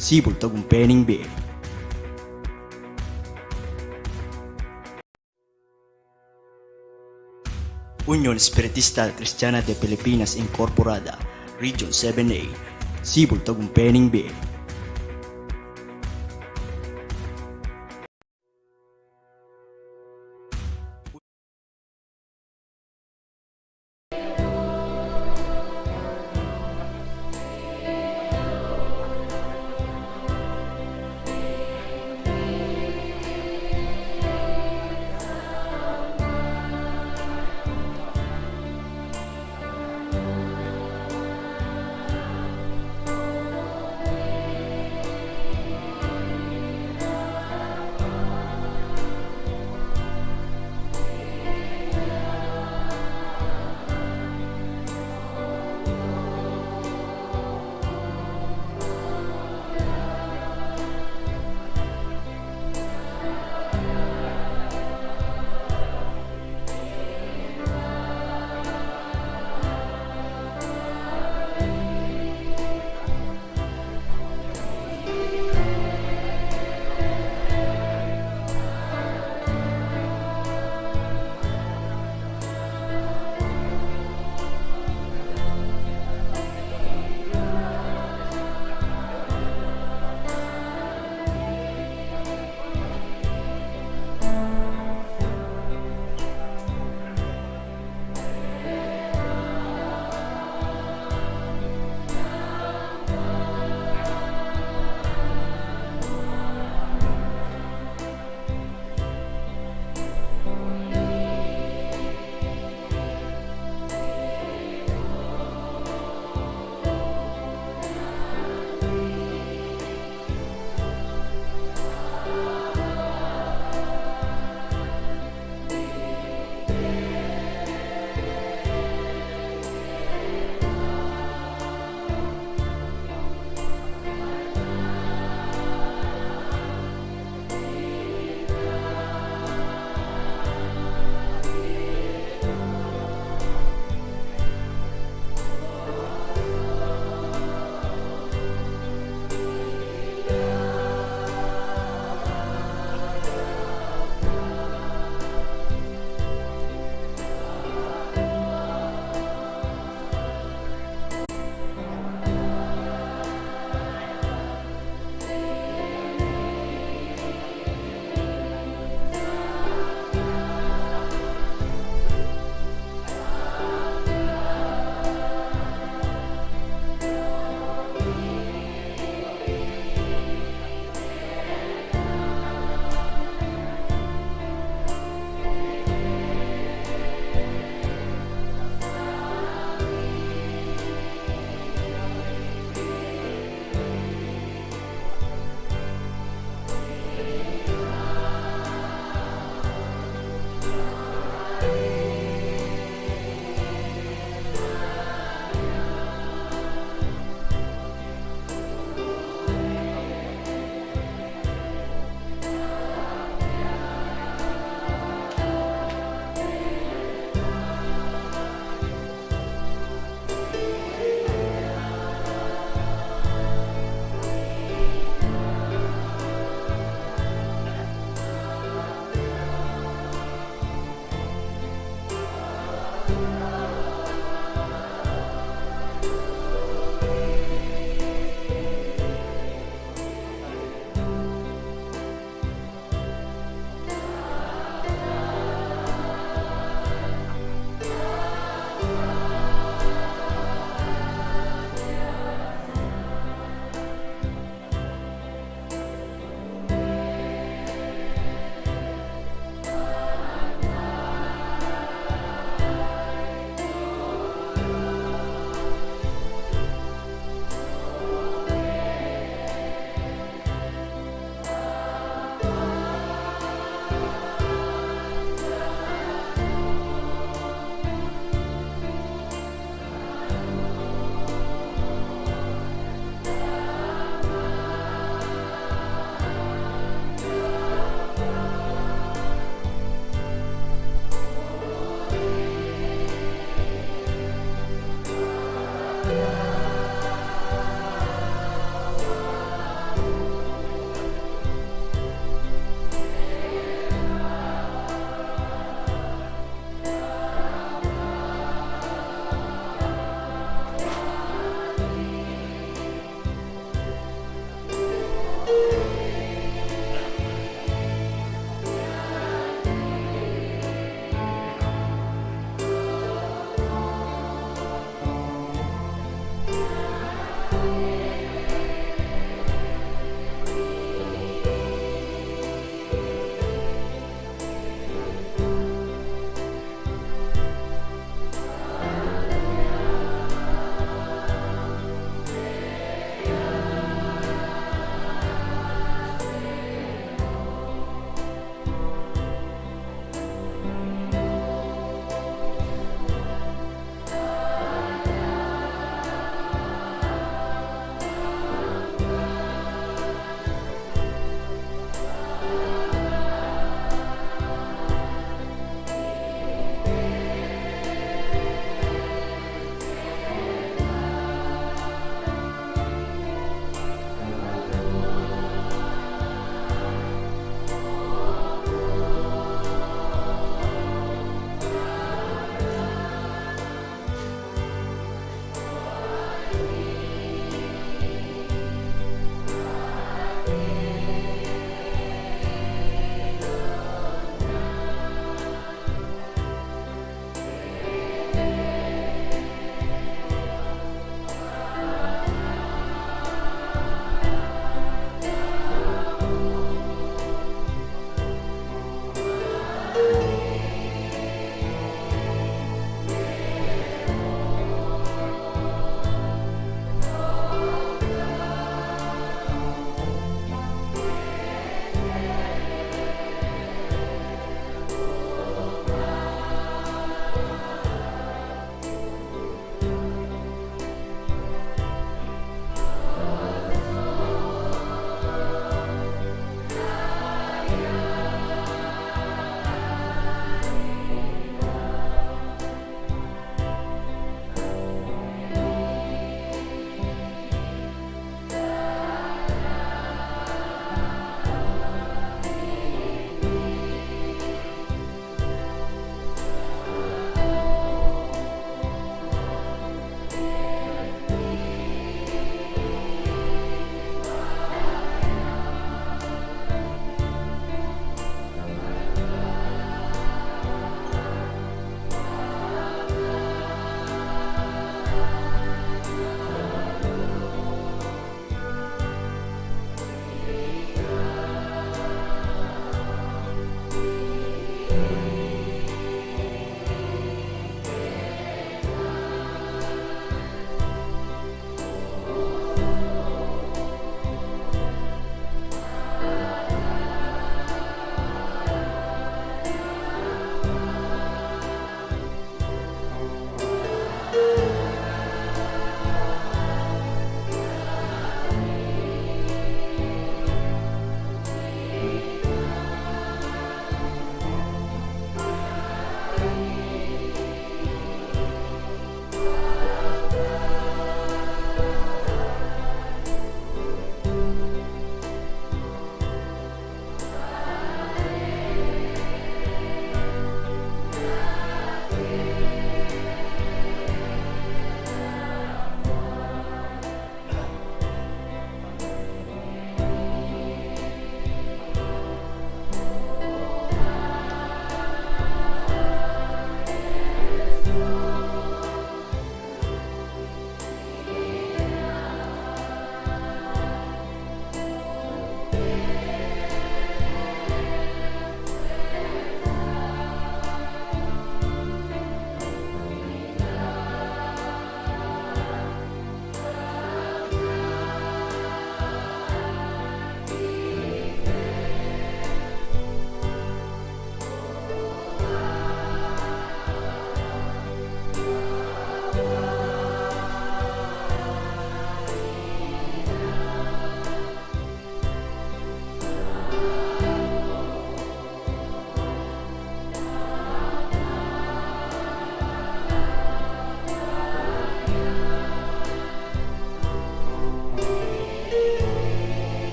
Sibol Tagumpaning B. Unión Espiritista Cristiana de Pilipinas Incorporada, Region 7A, Sibol Tagumpaning B.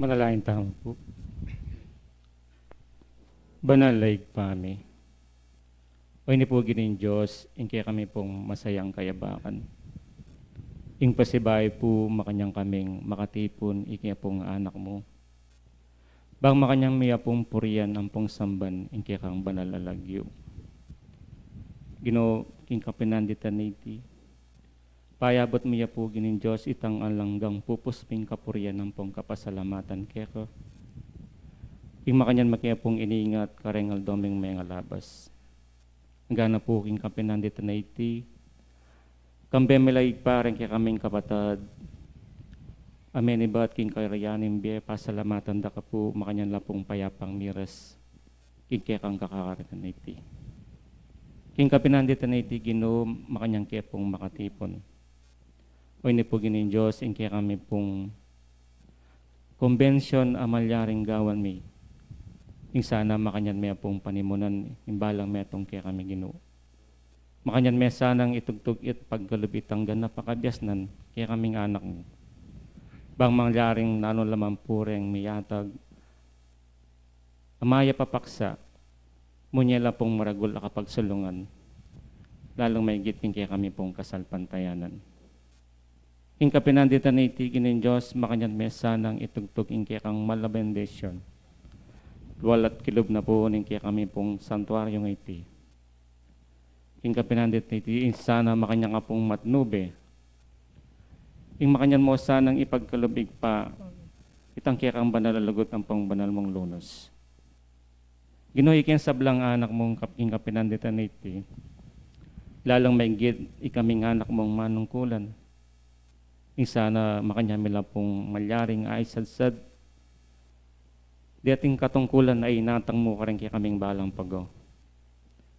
Manalangin tayo po. Banal laig pami. O ini po ginin Diyos, kaya kami pong masayang kayabakan. Ing pasibay po makanyang kaming makatipon, kaya pong anak mo. Bang makanyang miya pong puriyan ang pong samban, kaya kang banal alagyo. Gino, king kapinanditan iti. Payabot miya po ginin Diyos, itang alanggang pupusping kapuriyan ng pong kapasalamatan kaya ko. Ing makanyan makiya pong iniingat karengal doming may labas. Gana po king kapinanditan iti. Kambe milay pareng kaya kaming kapatad. Amen ibat king karayanin biya pasalamatan da ka po makanyan la pong payapang miras. King kaya kang kakakaritan iti. King kapinanditan iti gino makanyang kaya pong makatipon. O ini po ginin Diyos, kaya kami pong convention amalyaring gawan mi. Ing sana makanyan may pong panimunan, imbalang may itong kaya kami gino. Makanyan may sanang itugtog it paggalubit ang ganap pakabyasnan, kaya kaming anak mo. Bang mangyaring nano lamang pureng miyatag, amaya papaksa, munyela pong maragul akapagsulungan, lalong may giting kaya kami pong kasalpantayanan. Ing kapinanditan na itigin ng Diyos, makanyan mesa ng itugtog ing kaya kang malabendesyon. Walat kilob na po ing kaya kami pong santuaryo ng iti. Ing kapinandit na iti, sana makanya nga pong matnube. Ing makanyan mo sanang ipagkalubig pa, itang kaya kang banalalagot ang pong banal mong lunos. Ginoy sablang anak mong ing kapinanditan na iti, lalang may gid ikaming anak mong manungkulan. Sana makanya mila pong malyaring ay sadsad. Di ating katungkulan ay natang mo ka rin kaya kaming balang pago.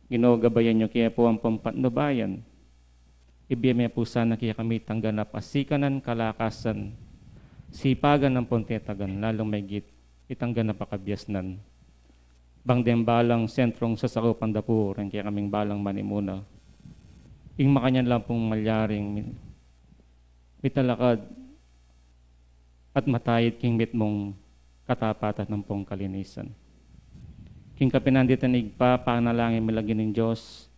Ginogabayan nyo kaya po ang pampatnubayan. Ibiyame po sana kaya kami tangganap asikanan kalakasan. Sipagan ng pontetagan lalong may git itangganap akabyasnan. Bang dem balang sentrong sasakupan da po rin kaya kaming balang manimuna. Ing makanyan lang pong malyaring italakad at matayit king mit mong katapatan ng pong kalinisan. King kapinanditan igpa, panalangin milagin ng Diyos,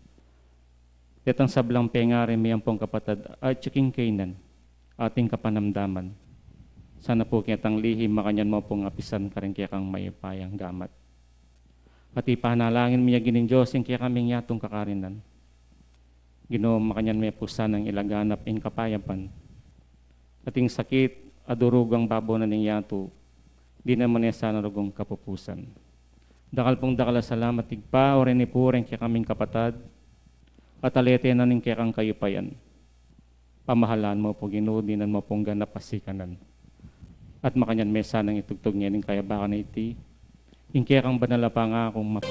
detang sablang pengari miyang pong kapatad at king kainan, ating kapanamdaman. Sana po kitang lihim makanyan mo pong apisan ka rin kaya kang may payang gamat. At ipanalangin miyagin ng Diyos, kaya kaming yatong kakarinan. Ginoo makanyan may po sanang ilaganap in kapayapan. Ating sakit, adurugang babo na ning yato, di naman niya sana rugong kapupusan. Dakal pong dakala salamat tigpa, o rin ipureng kaya kaming kapatad, at alete na ning kaya kang kayupayan. Pamahalaan mo po, ginudinan mo pong ganap pasikanan. At makanyan may sanang itugtog niya ning kaya baka na iti, ing kaya kang banalapa nga akong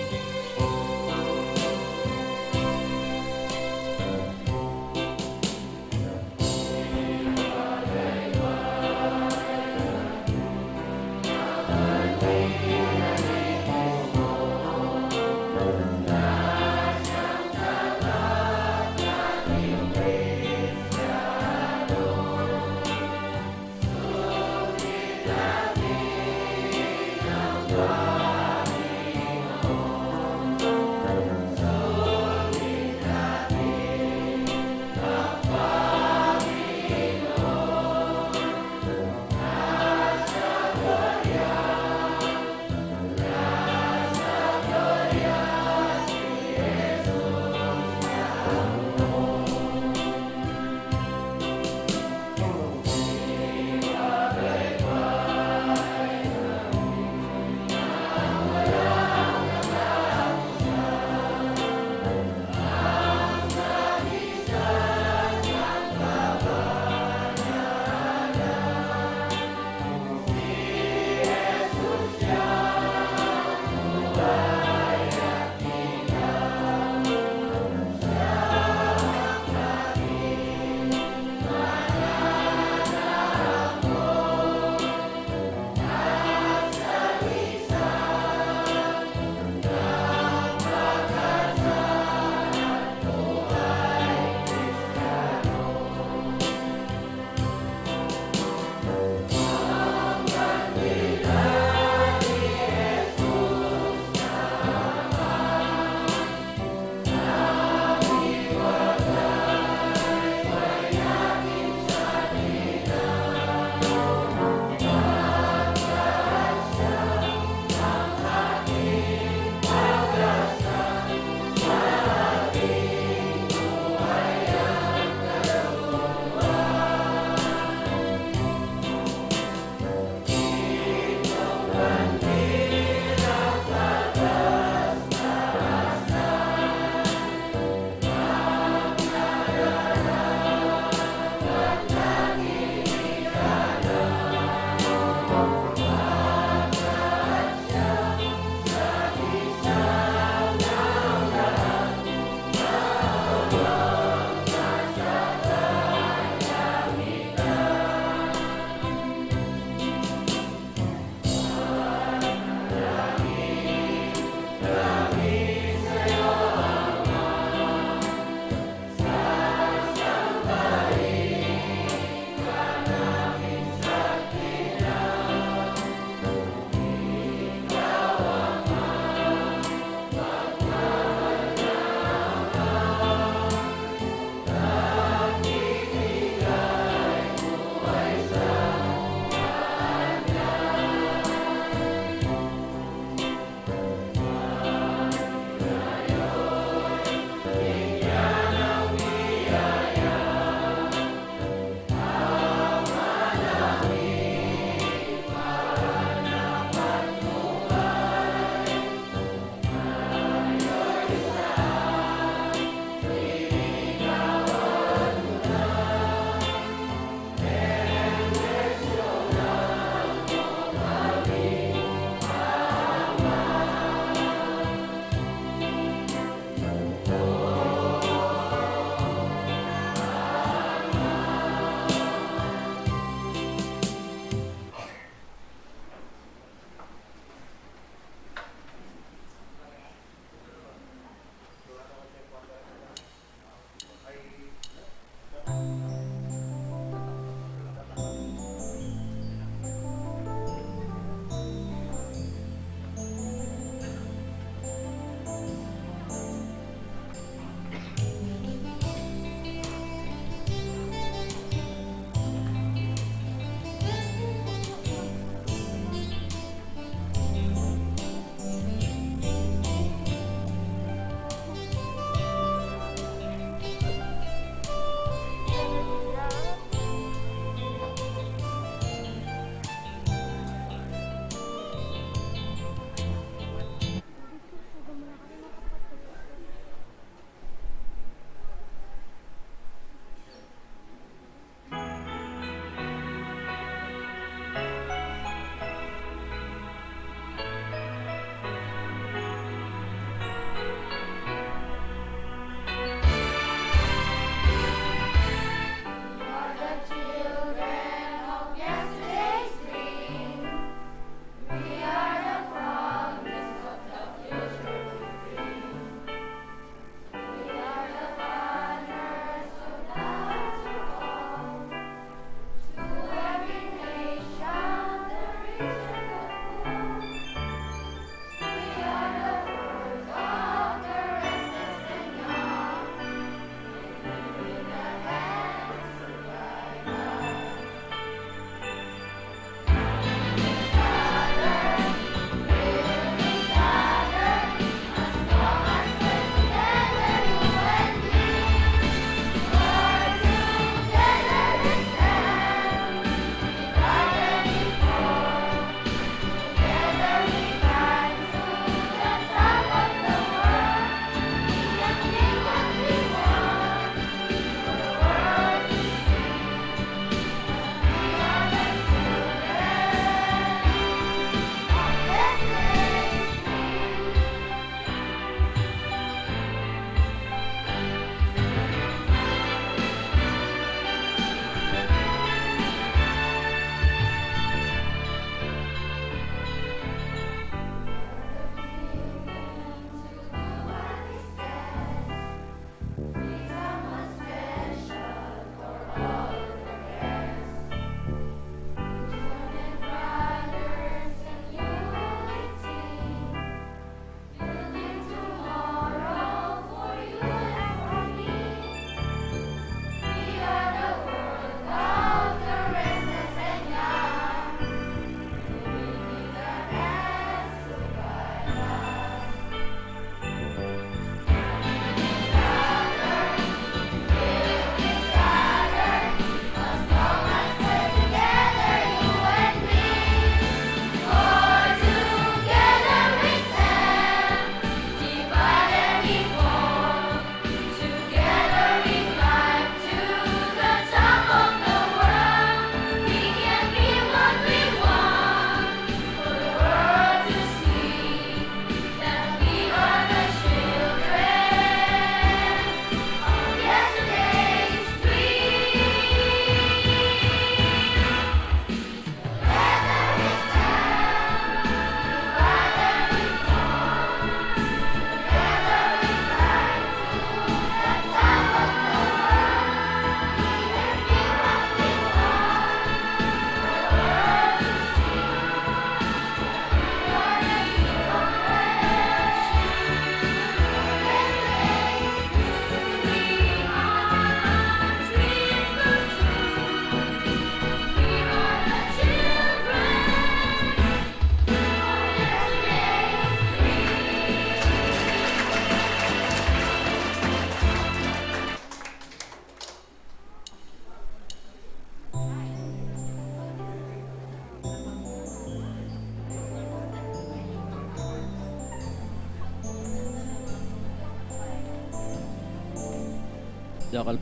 dakal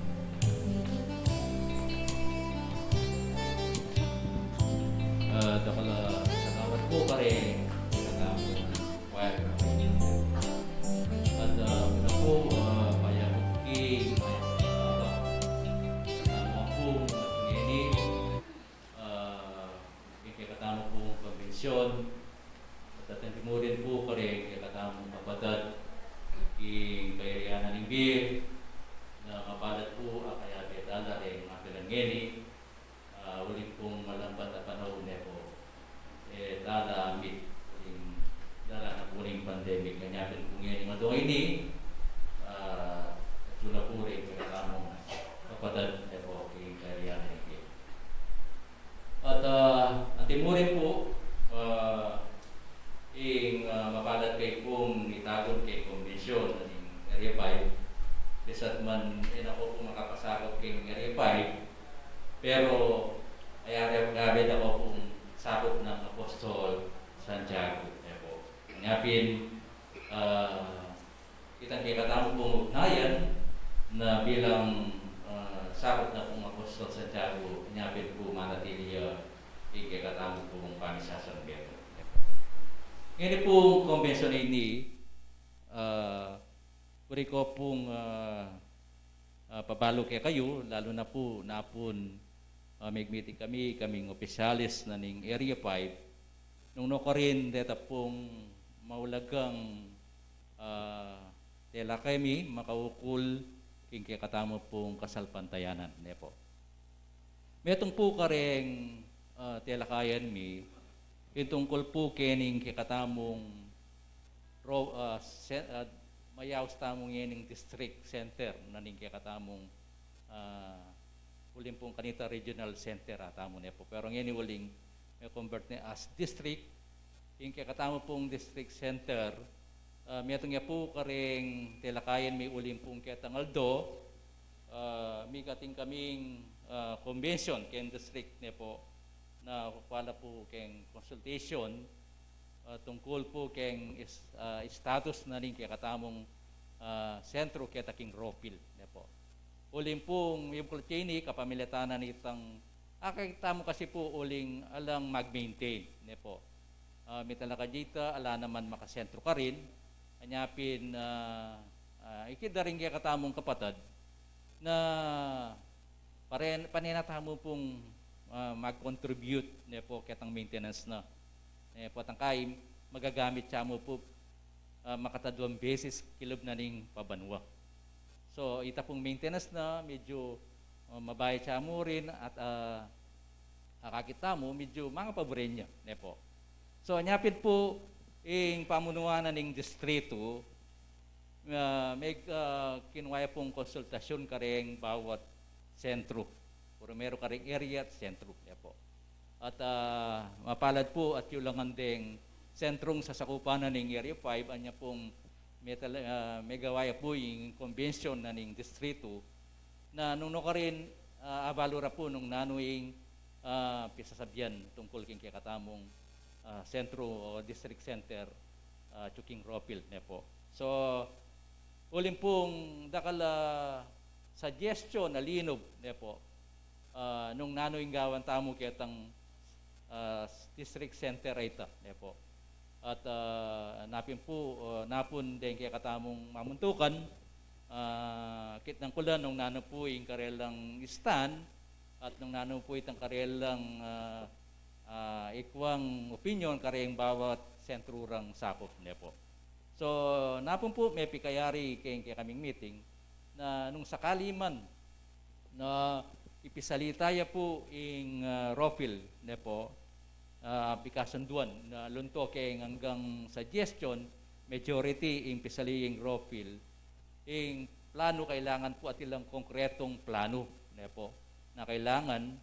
dakala salamat po kare nagamo choir at na po maya ki kasama po ngini ikikatama po konbensyon at mo rin po kare ikikatama kabatad king kairianan ng bir na kapalat po kaya betala rin mga pinangeni ulit pong malambat at panahon na po dala amit uling dala na po rin pandemic kanya po ngayon mga doon ini at sula po rin kaya kapatid na po king kairianan ng bir at antimurin po mapalat kay pong itagon kay konbensyon ng Area 5 bisat man ako pong makapasakot kay Area 5 pero ay gabi ako pong sakot ng Apostol Santiago po ngapin kitang katamo pong ugnayan na bilang sakot na pong Apostol Santiago ngapin po manatili ikikatamo pong pamisasan beto. Ngayon pong konbensyon ini, puri ko pong pabalo kaya kayo, lalo na po may meeting kaming opisyalis na ning Area 5, nung no ka rin deta pong maulagang tela kami makaukul king kaya katamo pong kasalpantayanan. Po. Metong po ka rin tela kayan mi, itungkol po kening kikatamong mayaws tamong yening district center naning kikatamong uling pong kanita regional center atamo ne po pero ngeni uling may convert ni as district yung kikatamo pong district center metong ya po karing tilakayan may uling pong kitangaldo may kating kaming convention ken district ne po na wala po keng consultation tungkol po keng status na rin kaya katamong sentro kaya taking Ropil. Po. Uling pong yung kultini kapamilitanan itang kakitamo kasi po uling alang mag-maintain. Po. May talaga dito, ala naman makasentro ka rin. Anyapin, ikida rin kaya katamong kapatid na paninatamo pong mag-contribute po kitang maintenance na po tangkay magagamit siya mo po makatadwang beses kilob na ning pabanwa. So ita pong maintenance na medyo mabayad siya mo rin at kakakita mo medyo mga paborin niya po. So anyapit po ing pamunuan ning distrito may kinwaya pong konsultasyon kareng bawat sentro. Puro meron ka rin area at sentro niya po. At mapalad po at yung langandeng sentrong sasakupan na ng Area 5, anya pong may gawaya po yung convention na ng distrito na nung ka rin abalura po nung nanuing pisasabyan tungkol king kakatamong sentro o district center Chuking Ropil niya po. So, uling pong dakala suggestion na linob niya po nung nanoing gawan tamo kitang district center ita po at napin po napun din kaya katamong mamuntukan kit ng kulan nung nano po yung karelang stand at nung nano po itang karelang ikwang opinion kareng bawat sentrurang sakop po. So napun po may pikayari kaya kaming meeting na nung sakali man na ipisalitaya po ing Ropil po pikasanduan na lunto kay hanggang suggestion majority ing pisali ing Ropil ing plano kailangan po at ilang konkretong plano po na kailangan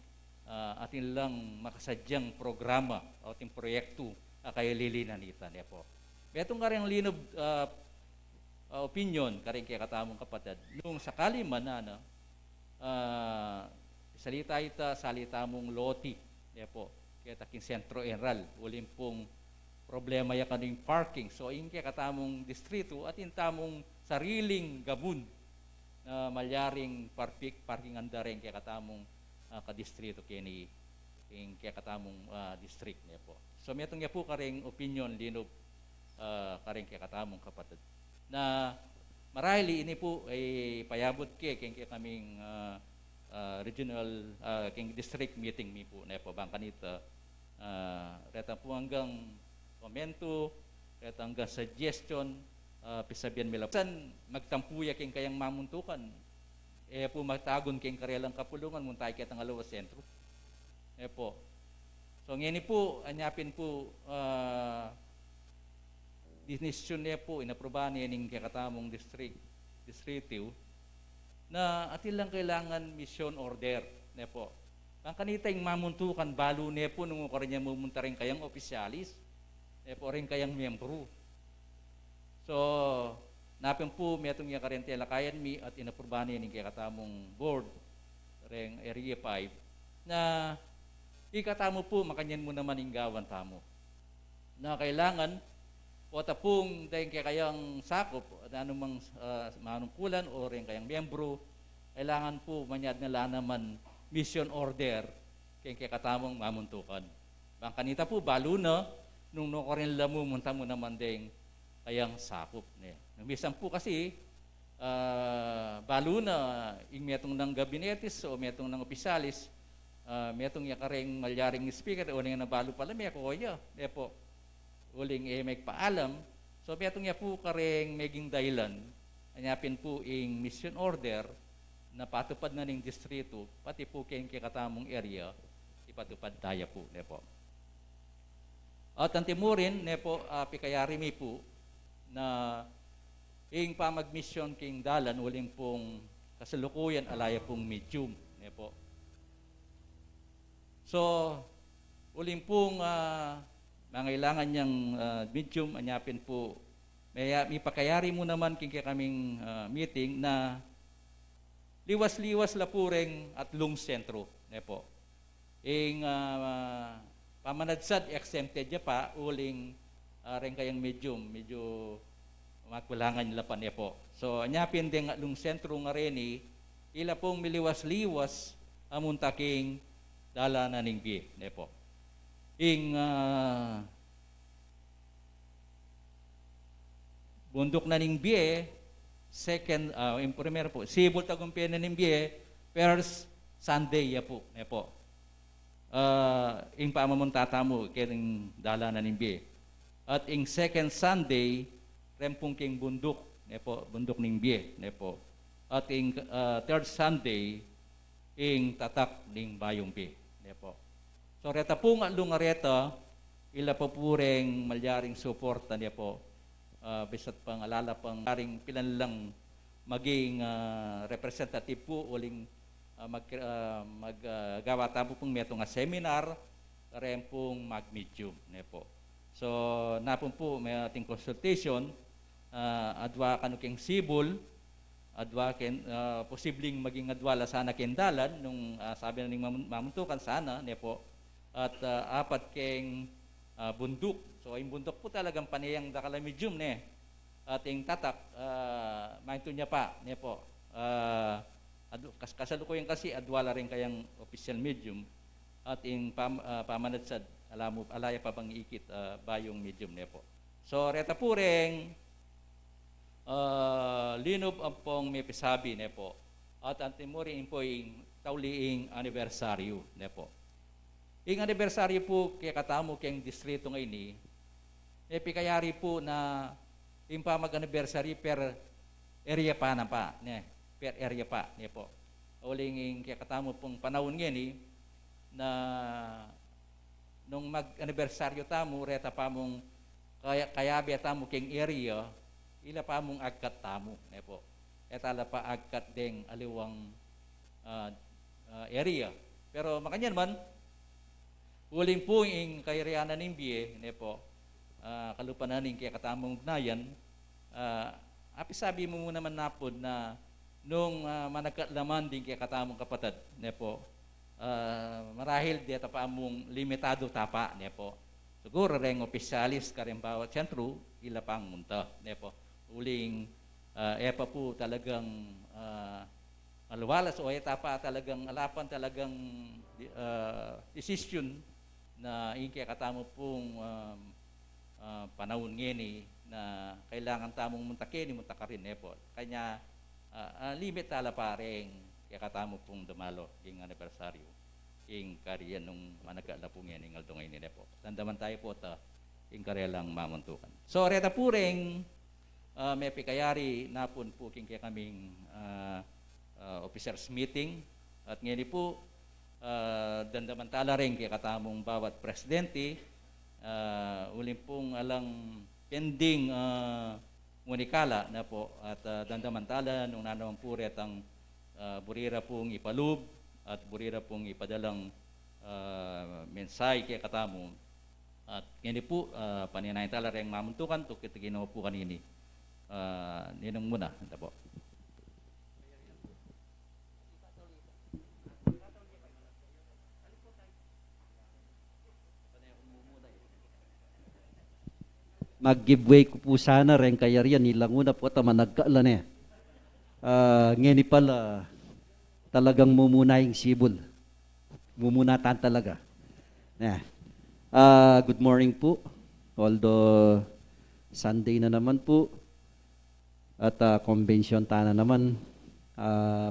atin lang makasadyang programa o ating proyekto kay lilinan ita po. Betong kareng linob opinion kareng kay katamong kapatid nung sakali man na salita ita salita mong loti po kaya taking sentro enral ulim pong problema ya kaning parking so in kaya katamong distrito at in tamong sariling gabun malyaring parking anda rin kaya katamong kadistrito kini kaya katamong district niya po. So metong niya po karing opinion linob karing kaya katamong kapatid na marahil ini po ay payabot kaya kaming regional king district meeting mi po na po bang kanita reta po hanggang komento reta hanggang suggestion pisabihan mila san magtampuya king kayang mamuntukan po magtagon king karelang kapulungan muntay kitang alawa sentro po so ngini po anyapin po dinisyon niya po inaprobahan niya ning kakatamong distrito na atin lang kailangan mission order ne po. Ang kanitay mamuntukan balo ne po nung ko rin niya mumunta rin kayang opisyalis ne po rin kayang miyembro. So, napin po metong niya karente lakayan mi at inapurbahan niya ng katamong board ring area 5 na ikatamo po makanyan mo naman inggawan tamo na kailangan o tapong dahil kayang sakop at anumang manungkulan o rin kayang miyembro, kailangan po manyad nila naman mission order kaya katamong mamuntukan. Bang kanita po, balo na, nung ko rin lamumunta mo naman din kayang sakop. Misan po kasi, balo na, yung metong ng gabinetis o metong ng opisyalis, metong yakaring malyaring speaker, o nga nabalo pala, may ako kaya. Po, uling may paalam. So, metong niya po karing maging dahilan, anyapin po yung mission order na patupad na ng distrito, pati po kayong kikatamong area, ipatupad tayo po. Po. At ang timurin, po, pikayari mi po, na yung pamag-mission king dalan, uling pong kasalukuyan, alaya pong medium. Po. So, uling pong mangailangan niyang medium, anyapin po, may pakayari mo naman king kaming meeting na liwas-liwas la po ring at lung sentro. Po. Ing pamanadsad exempted niya pa, uling rin kayang medium, medyo makulangan nila pa niya po. So, anyapin din at lung sentro nga rin ila pong miliwas-liwas amuntaking dala na ning bi. Po. Ing bundok na ning biye, second, yung primero po, sibol tagumpi na ning biye, first Sunday ya po. Po. Ing pamamuntata mo, kiring dala na ning biye. At ing second Sunday, rempong king bundok, po, bundok ning biye. Po. At ing third Sunday, ing tatak ning bayong biye. Po. So, reta po nga lungareta, ila po pureng malyaring suporta niya po. Bisat pang alala pang karing pilan lang maging representative po uling maggawa tabo pong meto nga seminar rin pong mag-medium. Po. So, napon po may ating consultation, adwa kanuking sibol, adwa ken posibleng maging adwala sana kendalan nung sabi na ning mamuntukan sana po. At apat keng bundok. So, yung bundok po talagang paniyang dakala medium At yung tatak, mainto niya pa, po. Kasalukuyan kasi, adwala rin kayang official medium. At yung pamanadsad, alaya pa bang ikit bayong medium po. So, reta po rin, linob ang pong may pisabi po. At antimurin po yung tauliing anibersaryo po. Yung anibersaryo po kaya katamo kayang distrito ngayon pikayari po na yung pamag-anibersary per area pa na pa. Per area pa. Po. Uling yung kaya katamo pong panahon ngayon na nung mag-anibersaryo tamo, reta pa mong kayabi tamo kayang area, ila pa mong agkat tamo. Po. Etala pa agkat ding aliwang area. Pero makanyan man, uling po yung kairianan ng biye, po, kalupanan ng kaya katamong gnayan, apisabi mo naman napod na nung managkatlaman din kaya katamong kapatid, po, marahil di pa among limitado tapa, po. Siguro rin opisyalis ka rin bawat sentro, ila pang munta, po. Uling epa po talagang alwalas o etapa talagang alapan talagang decision na ingkaya katamo pong panahon ngeni na kailangan tamong muntakin, munta ka rin po. Kanya limit tala pareng kaya katamo pong dumalo yung anibersaryo yung karya nung managala po ngeni ng aldong ngayon po. Dandaman tayo po yung karya lang mamuntukan. So reta po rin may pikayari napon po king kaya kaming officers meeting at ngayon po dandamantala rin kaya katamong bawat presidente uling pong alang pending munikala na po at dandamantala nung nanaman po retang burira pong ipalub at burira pong ipadalang mensay kaya katamo at ngayon po paninayin tala rin mamuntukan to kita ginawa po kanini ninong muna ito po. Mag-giveaway ko po sana rin kaya riyan nilang una po tama nagkaalan eh. Ngeni pala talagang mumunaying sibol. Mumunatan talaga. Good morning po. Although Sunday na naman po at convention ta na naman.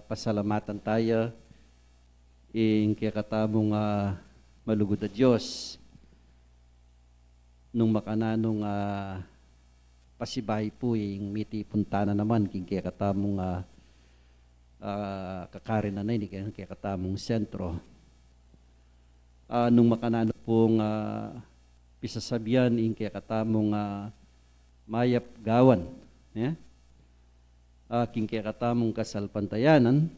Pasalamatan tayo in kaya katamong malugod na Diyos nung makananong pasibay po yung miti punta na naman king kaya katamong kakarin na ni kaya katamong sentro nung makanano pong pisasabihan yung kaya katamong mayap gawan king kaya katamong kasalpantayanan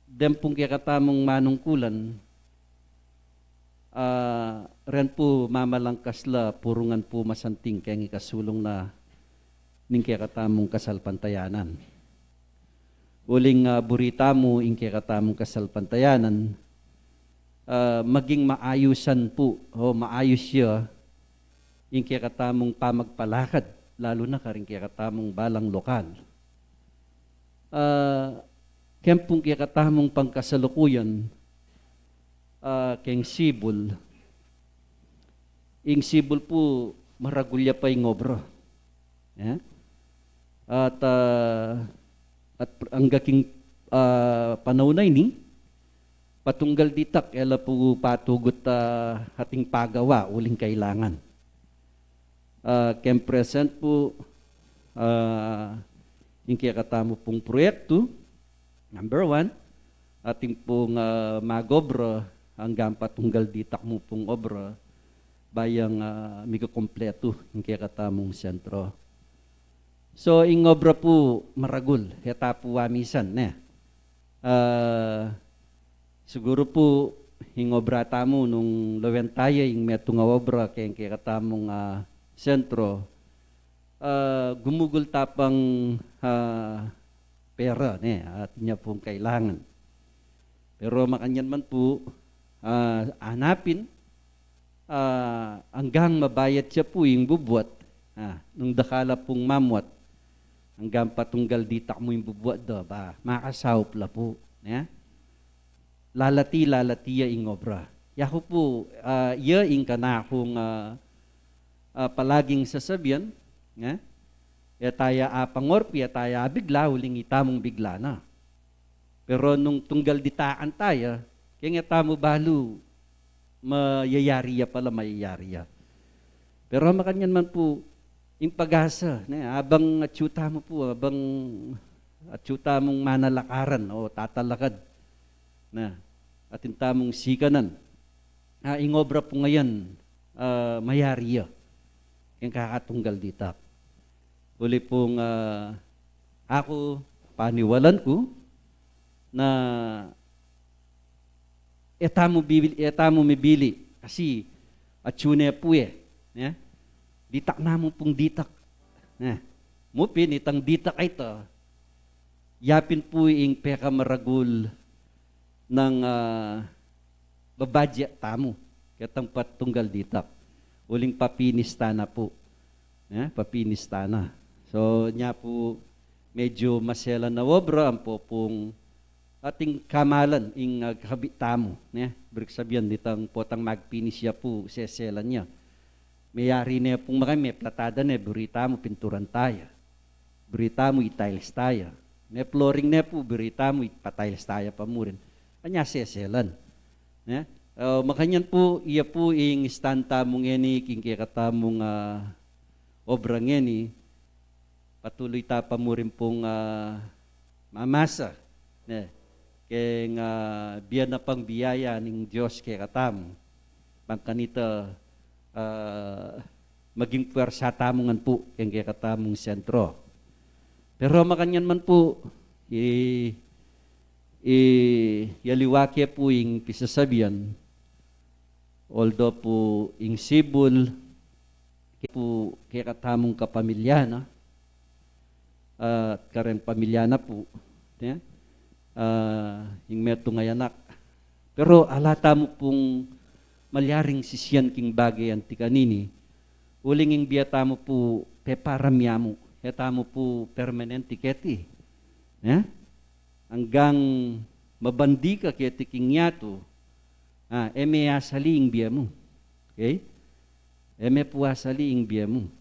dempong kaya katamong manungkulan ren po mamalangkas la purungan po masanting kaya ikasulong na ning kaya katamong kasalpantayanan. Uling burita mo ing kaya katamong kasalpantayanan maging maayusan po o maayos siya ing kaya katamong pamagpalakad lalo na karing kaya katamong balang lokal. Kempong kaya katamong pangkasalukuyan keng sibol. Ing sibol po maragulya pa yung obra. At ang gaking panahon na ini, patunggal ditak, ela po patugot hating pagawa, uling kailangan. Kem present po, yung kaya katamo pong proyekto, number 1, ating pong magobra, hanggang patunggal ditak mo pong obra, bayang migo kompleto yung kaya katamong sentro. So, ing obra po maragul, heta po wamisan. Siguro po, ing obra tamo nung lawen tayo, ing metong obra kaya katamong sentro, gumugol tapang pera at niya pong kailangan. Pero makanyan man po, hanapin, hanggang mabayad siya po yung bubuat, nung dakala pong mamwat, hanggang patunggal ditak mo yung bubuat do, makasahop la po. Lalati yung obra. Yaku po, ing ka na akong palaging sasabihan, taya pangorpi, taya bigla, huling itamong bigla na. Pero nung tunggal ditaan tayo, kaya nga tamo balo, mayayariya pala, mayayariya. Pero makanyan man po, yung pag-asa, abang atsyuta mo po, abang atsyuta mong manalakaran o tatalakad, at yung tamong sikanan, ing obra po ngayon, mayariya, yung kakatunggal ditak. Uli pong ako, paniwalan ko, na etamo mibili kasi atsune po ditak namo pong ditak mupin itang ditak ito yapin po ing peka maragul ng babadya tamo katang patunggal ditak uling papinista na po papinistana. So, niya po medyo masela na obra ang po pong ating kamalan ing kabitamo. Berk sabihan ditang potang magpinis siya po seselan niya. Mayari niya pong may platada niya, burita mo pinturan tayo. Burita mo itiles tayo. May flooring niya po, burita mo ipatiles tayo pa mo rin. Kanya seselan. Makanyan po, iya po ing istanta mong eni, king kikatamong obra ngeni, patuloy tapa mo rin pong mamasa. Kaya biyan na pang biyaya ng Diyos kaya katam. Pangkanita maging puwersa tamongan po kaya katamong sentro. Pero makanyan man po, yaliwakya po yung pisasabihan, although po yung sibol, po kaya katamong kapamilya na, at karen pamilya na po, yung meto ngay anak. Pero alata mo pong malyaring sisyan king bagay anti kanini, uling yung biyata mo po peparamya mo, eta mo po permanente keti. Hanggang mabandi ka keti king yato, eme asali yung biya mo. Okay? Eme po asali yung biya mo.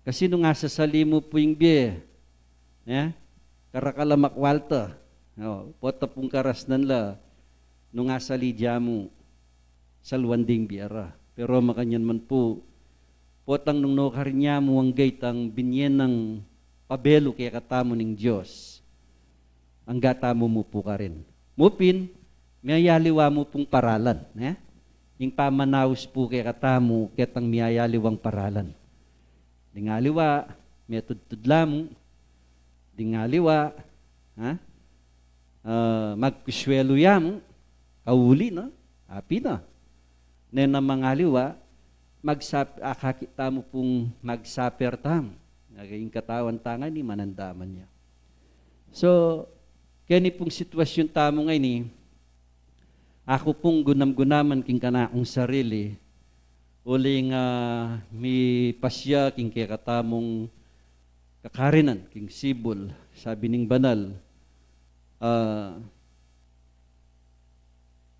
Kasi nung asasali mo po yung biya, karakalamak walta, pota pong karasnan la, nung asali diya mo, salwanding biyara. Pero makanyan man po, potang nung nokarinya mo ang gate ang binyen ng pabelo kaya katamo ng Diyos, ang gatamo mo po ka rin. Mupin, miyayaliwa mo pong paralan. Yung pamanaus po kaya katamo, ketang miyayaliwang paralan. Dingaliwa, may tudtudla mo, dingaliwa, magkuswelo yam, kauli na, happy na. Na mangaliwa, akakita mo pong magsaper tam. Naging katawan tangan ni manandaman niya. So, kani pong sitwasyon tamo ngayon ako pong gunam-gunaman king kanaong sarili, uling mi pasya king kaya katamong kakarinan king sibol, sabi ning banal,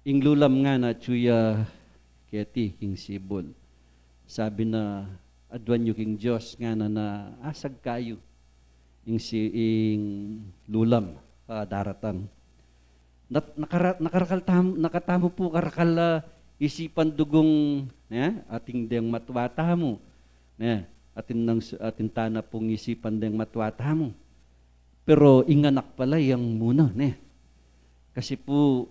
ing lulam nga na tsuya keti king sibol. Sabi na adwan yu king Diyos nga na asag kayo ing lulam daratan. Nakatamo po karakal isipan dugong ating deng matwata mo. Atin tana pong isipan deng matwata mo. Pero inganak pala yang muna. Kasi po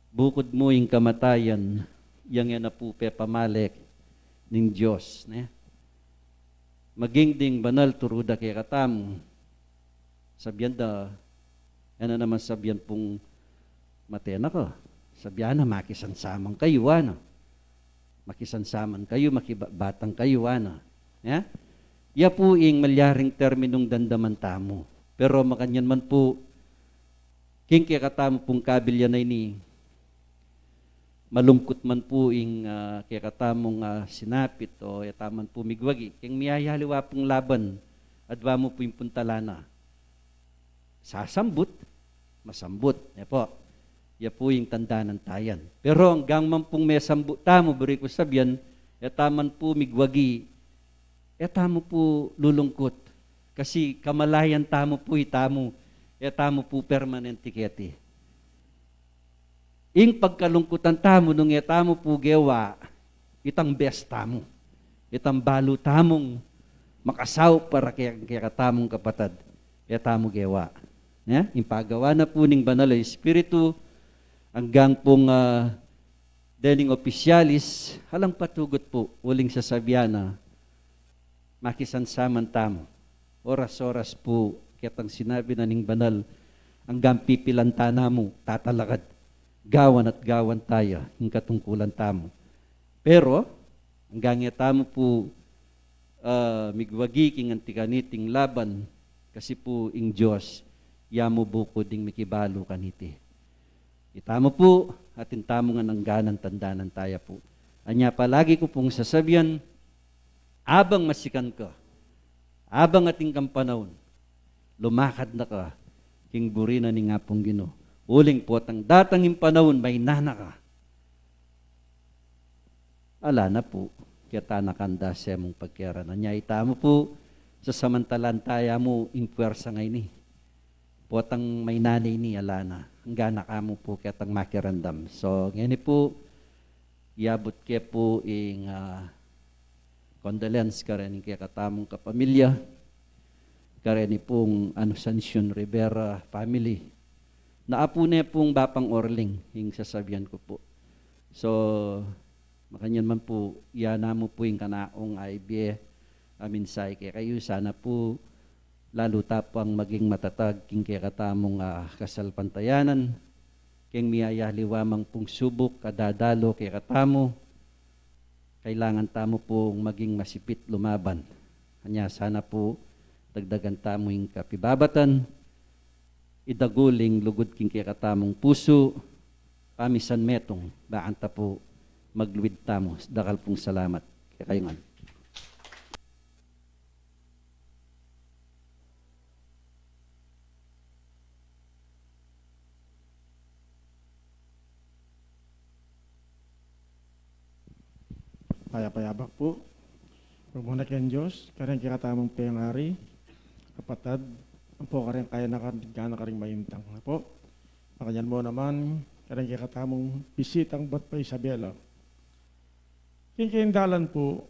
bukod mo yung kamatayan, yang yan na po pepamalik ng Diyos. Maging ding banal turuda kay katam. Sabihan da, yan na naman sabihan pong matena ko. Sabihan na makisansaman kayo, makisansaman kayo, makibatang kayo, Ya po ing malyaring terminong dandaman tamo. Pero makanyan man po, king kaya katamo pong kabilya na ini, malungkot man po ing kaya katamong sinapit o yataman po migwagi. King miyayaliwa pong laban, adwa mo po yung puntalana. Sasambut, masambut. Ya po yung tanda ng tayan. Pero hanggang man pong may sambut tamo, beri ko sabihan, yataman po migwagi, yatamo po lulungkot. Kasi kamalayan tamo po itamo, yatamo po permanente keti. Ing pagkalungkutan tamo nung etamo po gewa, itang best tamo. Itang balo tamong makasaw para kaya katamong kapatad. Etamo gewa. Yung pagawa na po ning banal Espiritu, hanggang pong dening opisyalis, halang patugot po, uling sasabihan na makisansaman tamo. Oras-oras po, kitang sinabi na ning banal, hanggang pipilantana mo, tatalakad. Gawan at gawan tayo, yung katungkulan tamo. Pero, hanggang tamo po, migwagi king antikaniting laban, kasi po ing Diyos, yamo buko ding mikibalo kaniti. Itamo po, atin tamo nga nangganan tandanan tayo po. Anya palagi ko pong sasabihan, abang masikan ka, abang ating kampanahon, lumakad na ka, king burina ni nga pong Ginoo. Uling po, ang datangin panahon, may nana ka. Ala na po, kaya tanakanda siya mong pagkira na niya. Itamo po, sa samantalan taya mo, impwersa ngayon potang may nanay ni Alana. Hanggang nakamo po kaya tang makirandam. So, ngayon po, iabot kaya po yung condolence ka rin kaya katamong kapamilya. Kareni pong Sansion Rivera family. Naapo na pong Bapang Orling, yung sasabihan ko po. So, makanyan man po, yana mo po yung kanaong IBA, aminsay kaya kayo, sana po, lalo tapang maging matatag, king kaya katamong kasalpantayanan, king miyayahliwamang pong subok, kadadalo kaya katamo, kailangan tamo pong maging masipit lumaban. Kanya sana po, dagdagan tamo yung kapibabatan, idaguling lugod king kaya katamong puso, pamisan metong, baanta po, magluwid tamo. Dakal pong salamat. Kaya kayo nga. Payapayabak po. Pagmuna kayong Diyos, karang kikatamang pengari, kapatad, ang po karang kaya nakagana karing maintang. Po, makanyan mo naman, karang kikatamang bisitang bat pa Isabela. Kindalan po,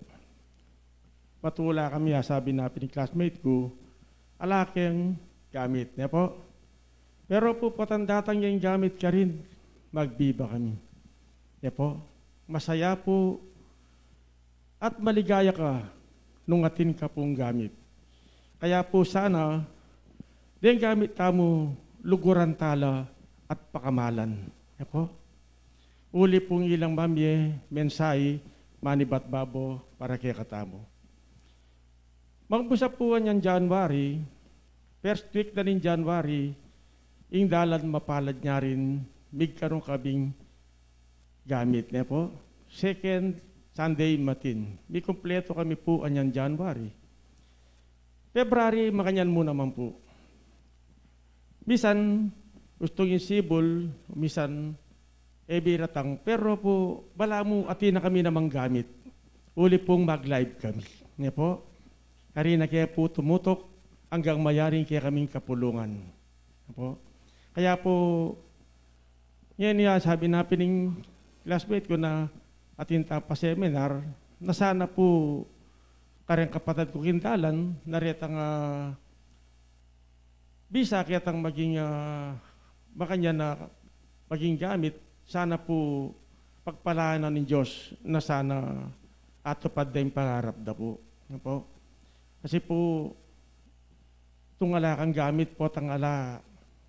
patula kami, sabi na ni classmate ko, alaking gamit niya po. Pero po, patandatang yung gamit ka rin, magbiba kami. Niya po, masaya po, at maligaya ka nung atin ka pong gamit. Kaya po sana, din gamit tamo luguran tala at pakamalan. Yan po. Uli pong ilang mamye, mensay, manibat babo para kay katamo. Magpusap po yan January, first week na rin January, ing dalan mapalad niya rin, migkarong kabing gamit niya po. Second, Sunday matin. May kumpleto kami po anyan January. February, makanyan mo naman po. Misan, gusto yung sibol, misan, biratang. Pero po, bala mo, atin na kami namang gamit. Uli pong mag-live kami. Nga po, karina kaya po tumutok hanggang mayaring kaya kaming kapulungan. Nga po. Kaya po, yan sabi na pining classmate ko na atin pa seminar, na sana po karang kapatid ko kindalan, naretang bisa kayatang maging makanya na maging gamit, sana po pagpalaan ng Diyos na sana atupad na yung pangarap na po. Ano po. Kasi po, itong ala kang gamit po, tangala,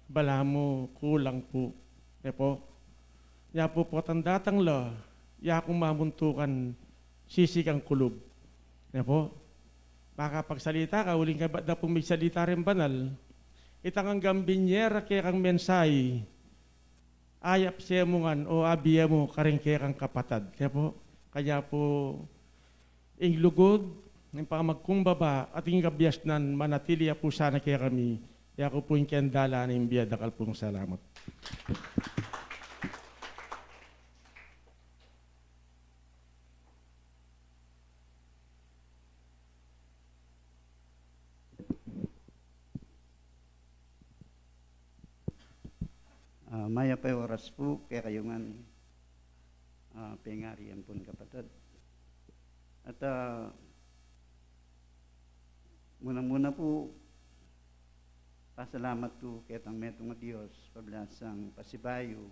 bala mo, kulang po. Ano po. Kaya po tandatang la, ya kung mamuntukan sisig ang kulub. Yan po. Baka pagsalita ka, uling ka ba't na pong magsalita rin banal, itang ang gambinyera kaya kang mensay, ayap siya mo nga o abiya mo karing kaya kang kapatad. Kaya po, ing lugod, ng pamagkumbaba at ing gabyas nan manatili po sana kaya kami. Kaya ko po yung kendala na yung biyadakal pong salamat. Maya pa oras po, kaya kayo nga pengarian po kapatid. At muna po, pasalamat po kaya tang metong Diyos, pablasang pasibayo,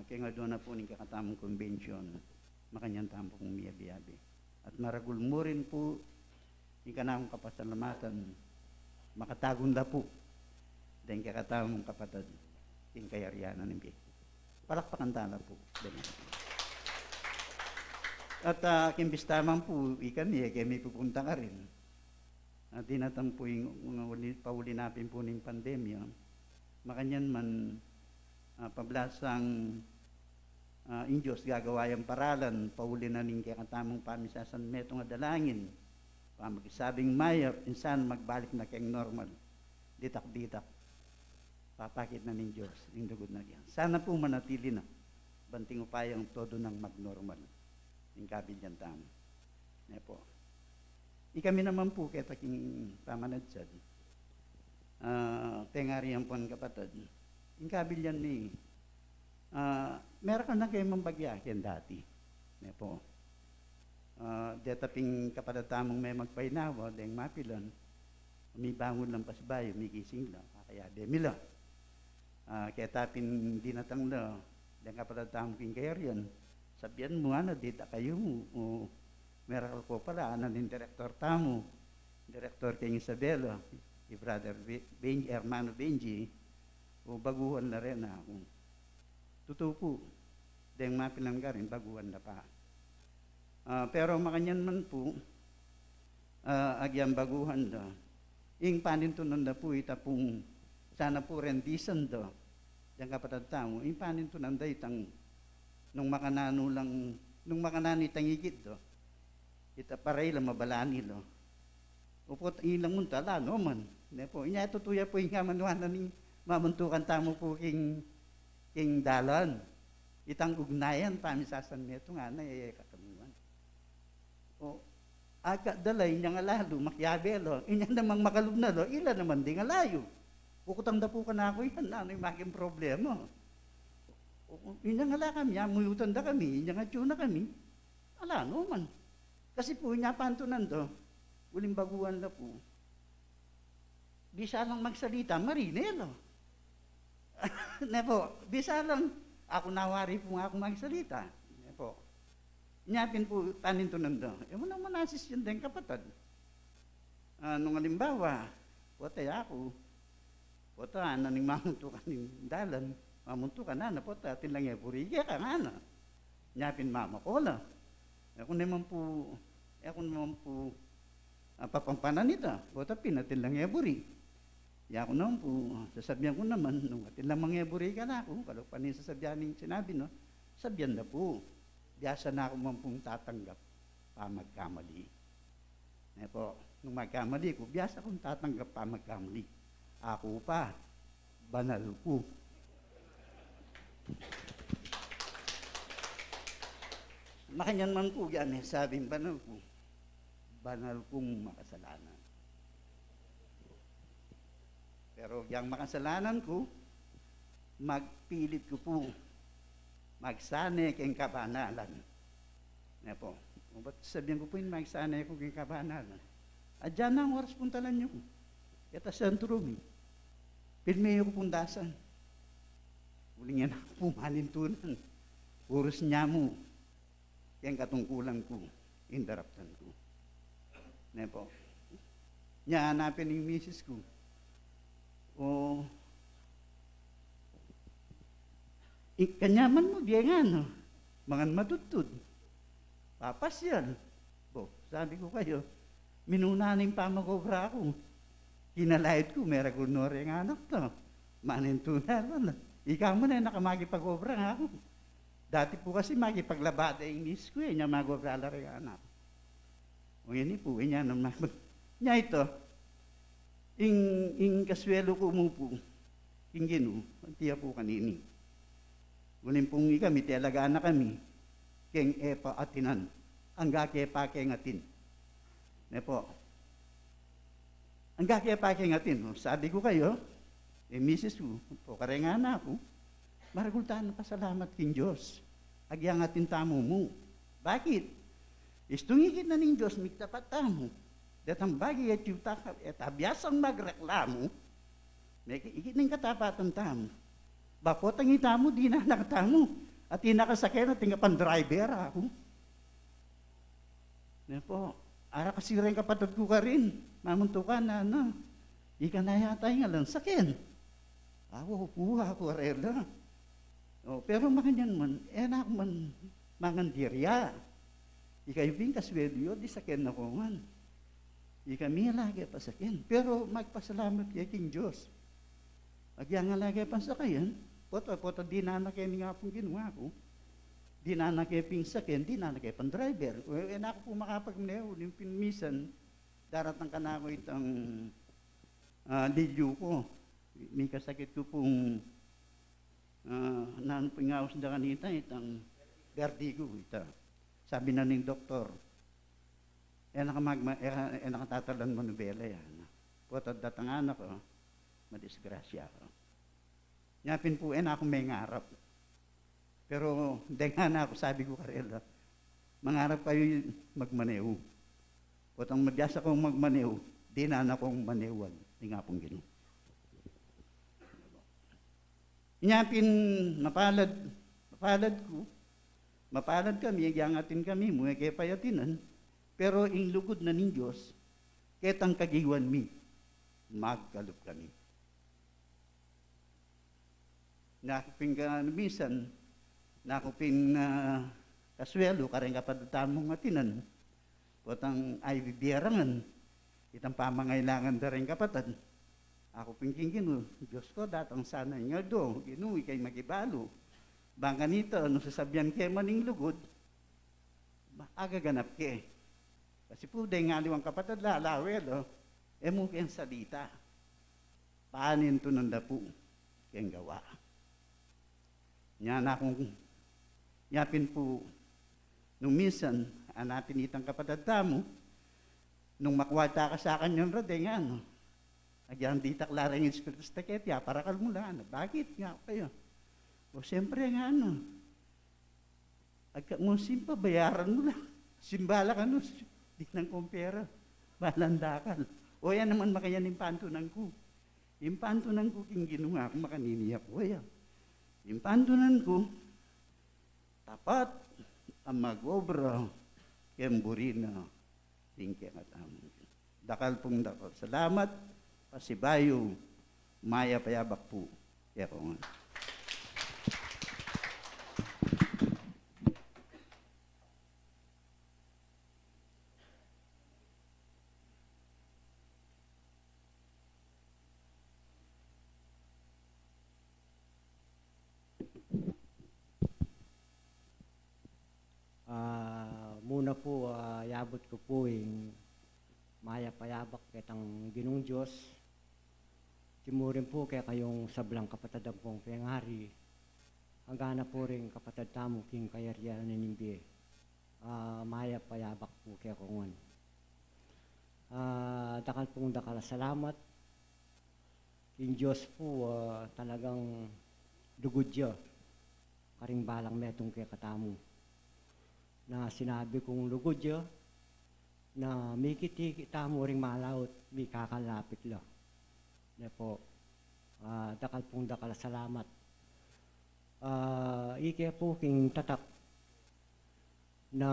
kaya nga doon na po ng kakatamong convention, makanyang tampong miyabi-yabi. At maragul mo rin po, yung kanakong kapasalamatan, makatagunda po, dahil kakatamong kapatid, yung kayarianan ng biyak. Palakpakan tala po. At kimbis tamang po, ikan niya, kaya may pupunta ka rin. At dinatang po yung paulinapin po ng pandemya, makanyan man pablasang in Diyos gagawa yung paralan, pauli na ning kaya katamang pamisasan meto nga dalangin, pamagisabing mayor, insan magbalik na kayong normal, ditak-ditak, papakit na ning Diyos, ning dugod na yan. Sana po manatili na, banting upayang todo ng magnormal, ning kabinyan tamo. Po. Ikami naman po kaya taking pamanadsad, tengari ang pon kapatid, ing kabilyan ni, meron ka na kayo mambagyakin dati. Po. Detaping kapadatamong may magpainawa, dahil mapilan, may bangon lang pasbayo, may gising lang, kaya demila. Kaya tapin dinatang la, dahil kapadatamong kingkayarian, sabihan mo, dita kayo, o meron ko pala, ng direktor tamo, direktor King Isabela, brother Benji, hermano Benji, o baguhan na rin ako. Totoo po, dahil mapilang ka rin, baguhan na pa. Pero makanyan man po, agyang baguhan da, ing panintunan na po itapong, sana po rendisan da, dahil kapatid tamo, ing panintunan da itang, nung makanano lang, nung makanano itang igit do, ita paray lang mabalani lo. Upot ilang munta, lalo man. Po, inya tutuya po yung kamanuan ng mamuntukan tamo po king dalan. Itang ugnayan, pamisasan nito nga na katamuan. O, aga dalay niya nga lalo, makyabe lo. Inya namang makalub na lo, ila naman di nga layo. Ukutang da po ka na ako yan, ano yung making problema. Inya nga la kami, muyutan da kami, inya nga tiyuna kami. Ala, no man. Kasi po, inya pantunan do, uling baguhan na po. Bisa lang magsalita, marinelo. Po, bisa lang, ako nawari po nga ako magsalita. Po. Inyapin po, panintunan do. Mo naman asis yun din kapatid. Nung halimbawa, potay ako, pota, naning mamuntukan ng dalan, mamuntukan na, pota, tilang burige ka nga na. Inyapin mama ko na. Ako naman po, papampanan nita, pota, pinatin lang eburi. Ya ako naman po, sasabihan ko naman, nung atin lang mga eburi ka na ako, kalau panin sasabihan ng sinabi, no, sabihan na po. Biyasa na ako man pong tatanggap pa magkamali. Po, nung magkamali ko, biyasa kong tatanggap pa magkamali. Ako pa, banal po. Makanyan man po yan, sabing banal po. Banal pong makasalanan. Pero yung makasalanan ko, magpilit ko po, magsane keng kabanalan. Po, ba't sabihin ko po yung magsane ko keng kabanalan? Adyan na ang oras puntalan nyo. Ito sentro mi. Pilme ko pundasan. Uling yan ako pumalintunan. Uros niya mo. Yung katungkulan ko. Indaraptan ko. Po. Niya hanapin yung misis ko. O, kanyaman mo, diya nga, no? Mangan matutod. Papas yan. Po, sabi ko kayo, minunaning pamagobra ako. Kinalayad ko, may ragunore ng anak to. Manintunan. Ikaw mo na nakamagipag-obra nga ako. Dati po kasi magipaglabada yung miss ko, niya magobra la rin anak. O yun po, niya naman. Niya ito, ing kaswelo ko mo po, ing gino, tiya po kanini. Gulim pong kami, tialagaan na kami, keng epa atinan, ang gakepa keng atin. Po, ang gakepa keng atin, sabi ko kayo, misis ko, po karenga na ako, maragultaan na pasalamat king Diyos, agyang atin tamo mo. Bakit? Istungigit na ning Diyos, migtapat tamo. Datang bagi at yuta at abyasang magreklamo, may ikining katapatan tamo. Bapot ang itamo, di na nakatamo. At inakasakay na tingapan driver ako. Po, ara kasi rin kapatid ko ka rin. Mamuntukan na, ano. Ika na yata nga lang sakin. Ako, puha ko rela. Pero makanyan man, enak man, mangandirya. Ika yung kaswelyo, di sakin na ko man. Ika may lagi pa sakin. Pero magpasalamat kay King Diyos. Agya nga lagi pa sakayan, poto di na kayo nga pong ginawa ko. di na nakiping sakin, di na nakipang driver. E na ako po makapagmaneho, yung pinmisan, daratang ka na ako itang lidyo ko. May kasakit ko pong nanpingawas na kanita, itang vertigo. Ita. Sabi na ng doktor, nakatatalan mo nobela yan. Potod datang anak ko, madisgrasya ko. Nyapin po, na ako may ngarap. Pero, hindi nga na ako, sabi ko karela, mangarap kayo magmaneho. Potang magyasa kong magmaneho, di na akong manewan. Di nga pong gano'n. Nyapin, mapalad kami, iyangatin kami, mga kaya payatinan, pero in lugod na ng Diyos, ketang kagiwan mi, magkalup kami. Nakuping ka minsan, nakuping kaswelo, kareng kapadataan mong matinan, potang ay bibiyarangan, itang pamangailangan da rin kapatad. Ako pingking Diyos ko, datang sana nga do, ginuwi kay magibalo. Bang ganito, ano sasabihan kay maning lugod, agaganap ke. Kasi po, dahil nga liwang kapatad, lalawel, mo kayang salita. Paanin to nanda po, kayang gawa. Yan akong, yapin po, nung minsan, anatin itang kapatad tamo, nung makwata ka sa akin yung radeng, Agyan di taklara yung Espiritu sa taketya, para kalmulaan. Bakit nga kayo? O siyempre nga agkamusin pa, bayaran mo lang. Simbala ka di nang kumpera. Balandakal. O yan naman makayan yung pantunan ko. Yung pantunan ko, king ginawa ako makaniniyak ko. Yung pantunan ko, tapat ang mag-obra, kemburina, tingke at amon. Dakal pong dakal. Salamat. Pasibayo, maya payabak po. Kaya ko nga. Muna po, yabot ko po yung maya payabak kitang Ginong Diyos. Timurin po kaya kayong sablang kapatad pong pengari. Hanggang po rin kapatad tamo king kayarya ninimbi. Maya payabak po kaya kongon. Dakal pong dakal salamat. King Diyos po talagang dugod siya. Karing balang metong kaya katamo. Na sinabi kong lugod siya, na may kita mo ring malaot, may kakalapit lang. Na po, dakal pong dakal salamat. Ike po king tatak na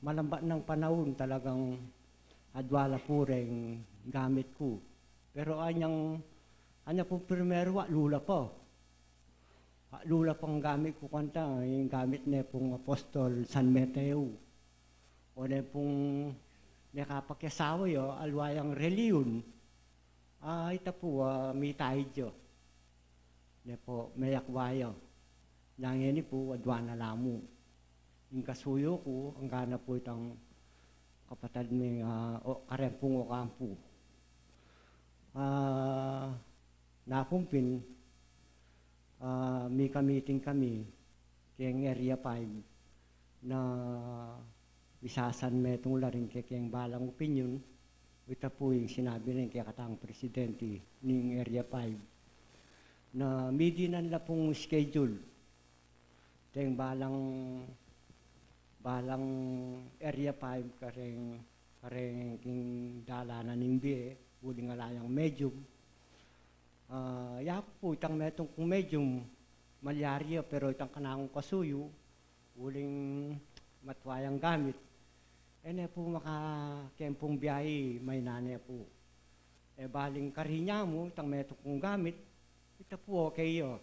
malamba ng panahon talagang adwala po ring gamit ko. Pero anya po primero, lula po. Lula pang gamit ko kanta, yung gamit na pong Apostol San Mateo. O na pong nakapagkasawa yo, alwayang reliyon. Ito po, may tayo dyo. Na po, may akwayo. Nangyan po, adwana lamo. Yung kasuyo ko, ang gana po itang kapatid may karempong o kampo. Nakumpin, may kamiting kami kayang Area 5 na isasan metong laring kayang balang opinion. Ito po yung sinabi rin kaya katang presidente ng Area 5 na medinan la pong schedule kayang balang Area 5 kareng king dalanan ng biye uling alayang medium. Yak po itang metong kung medium malaria pero itang kanakong kasuyo uling matwayang gamit. Na po makakempong biyahe may nanay po. Baling karinya mo itang metong kong gamit ito po okay yo.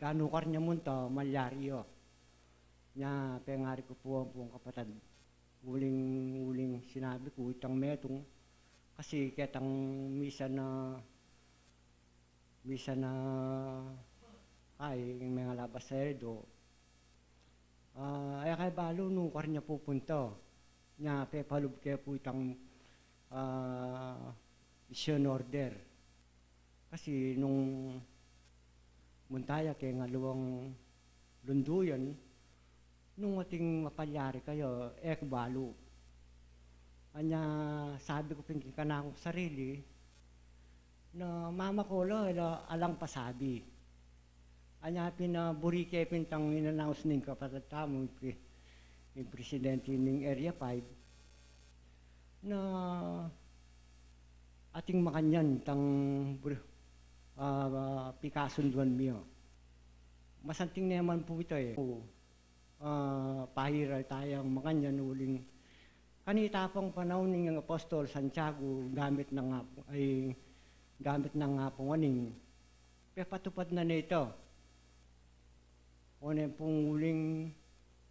Gano karnya mo ito malaria. Nya pengari ko po ang kapatid. Uling sinabi ko itang metong kasi ketang misa na ay yung mga labas sa erdo Ay kay balo nung kar niya pupunta. Nya pepalub kaya po itang mission order. Kasi nung muntaya kay nga luwang lunduyan, nung ating mapalyari kayo, balo. Anya sabi ko pinkin ka na akong sarili, na mama ko alang pasabi. Anya pinaburi kaya pintang in-announce ning kapatid tamo, yung presidente ng Area 5, na ating makanyan tang pikasunduan miyo. Masanting naman po ito eh. Pahiral tayong makanyan uling kanitapang panahon ng Apostol Santiago gamit na nga pong aning patupad na nito. O na pong uling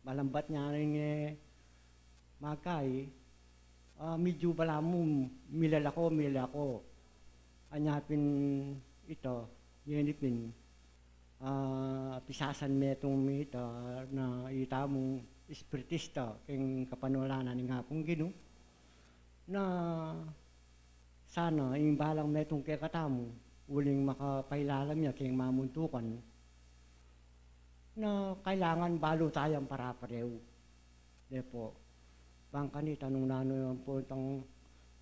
malambat niya rin magkay, medyo bala mo, milala ko. Anyapin ito, yenipin, pisasan metong ito na itamong espiritista keng kapanulanan ni nga pong Ginoo na sana yung balang metong kay katamo uling makapailalam niya keng mamuntukan na kailangan balo tayong para-pareho. Depo, bang kanita nung nano yung po itong,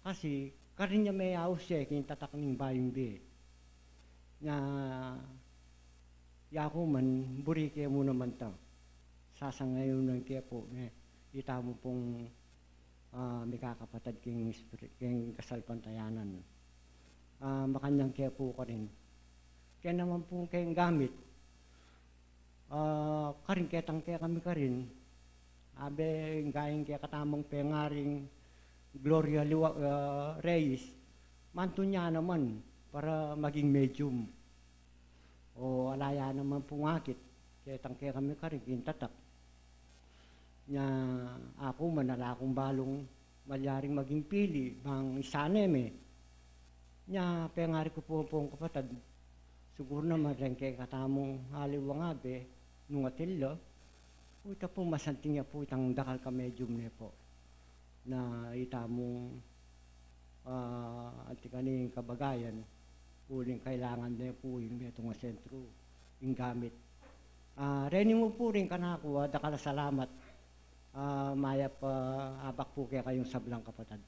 kasi karin niya may siya keng tatak ng bayong be. Na yako man, burike mo naman ta. Sasangayon ng kaya po, ita mo pong may kakapatid keng kasalpantayanan. Makanyang kaya po ka rin. Kaya naman po kayong gamit, karin ketang kaya kami karin. Abe, gayang kaya katamang pengaring Gloria Reyes, manto niya naman para maging medium. O alaya naman po ngakit, ketang kaya kami karin, kintatak. Nya ako manala akong balong malyaring maging pili, bang isaneme. Nya pengari ko po ang kapatid, siguro naman rin kaya katamong haliwang abe, nung atillo, ito po masanting niya po itang dakal ka medium niya po na itamong antikaning kabagayan uling kailangan niya po yung itong sentro yung gamit. Reni mo po rin kanako, dakal salamat. Maya pa abak po kaya kayong sablang kapatid.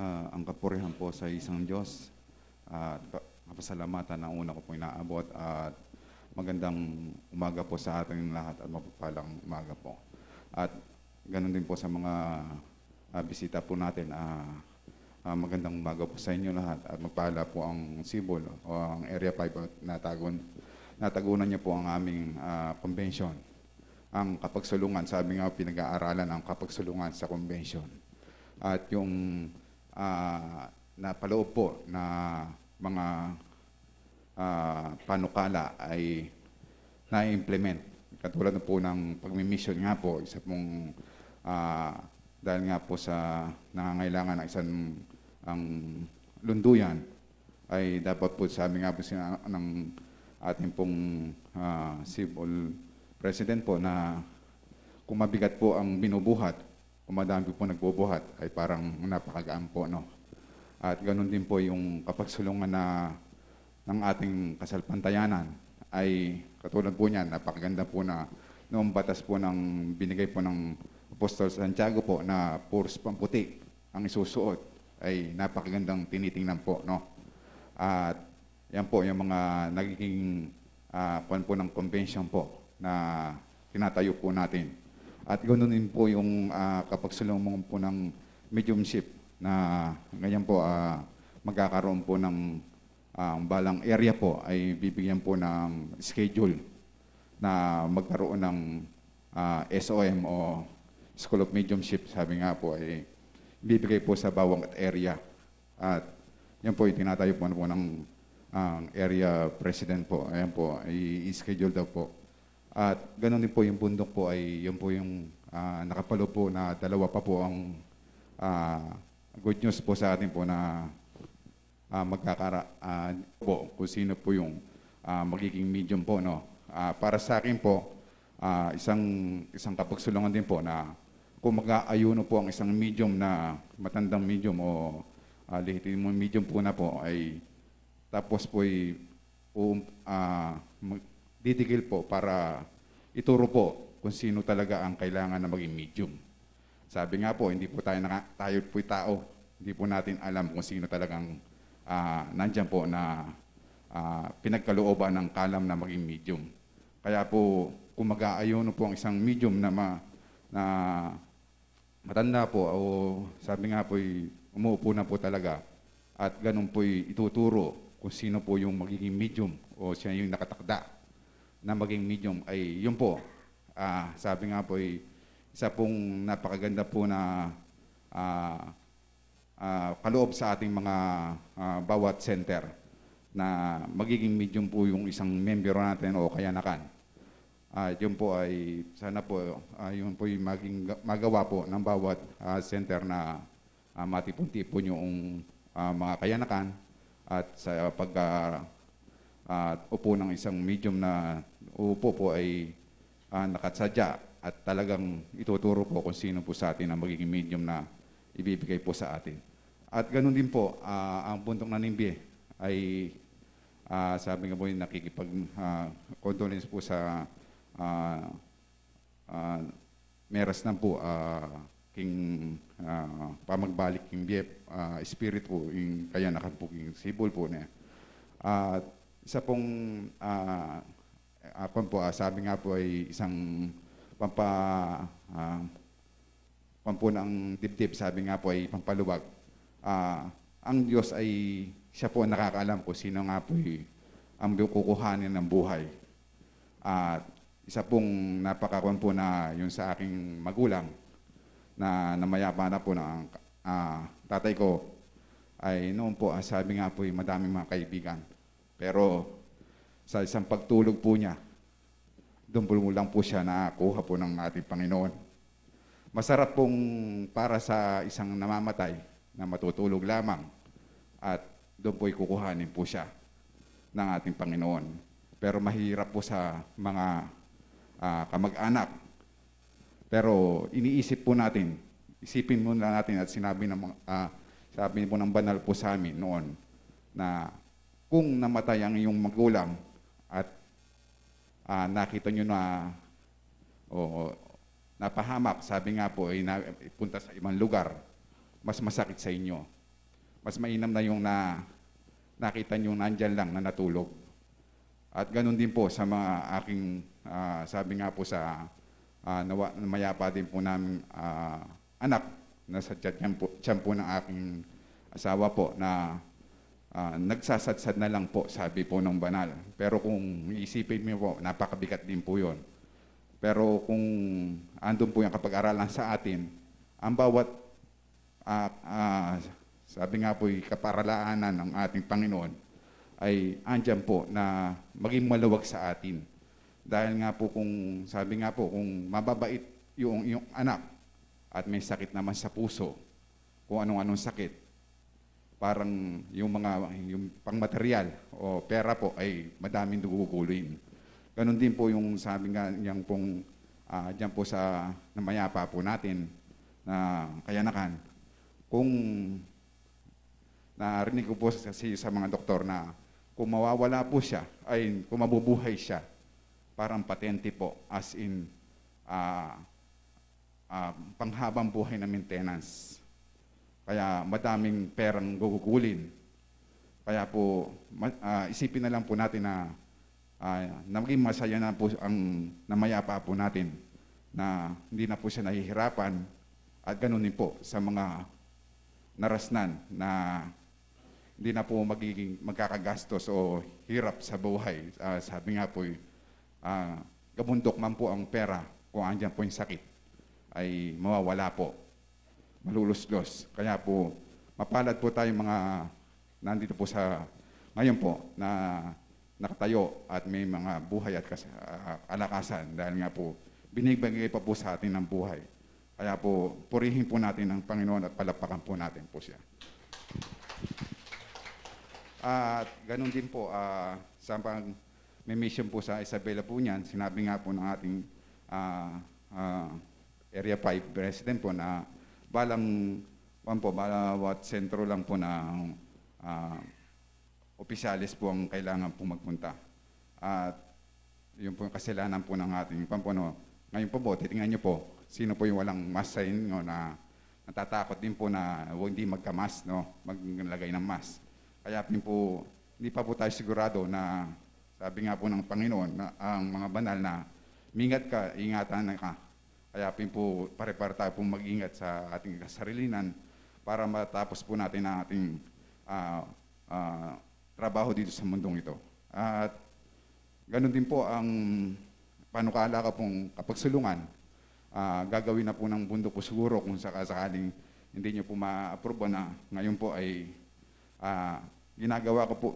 Ang kapurihan po sa isang Diyos at kapasalamatan na una ko po inaabot at magandang umaga po sa ating lahat at mapagpalang umaga po. At ganun din po sa mga bisita po natin, magandang umaga po sa inyo lahat at magpala po ang Sibol o ang Area 5 at natagunan niyo po ang aming convention. Ang kapagsulungan, sabi nga pinag-aaralan ang kapagsulungan sa convention. At yung napaloob po na mga panukala ay na-implement. Katulad na po ng pagmimission nga po, isa pong dahil nga po sa nangangailangan ng isang ang lunduyan, ay dapat po sabi nga po ng ating pong civil president po na kung mabigat po ang binubuhat, kung madami po nagbubuhat, ay parang napakagaan po, no? At ganun din po yung kapagsulungan ng ating kasalpantayanan ay katulad po niyan, napakaganda po na noong batas po ng binigay po ng Apostol Santiago po na puros pamputi ang isusuot ay napakagandang tinitingnan po, no? At yan po yung mga nagiging kuwan po ng convention po na tinatayo po natin. At ganoon din po yung kapagsulungan po ng mediumship na ganyan po magkakaroon po ng balang area po ay bibigyan po ng schedule na magkaroon ng SOM o School of Mediumship, sabi nga po ay bibigay po sa bawang area. At yan po itinatayo po ng area president po. Ayan po, i-schedule daw po. At ganoon din po yung bundok po ay yun po yung nakapalo po na dalawa pa po ang good news po sa atin po na po kung sino po yung magiging medium po, no. Para sa akin po, isang kapagsulungan din po na kung mag-aayuno po ang isang medium na matandang medium o lehitimong medium po na po ay tapos po ay ditigil po para ituro po kung sino talaga ang kailangan na maging medium. Sabi nga po, hindi po tayo po'y tao, hindi po natin alam kung sino talagang nandyan po na pinagkalooban ng kalam na maging medium. Kaya po, kung mag-aayuno po ang isang medium na matanda po o sabi nga po, umuupo na po talaga at ganun po ituturo kung sino po yung magiging medium o siya yung nakatakda na maging medium ay yun po. Sabi nga po, isa pong napakaganda po na kaloob sa ating mga bawat center na magiging medium po yung isang member natin o kayanakan. Yun po ay sana po yun po yung magawa po ng bawat center na matipon-tipon yung mga kayanakan at sa upo ng isang medium na upo po ay nakatsadya at talagang ituturo po kung sino po sa atin ang magiging medium na ibibigay po sa atin. At ganun din po, ang Bundok ng Nimbi ay sabi nga po yung nakikipag-condolence po sa meras na po king pamagbalik king Biep spirit po yung kaya nakapuging sibol po na isa pong sabi nga po ay isang pampunang dibdib, sabi nga po ay pampaluwag. Ang Diyos ay siya po ang nakakaalam kung sino nga po ang kukuhanin ng buhay. Isa pong napakakuan po na yung sa aking magulang na namayapa na po ng tatay ko ay noon po, sabi nga po madaming mga kaibigan. Pero sa isang pagtulog po niya, doon po lang po siya nakakuha po ng ating Panginoon. Masarap pong para sa isang namamatay na matutulog lamang at doon po'y kukuhanin po siya ng ating Panginoon. Pero mahirap po sa mga kamag-anak. Pero iniisip po natin, isipin muna natin at sabi po ng banal po sa amin noon na kung namatay ang iyong magulang at nakita nyo na napahamak, sabi nga po ay punta sa ibang lugar, mas masakit sa inyo. Mas mainam na yung nakita nyo nandyan lang na natulog. At ganun din po sa mga aking, sabi nga po sa mayapa din po namin anak, nasa tiyan po ng aking asawa po na nagsasadsad na lang po, sabi po ng banal. Pero kung iisipin mo po, napakabigat din po yon. Pero kung andun po yung kapag-aralan sa atin, ang bawat, sabi nga po, kaparalaanan ng ating Panginoon ay andyan po na maging maluwag sa atin. Dahil nga po kung, sabi nga po, kung mababait yung anak at may sakit naman sa puso, kung anong-anong sakit, parang yung pangmaterial o pera po ay madaming duguguluin. Ganon din po yung sabi nga niyang pong diyan po sa namayapa po natin na kayanakan. Kung narinig ko po kasi sa mga doktor na kung mawawala po siya, ay kung mabubuhay siya, parang patente po as in panghabang buhay na maintenance. Kaya madaming perang gugugulin. Kaya po, isipin na lang po natin na maging masaya na po ang namayapa po natin na hindi na po siya nahihirapan at ganun din po sa mga narasnan na hindi na po magkakagastos o hirap sa buhay. Sabi nga po, gabundok man po ang pera kung andyan po yung sakit ay mawawala po, maluluslos. Kaya po, mapalad po tayong mga nandito po sa ngayon po na nakatayo at may mga buhay at kalakasan dahil nga po binibigay pa po sa atin ng buhay. Kaya po, purihin po natin ang Panginoon at palapakan po natin po siya. At ganun din po, sa may mission po sa Isabela po niyan, sinabi nga po ng ating Area 5 President po na bawat sentro lang po ng opisyalis po ang kailangan po magpunta. At yun po yung kasalanan po ng ating pampuno. Ngayon po po, titingnan nyo po, sino po yung walang mask sa inyo na natatakot din po na hindi magka-mask, no? Maglagay ng mask. Kaya po, hindi pa po tayo sigurado na sabi nga po ng Panginoon na ang mga banal na mingat ka, ingatan ka. Kaya po pare-pare tayo po mag-ingat sa ating kasarilinan para matapos po natin ang ating trabaho dito sa mundong ito. At ganun din po ang panukala ka pong kapagsulungan. Gagawin na po ng bundok po siguro kung sakaling hindi nyo po ma-approve na ngayon po ay ginagawa ko po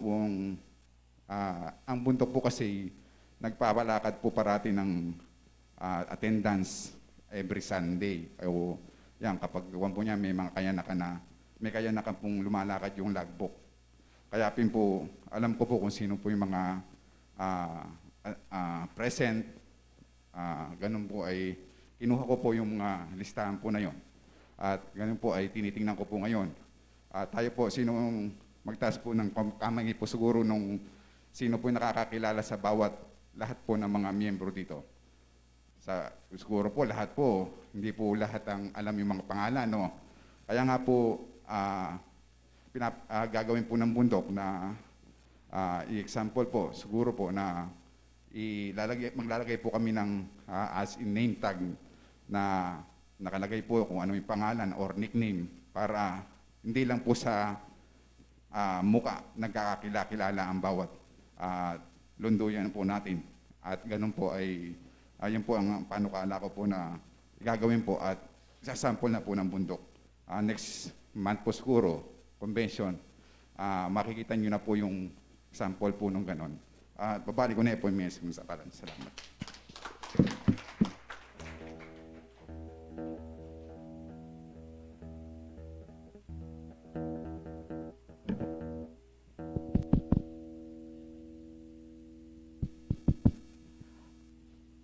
ang bundok po kasi nagpapalakad po parati ng attendance every Sunday. O yan, kapag gawan po niya may mga may kayanakan pong lumalakad yung logbook. Kaya po, alam ko po kung sino po yung mga present. Ganun po ay kinuha ko po yung mga listahan po na yon. At ganun po ay tinitingnan ko po ngayon. Tayo po, sino magtaas po ng kamay po siguro nung sino po yung nakakakilala sa lahat po ng mga miyembro dito. Siguro po lahat po, hindi po lahat ang alam yung mga pangalan, no? Kaya nga po, gagawin po ng bundok na i-example po, siguro po na maglalagay po kami ng as in name tag na nakalagay po kung ano yung pangalan or nickname para hindi lang po sa muka nagkakakilala ang bawat lunduyan po natin. At ganun po ay yun po ang panukala ko po na gagawin po at sasample na po ng bundok. Next month po siguro, convention, makikita nyo na po yung sample po nung ganon. Babalik ko na po yung message sa kalan. Salamat.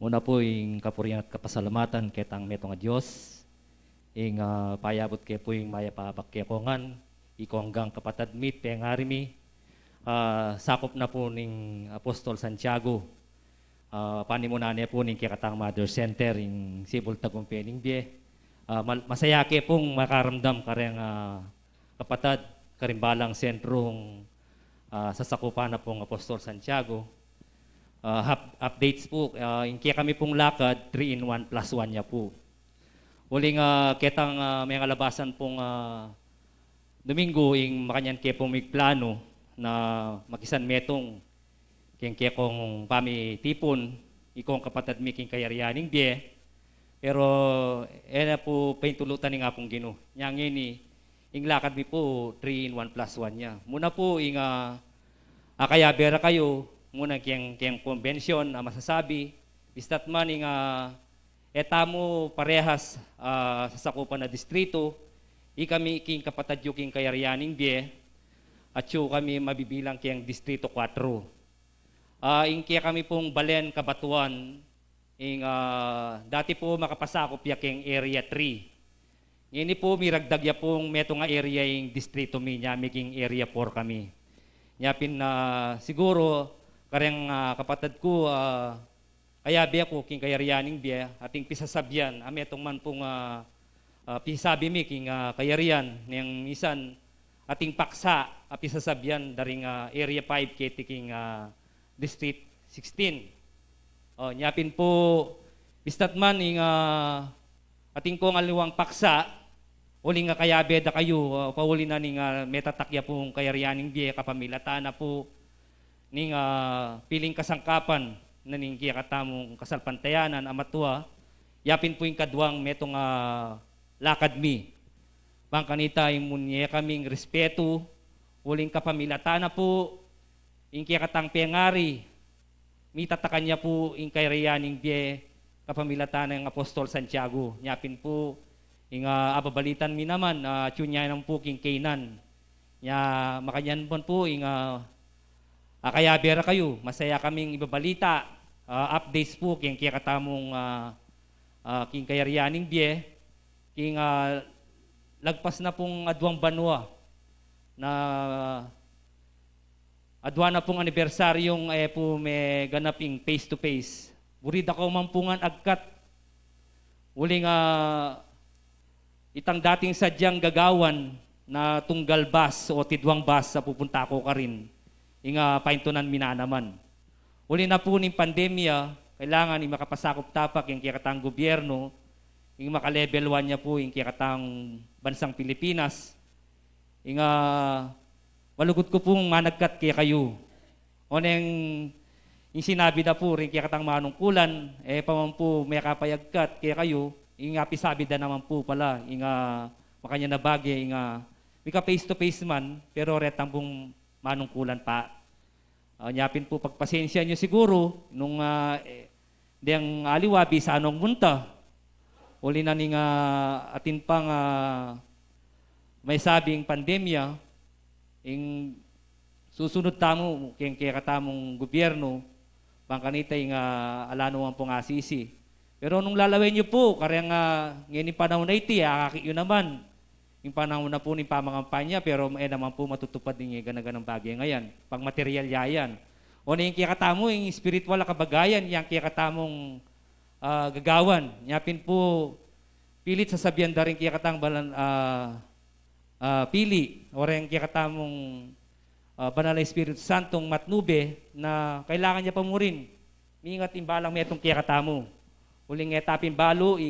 Una po yung kapurihan at kapasalamatan ketang metong nga Diyos. Ing payabot ke po yung maya pabakyakongan. Iko hanggang kapatad mit pengarimi. Sakop na po ning Apostol Santiago. Panimunan niya po ning Kikatang Mother Center in Sibol Tagumpay Bie. Masaya ke pong makaramdam kareng kapatad karimbalang sentrong sasakupan na pong Apostol Santiago. Updates po, kaya kami pong lakad, 3-in-1 plus 1 niya po. Uling ketang may kalabasan pong Domingo, makanyan kaya pong may plano na makisan metong kaya kong pami tipon, ikong kapatid miking kayarianing bie, pero na po paintulutan ni nga pong Gino. Yang ini, lakad mi po 3-in-1 plus 1 niya. Muna po, kaya bera kayo, muna kiyang konbensyon na masasabi, bistat man etamo parehas sa sakupan na distrito, kami king kapatad yung kayarianing bie, at yung kami mabibilang kiyang distrito 4. Kaya kami pong Balen, Kabatuan, dati po makapasakop yung area 3. Ngayon po miragdag ya pong meto nga area yung distrito mi, making area 4 kami. Nyapin na siguro, kareng kapatid ko, kaya biya ko, king kayarianing biya, ating pisasabyan, ametong man pong pisabi mi, king kayarian, niyang isan, ating paksa, pisasabyan, daring area 5, kiti king district 16. Nyapin po, bistat man, ating kong aliwang paksa, uli nga kaya beda kayo, pauli na ning metatakya pong kayarianing biya, kapamilata na po, ning piling kasangkapan na ning kiyakatamong kasalpantayanan amatua, yapin po yung kadwang metong lakad mi. Bangkanita imunye kaming respeto, uling kapamilata na po, yung kiyakatang pengari, mitatakan niya po yung kayarianing bie, kapamilatan ng Apostol Santiago. Nyapin po, ababalitan mi naman, tsunya ng po king Kainan. Nya, makanyan po, kaya bera kayo, masaya kaming ibabalita, updates po, king katamong king kayaryaning biye, king lagpas na pong adwang banwa, na adwa na pong anibersaryong po may ganaping face-to-face. Burid ako mampungan agkat. Uling itang dating sadyang gagawan na tunggal bus o tidwang bus sa pupunta ko ka rin. Paintunan minanaman. Uli na po ng pandemya, kailangan yung makapasakop tapak yung kikatang gobyerno, yung makalevel 1 niya po yung kikatang bansang Pilipinas. Yung malugod ko pong managkat kaya kayo. O yung sinabi na po rin kaya katang manungkulan, paman po may kapayagkat kaya kayo, yung pisabi na naman po pala, yung makanya na bagay, yung may ka face-to-face man, pero retang pong manungkulan pa. Nyapin po pagpasensya nyo siguro, nung diyang aliwabi sa anong munta, uli na ning atin pang may sabing pandemya, yung susunod tamo, kaya katamong gobyerno, pangkanita yung alano ang pong asisi. Pero nung lalawin nyo po, karyang ngayon yung panahon na iti, yun naman, yung panahon na po ng pamangampanya, pero naman po matutupad din yung ganaganang bagay ngayon. Pag material yayan. O na yung kiyakatamo, yung spiritual kabagayan, yung kiyakatamong gagawan. Nyapin po, pilit sasabihan da rin kiyakatang pili, o rin kiyakatamong Banal na Espiritu Santong matnube na kailangan niya pa mo rin. Mingat imbalang may itong kiyakatamo. Uling etapin balo,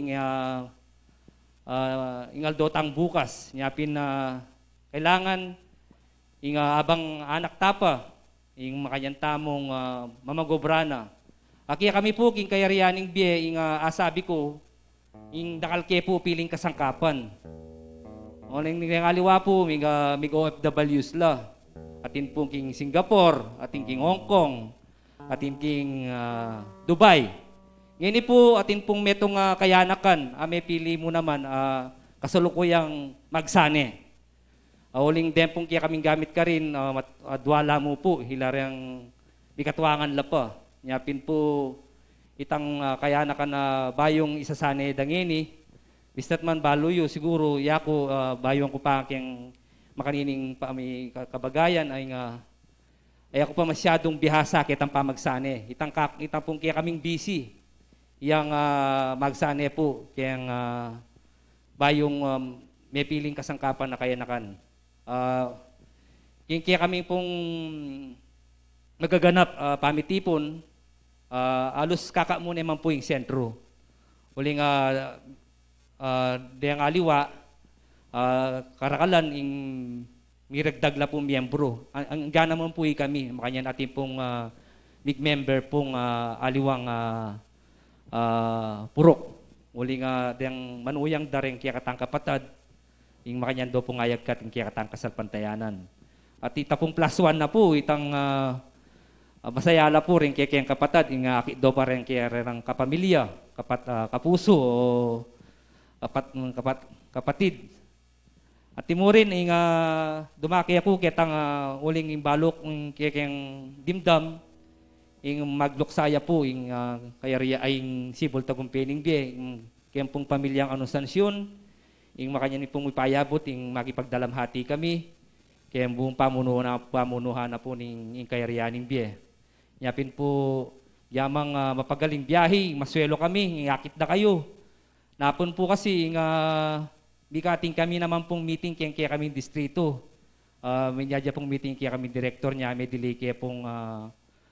ingaldotang bukas. Nyapin na kailangan abang anak tapa, makanyan tamong mamagobrana. Kaya kami po, king kayarianing biye, asabi ko, dakalke po piling kasangkapan. O ning aliwa po, mig OFWs la. Atin po king Singapore, atin king Hong Kong, atin king Dubai. Ngayon po, atin pong metong kayanakan, may pili mo naman, kasalukuyang magsane. Uling din pong kaya kaming gamit ka rin, dwala mo po, hilaryang bikatwangan la pa. Nyapin po, itang kayanakan na bayong isasane dangini, bistat man baluyo, siguro, yako bayong ko pa kiyang makanining may kabagayan ay ako pa masyadong bihasa kitang pamagsane. Itang pong kaya kaming busy. Yang magsane po kayang bayong may piling kasangkapan na kayanakan. Kaya kami pong nagaganap pamitipon, alos kaka mo naman po yung sentro. Uling diyang aliwa, karakalan yung miragdagla pong miyembro. Ang gana mo po kami, makanya natin pong member pong aliwang purok. Muli nga diyang manuyang dareng kaya katang kapatad, yung makanya do pong ayagkat yung kaya katang kasalpantayanan. At ita pong +1 na po, itang masayala po rin kaya kayang kapatad, yung do pa rin kaya rin kapamilya, kapuso o kapatid. At timurin ay dumaki ako kitang uling balok ng kayang dimdam ing magluksaya po ing kayariya ay sibol tagumping biye kayang pong pamilyang anusansyon ing makanya ni pong ipayabot ing magipagdalamhati kami kayang buong pamunuhan na po ning kayariyaning biye. Nyapin po yamang mapagaling biyahe, maswelo kami, ngakit na kayo. Napon po kasi bikating kami naman pong meeting kaya kaming distrito. May niya pong meeting kaya kaming director niya, may delay kaya pong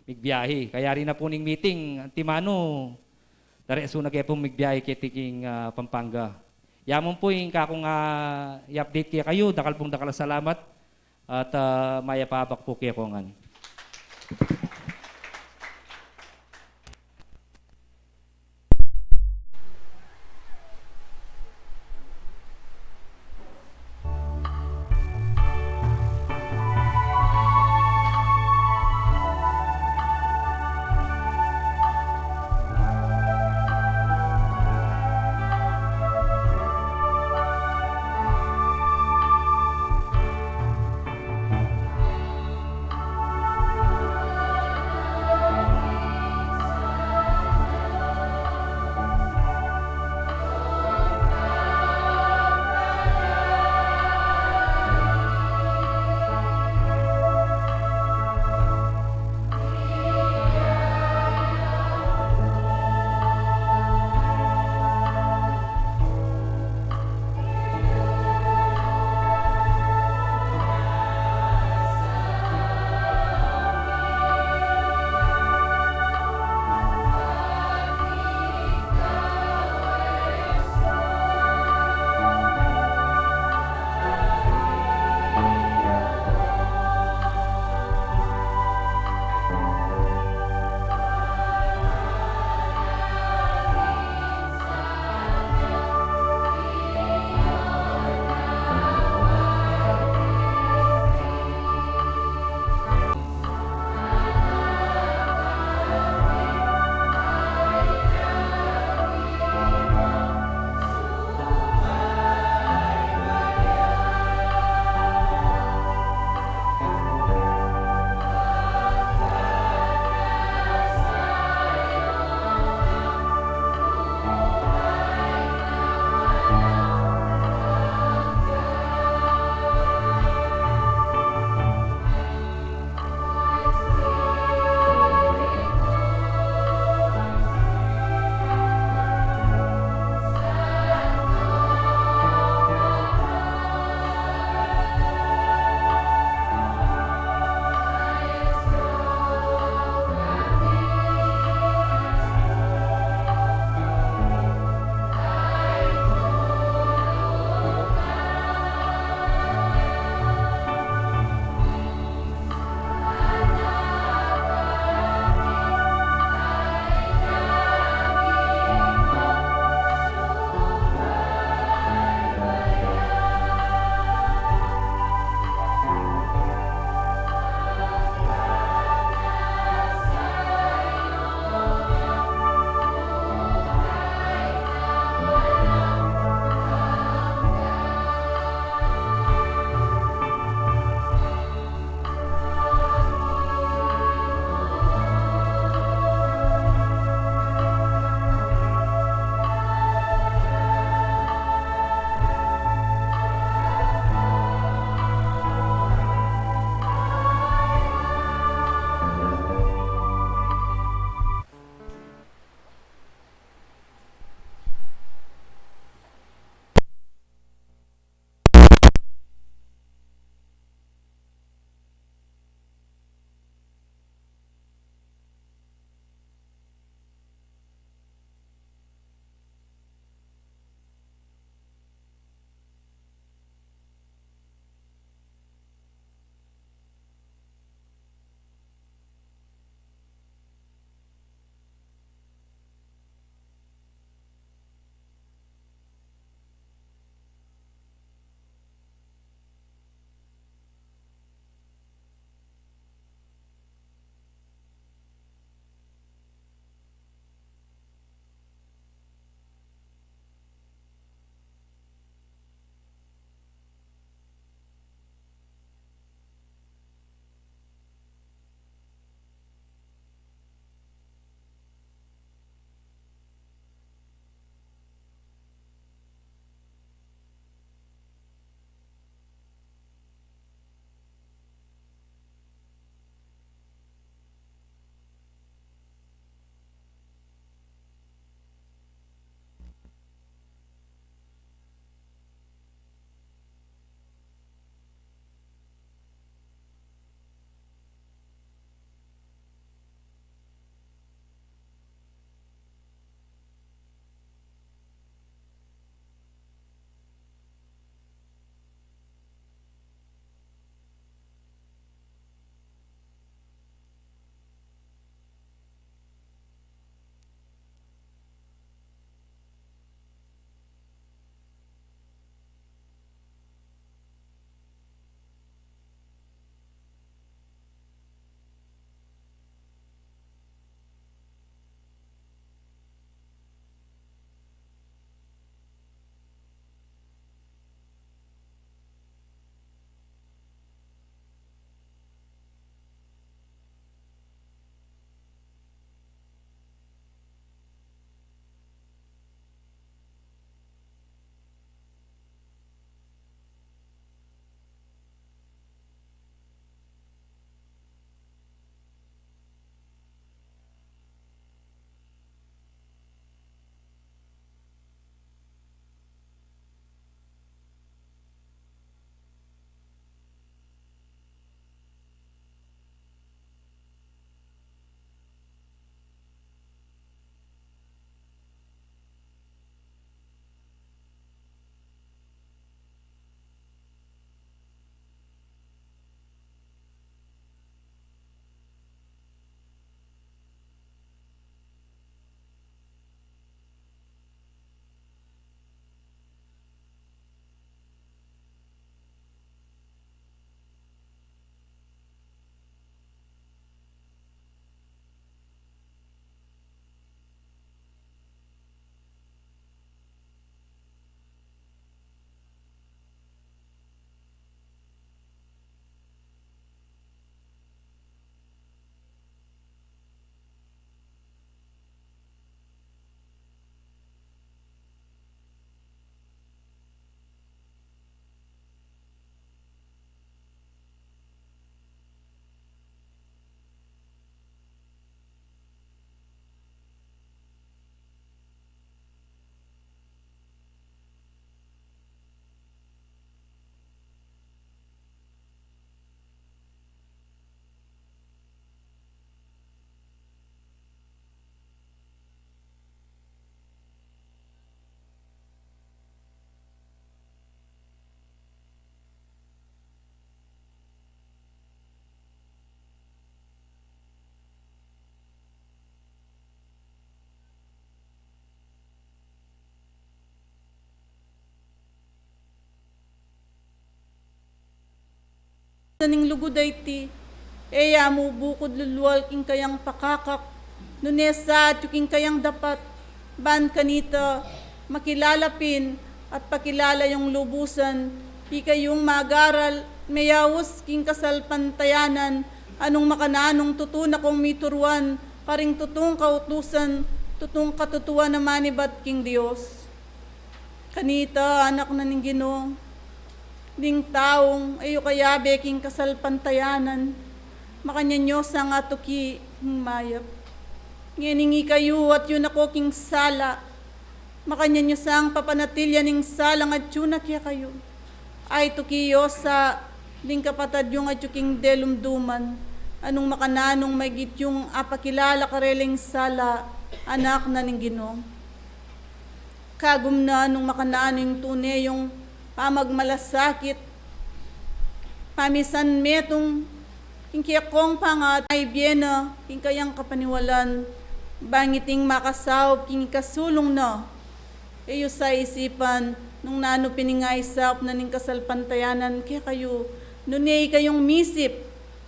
migbiyahe. Kaya rin na po ning meeting, Timano, dareso na kaya pong migbiyahe kaya tiking Pampanga. Yamon po yung kakong i-update kaya kayo, dakal salamat at mayapabak po kaya kongan. Ning luguday ti, eya mo bukod lulwal king kayang pakakak, nunesa king kayang dapat, ban kanita, makilalapin at pakilala yung lubusan, di kayong magaral, mayawos king kasalpantayanan, anong makananong tutuna kong mituruan, karing tutong kautusan, tutong katutuan na manibat king Diyos. Kanita, anak na ning Ginoo, ding taong ayo kaya beking kasalpantayanan, makanyanyo sang atuki mayap. Ngeningi kayo at yun ako king sala, makanyanyo sang papanatilya ning salang at yun kya kayo. Ay tukiyo sa ding kapatad yung at king delumduman, anong makananong may gityong apakilala kareling sala, anak na ning Ginoo. Kagum na nung makananong tunay yung pamagmalasakit, pamisan metong kingkiyakong pangat ay biyena, kingkayang kapaniwalan, bangiting makasaw, kingkasulong na, iyo sa isipan, nung nano piningaysap na ning kasalpantayanan, kaya kayo, nunay kayong misip,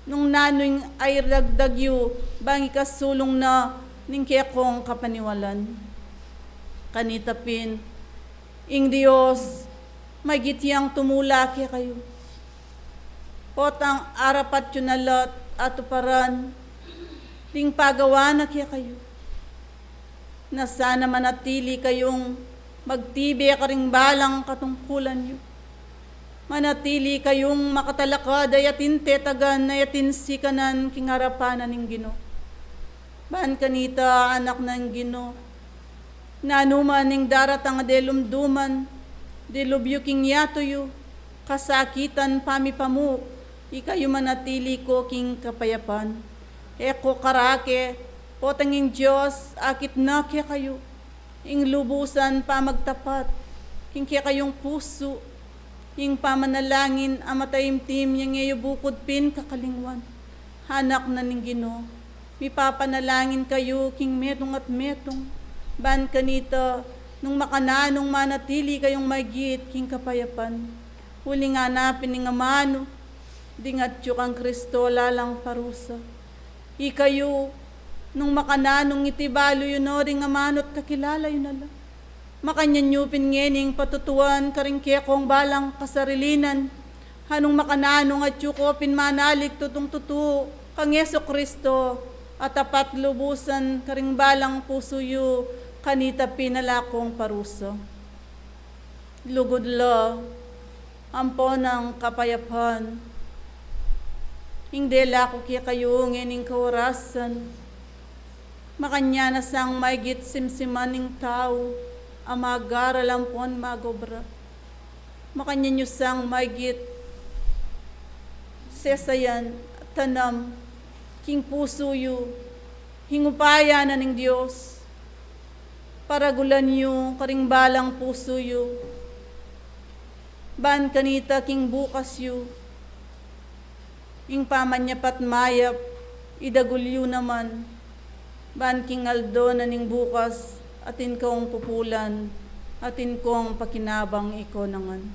nung nano'y ay ragdagyo, bangi kasulong na, ning kiyakong kapaniwalan. Kanitapin, ing Diyos, magitiyang tumula kaya kayo. Potang arapat yun na lot at uparan, ding pagawa na kaya kayo. Na sana manatili kayong magtibi karing balang katungkulan nyo. Manatili kayong makatalakad ay atin tetagan ay atin sikanan king harapanan ng Ginoo. Baan kanita anak ng Ginoo, nanuman ning daratang delumduman, dilubyo king yatoyo, kasakitan pamipamuk, ikayo manatili ko king kapayapan. Eko karake, potanging Diyos, akit na kaya kayo, ing lubusan pamagtapat, king kaya kayong puso, ing pamanalangin, amatayimtim, yung iyo bukod pin kakalingwan. Hanak na ning Ginoo, mipapanalangin kayo, king metong at metong, ban kanita, nung makananong manatili kayong magit king kapayapan. Huli nga napin ng amano, dingat kang Kristo lalang parusa. Ikayo, nung makananong itibalo yun o ring amanot kakilala yun ala. Makanyanyupin ngening patutuan karing kekong balang kasarilinan. Hanong makananong at yukopin manalik tutong tutu kang Yeso Kristo at tapat lubusan karing balang pusuyo kanita pinalakong parusa. Lugod la, ampo ng kapayapan. Hindi lako kaya kayo ngening kawarasan. Makanya na sang maigit simsiman ng tao, amagara lampon magobra. Makanya nyo sang maigit sesayan, tanam, king pusuyo, hingupaya na ng Diyos. Paragulan yu, karing balang puso yu. Ban kanita king bukas yu. Ing pamanyapat mayap, idagulyo naman. Ban king aldo na ning bukas, atin kong pupulan, atin kong pakinabang iko nangan.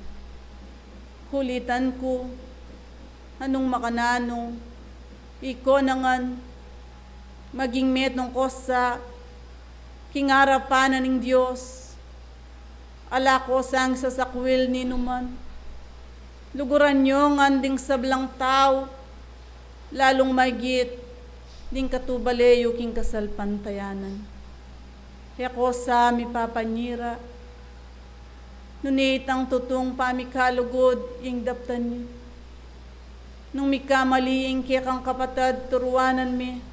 Hulitan ko, anong makanano, iko nangan, maging metong ko sa kingarapanan ng Diyos, ala ko sang sasakwil ni numan. Luguran nyo nganding sablang tao, lalong magit, ding katubaleyo king kasalpantayanan. Kaya ko sa mipapanyira, nunitang tutong pamikalugod ing daptan nyo. Nung mikamaliing kaya kang kapatad, turuanan mi,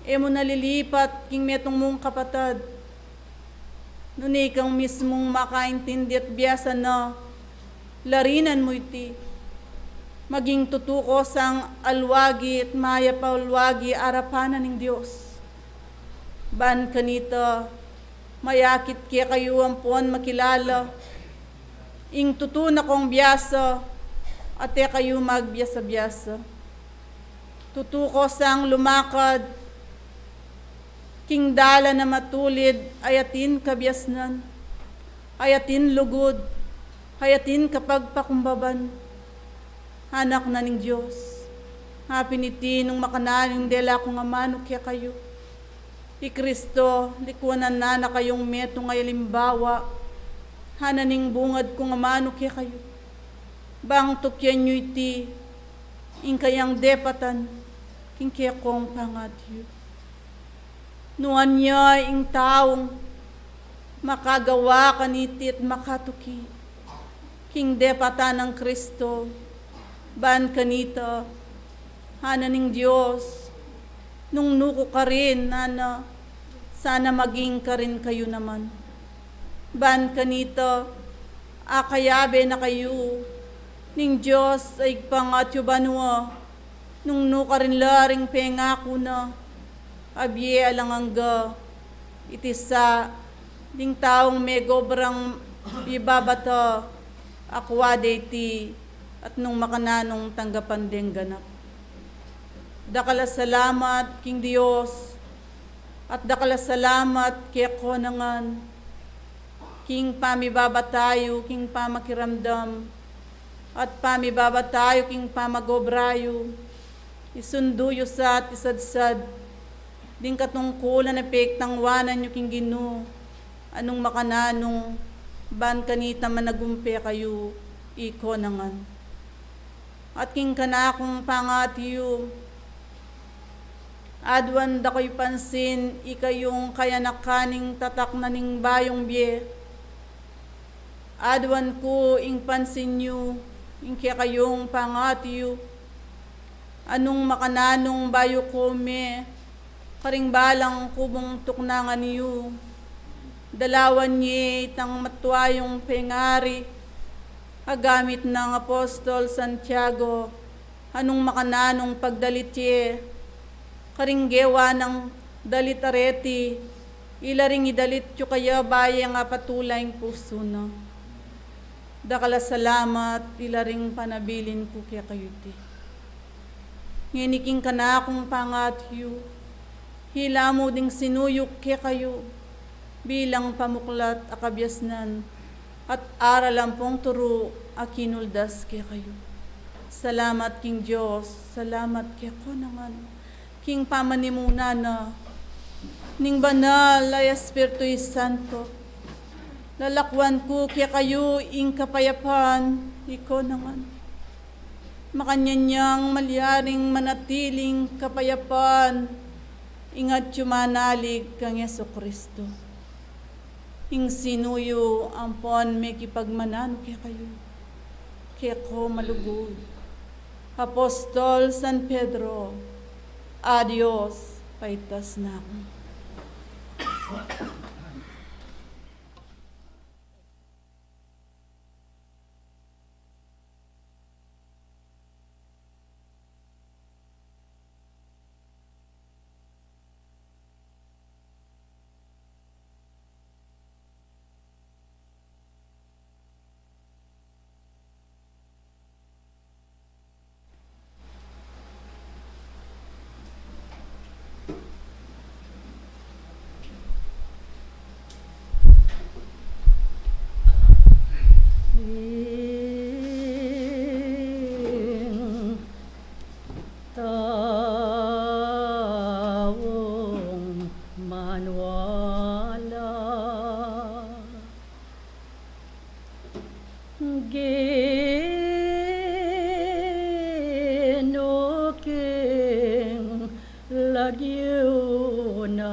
emo nalilipat king metong mong kapatad. Nuni kang mismong makaintindi at biyasa na larinan mo iti. Maging tutuko sang alwagi at maya pa alwagi arapanan ng Diyos. Ban kanita, mayakit kaya kayo ampon makilala. Ing tutuna kong biyasa at kayo magbiyasa-biyasa. Tutuko sang lumakad, king dala na matulid, ayatin kabyasnan, ayatin lugod, ayatin kapag pakumbaban. anak na ning Diyos. Piniti nung makanaling dela kung amano kaya kayo. I Kristo, likuanan na kayong meto ngay limbawa, hananing bungad kung amano kaya kayo. Bang tukyan nyo iti, ing kayang depatan, king kaya kong pangadyo. Nuan niya ing taong makagawa kaniti at makatuki, king depatan ng Kristo, ban kanita, hananing Diyos, nung nuko ka rin, nana, sana maging ka rin kayo naman. Ban kanita, akayabe na kayo, ning Diyos ay pangatyo banwa, nung nuka rin laring pengako na, abye alangangga, itisa, ding taong may gobrang ibabata, akwade iti, at nung makananong tanggapan ding ganap. Dakala salamat king Diyos, at dakala salamat kaya konangan, king pamibabatayo, king pamakiramdam, at pamibabatayo, king pamagobrayo, isunduyo sa at isadsad, ding katungkulan na pektangwanan nyo king Ginoo, anong makananong, ban kanita managumpe kayo, ikonangan. At king kanakong pangatiyo, adwan da ko'y pansin, ikayong kayanakaning tatak na ning bayong biye. Adwan ko ing pansin nyo, ing kaya kayong pangatiyo, anong makananong bayo kome, karing balang kubong tuknangan niyo, dalawan niya itang matwayong pengari, agamit ng Apostol Santiago, anong makananong pagdalitye, karinggewa ng dalitareti, ilaring idalit yu kaya bayang apatulayng puso na. Dakala salamat, ilaring panabilin ko kaya kayo ti. Nginiking ka na akong pangatyo, hila mo ding sinuyok kaya kayo, bilang pamuklat akabyasnan, at aralan pong turo akinuldas kaya kayo. Salamat king Diyos, salamat kaya ko naman, king pamanimuna na, ning banal ay Espiritu Santo, lalakwan ko kaya kayo ing kapayapan, iko naman. Makanyanyang malyaring manatiling kapayapan, ingat yumanalig kang Yeso Kristo. Ing sinuyo ampon may kipagmanan kaya kayo, kaya ko malugod. Apostol San Pedro, adios, paitas na ako. Taong manwala, ginuking lagyo na,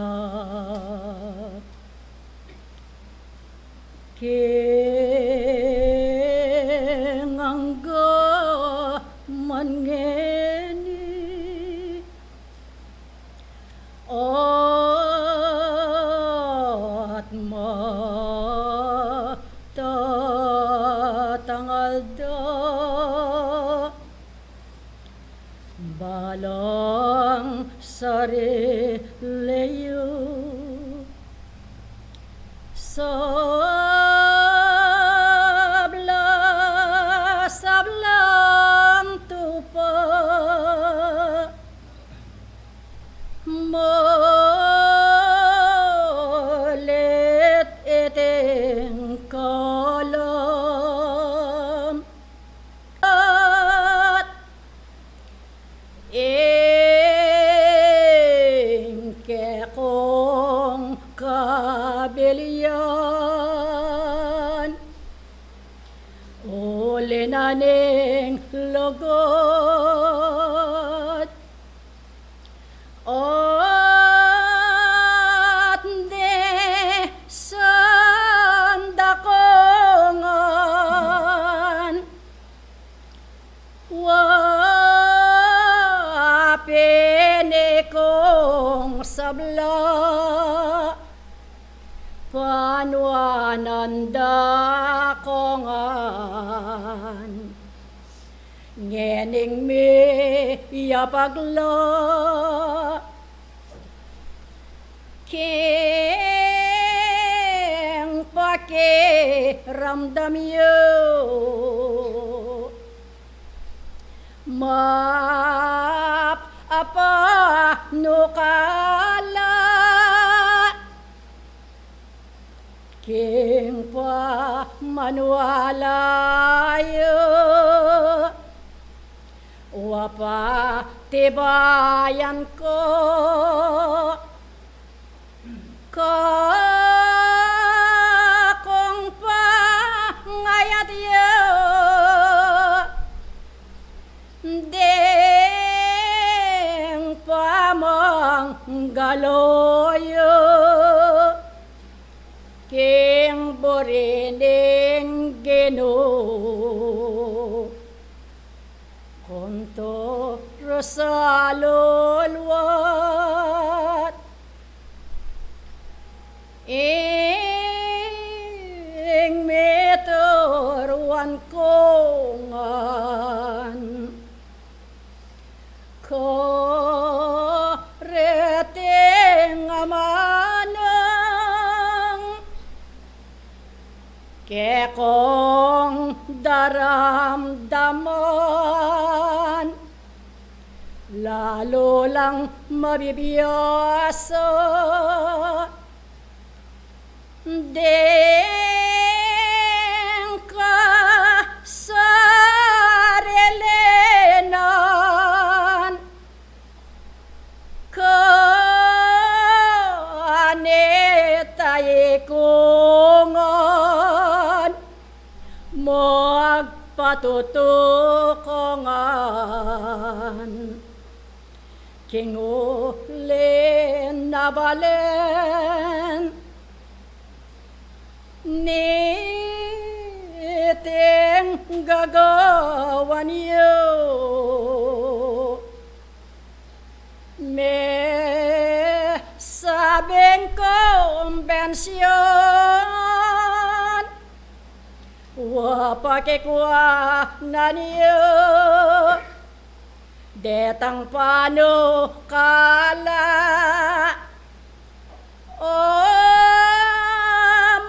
angga mangeni at matatangalda balang sarileyo sablang tupa malit iteng kalam at ulinaning lugod. At di sandakongan wapini kong sabla panwananda kongan ngening mi yapagla king pakiramdam yo map apa nukala king pa manualayo wapa tibayan ko kung pa ngayat yo deng pamang galoyo king borining Ginoo konto rosalulwat ing meturuan kongan ko reteng amanang kekong daramdaman lalo lang mabibiyasa deng ka sarelenan kanetay kongan magpatutukongan kingulen na balen niting gagawan yo me sabing kumbensyon wapakikwa na niyo detang panukala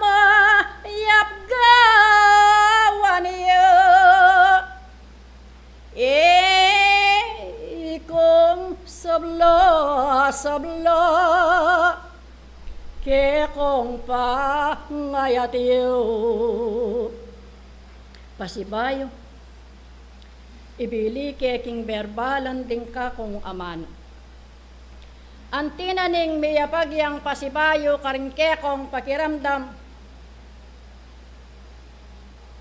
mayap gawan yo ikong sabla kekong pangayat yo pasibayo ibili keking berbalan ding ka kong aman. Antina ning miyapagyang pasibayo karing kekong pakiramdam.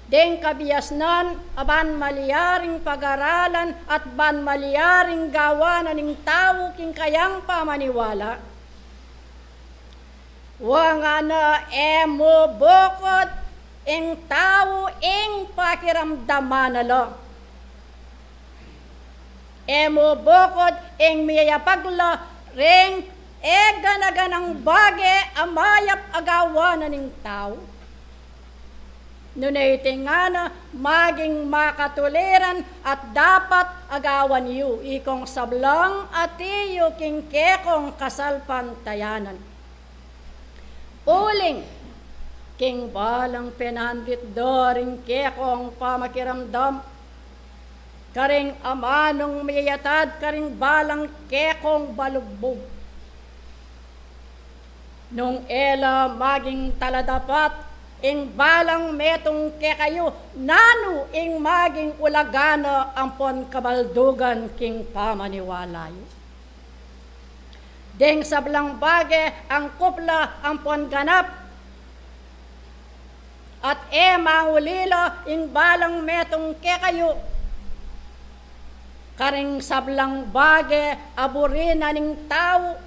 Ding kabiyasnan aban maliyaring pag-aralan at ban maliyaring gawanan ning tao king kayang pamaniwala. Wanga na emo bukod ing tao ing pakiramdaman nalo. Emo bukod ing miyayapagla ring eganaganang bage amayap agawanan ning tao. Nunay tingana maging makatuliran at dapat agawan yu ikong sablang at iyo king kekong kasalpantayanan. Uling king balang penandit doring kekong pamakiramdam karing amanong mayayatad karing balang kekong balugbog. Nung ela maging taladapat ing balang metong kekayo nano ing maging ulagana ampon kabaldugan king pamaniwalayo. Deng sablang bage ang kupla ampon ganap at mangulilo ing balang metong ke kayo. Karing sablang bage aburina ning tao,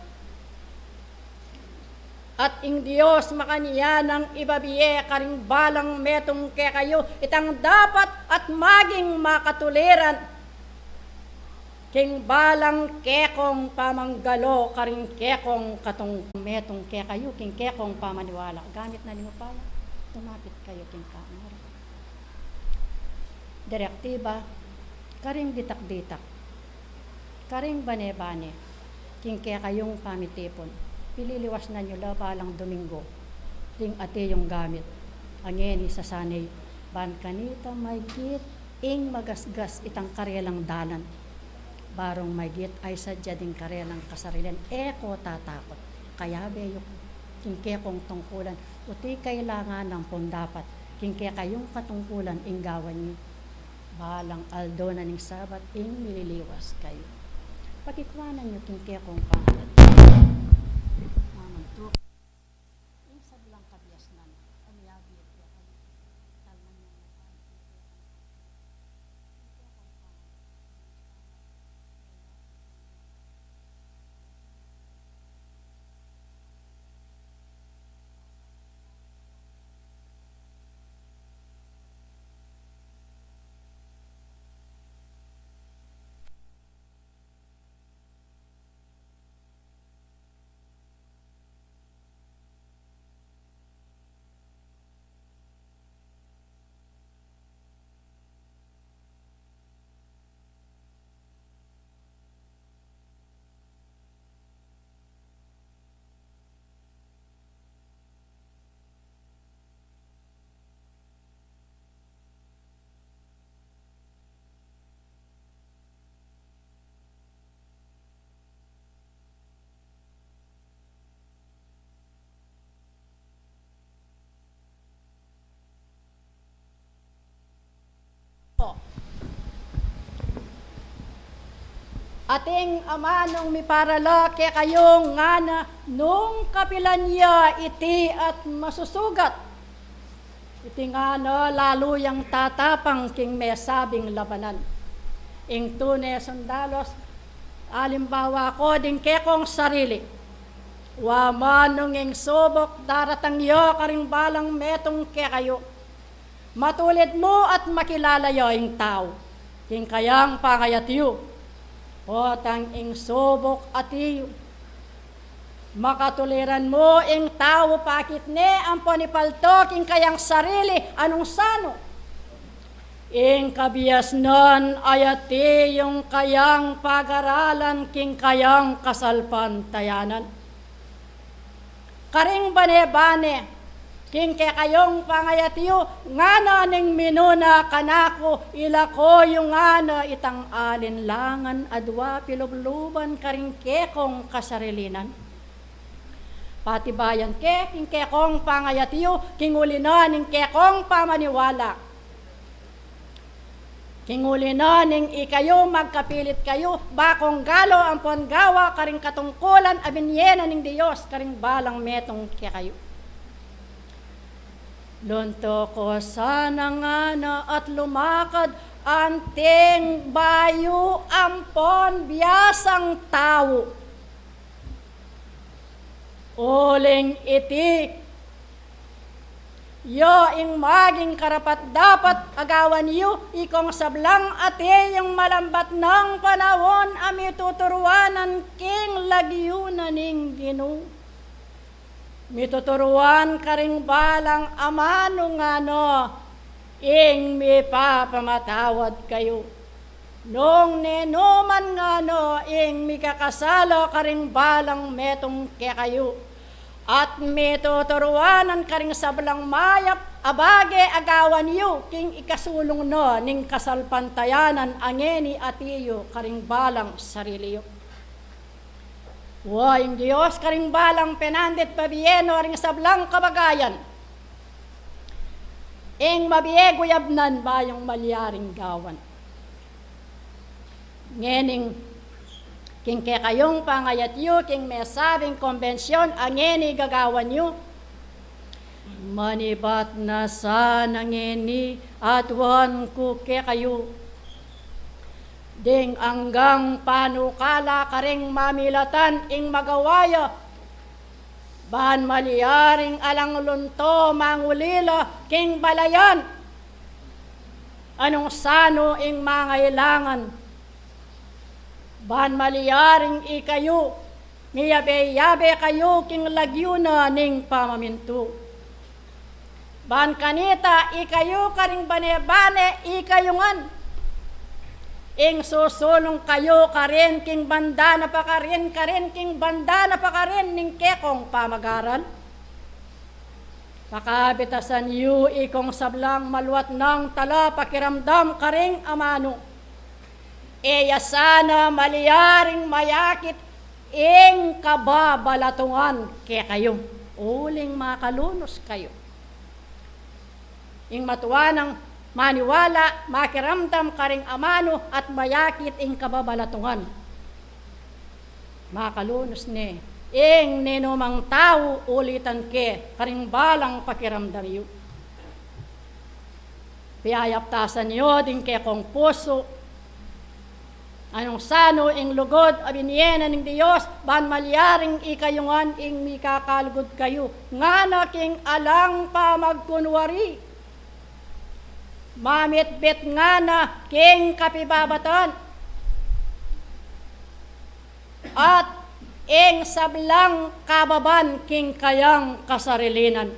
at ing Diyos makaniya ng ibabiye karing balang metong ke kayo, itang dapat at maging makatuliran. King balang kekong pamanggalo, karing kekong katong metong ke kayo, king kekong pamaniwala. Gamit na limo pala, tumapit kayo king kamar. Direktiba, karing ditak-ditak, karing bane-bane, king ke kayong pamitipon. Pililiwas na nyo la balang Domingo, ting ate yung gamit. Angeni sa sanay, ban kanita may git, ing magasgas itang karelang dalan. Barong may git ay sadya ding karelang kasarilan, eko tatakot. Kaya beyok, kingke kong tungkulan, uti kailangan ng pundapat, kingke kayong katungkulan, inggawan niyo. Balang aldo na ning sabat, ing mililiwas kayo. Pagkikwanan niyo kingke kong pangalan. Mamantuk, ing sablang kabias na, amiyabi at yakan, talman niya na ating ama nung miparala ke kayong ngana nung kapilan niya iti at masusugat. Iti ngana lalo yang tatapang king mesabing labanan. Ing tune sundalos, alimbawa ko din kekong sarili. Waman nung ing subok daratang yo karing balang metong ke kayo. Matulid mo at makilala yo ing tao. King kayang pangayat yo. O tang ing subok at iyo. Makatuliran mo ing tao pakit ne ang panipaltok ing kayang sarili anong sano. Ing kabias nun ayati yung kayang pag-aralan king kayang kasalpantayanan. Karing bane-bane king ke kayong pangayatiyo, ngana ning minuna kanako, ilako yung ngana itang alinlangan, adwa pilubluban karing kekong kasarilinan. Patibayan ke, king kekong pangayatiyo, king ulina ning kekong pamaniwala. King ulina ning ikayo, magkapilit kayo, bakong galo ang ponggawa, karing katungkulan, abinyena ning Diyos, karing balang metong ke kayo. Lunto ko sana nga na at lumakad anting bayo ampon biyasang tao. Uling iti yo ing maging karapat dapat agawan yu ikong sablang ati yung malambat ng panahon ami tuturuanan king lagyunan ning Ginoo. Mituturuan karing balang amano ngano, ing mipapamatawad kayo. Nung nenuman ngano, ing mikakasalo karing balang metong ke kayo. At mituturuanan karing sablang mayap, abage agawan yu, king ikasulong no, ning kasalpantayanan angeni atiyo karing balang sarili yu. Wa yung Diyos karing balang penandit pabiyeno ring sablang kabagayan. Ing mabiye guyabnan ba yung malyaring gawan. Ngening king ke kayong pangayat yu, king mesabing konbensyon, angeni gagawan yu. Manibat na sa nangini at wan ko ke kayo. Ding anggang panukala karing mamilatan ing magawaya. Bahan maliaring alang lunto mangulila king balayan. Anong sano ing mangailangan. Bahan maliaring ikayo. Miyabe-yabe kayo king lagyuna ning pamaminto. Bahan kanita, ikayo karing bane-bane, ikayungan. Ing susulong kayo karin, king banda na pa karin king banda na pa karin, ning kekong pamagaran. Pakabitasan yu, ikong sablang maluat ng tala, pakiramdam karing amano. Eya sana maliyaring mayakit, ing kababalatungan ke kayo. Uling makalunos kayo. Ing matuwanang maniwala, makiramdam karing amano at mayakit ing kababalatungan. Makalunos ni, ing ninumang tao ulitan ke, karing balang pakiramdam yu. Piyayaptasan niyo din ke kong puso, anong sano ing lugod abiniyena ng Diyos, ban malyaring ikayungan ing mikakalugod kayo, nga na king alang pa magkunwari. Mamitbit nga na king kapibabatan at ing sablang kababan king kayang kasarilinan.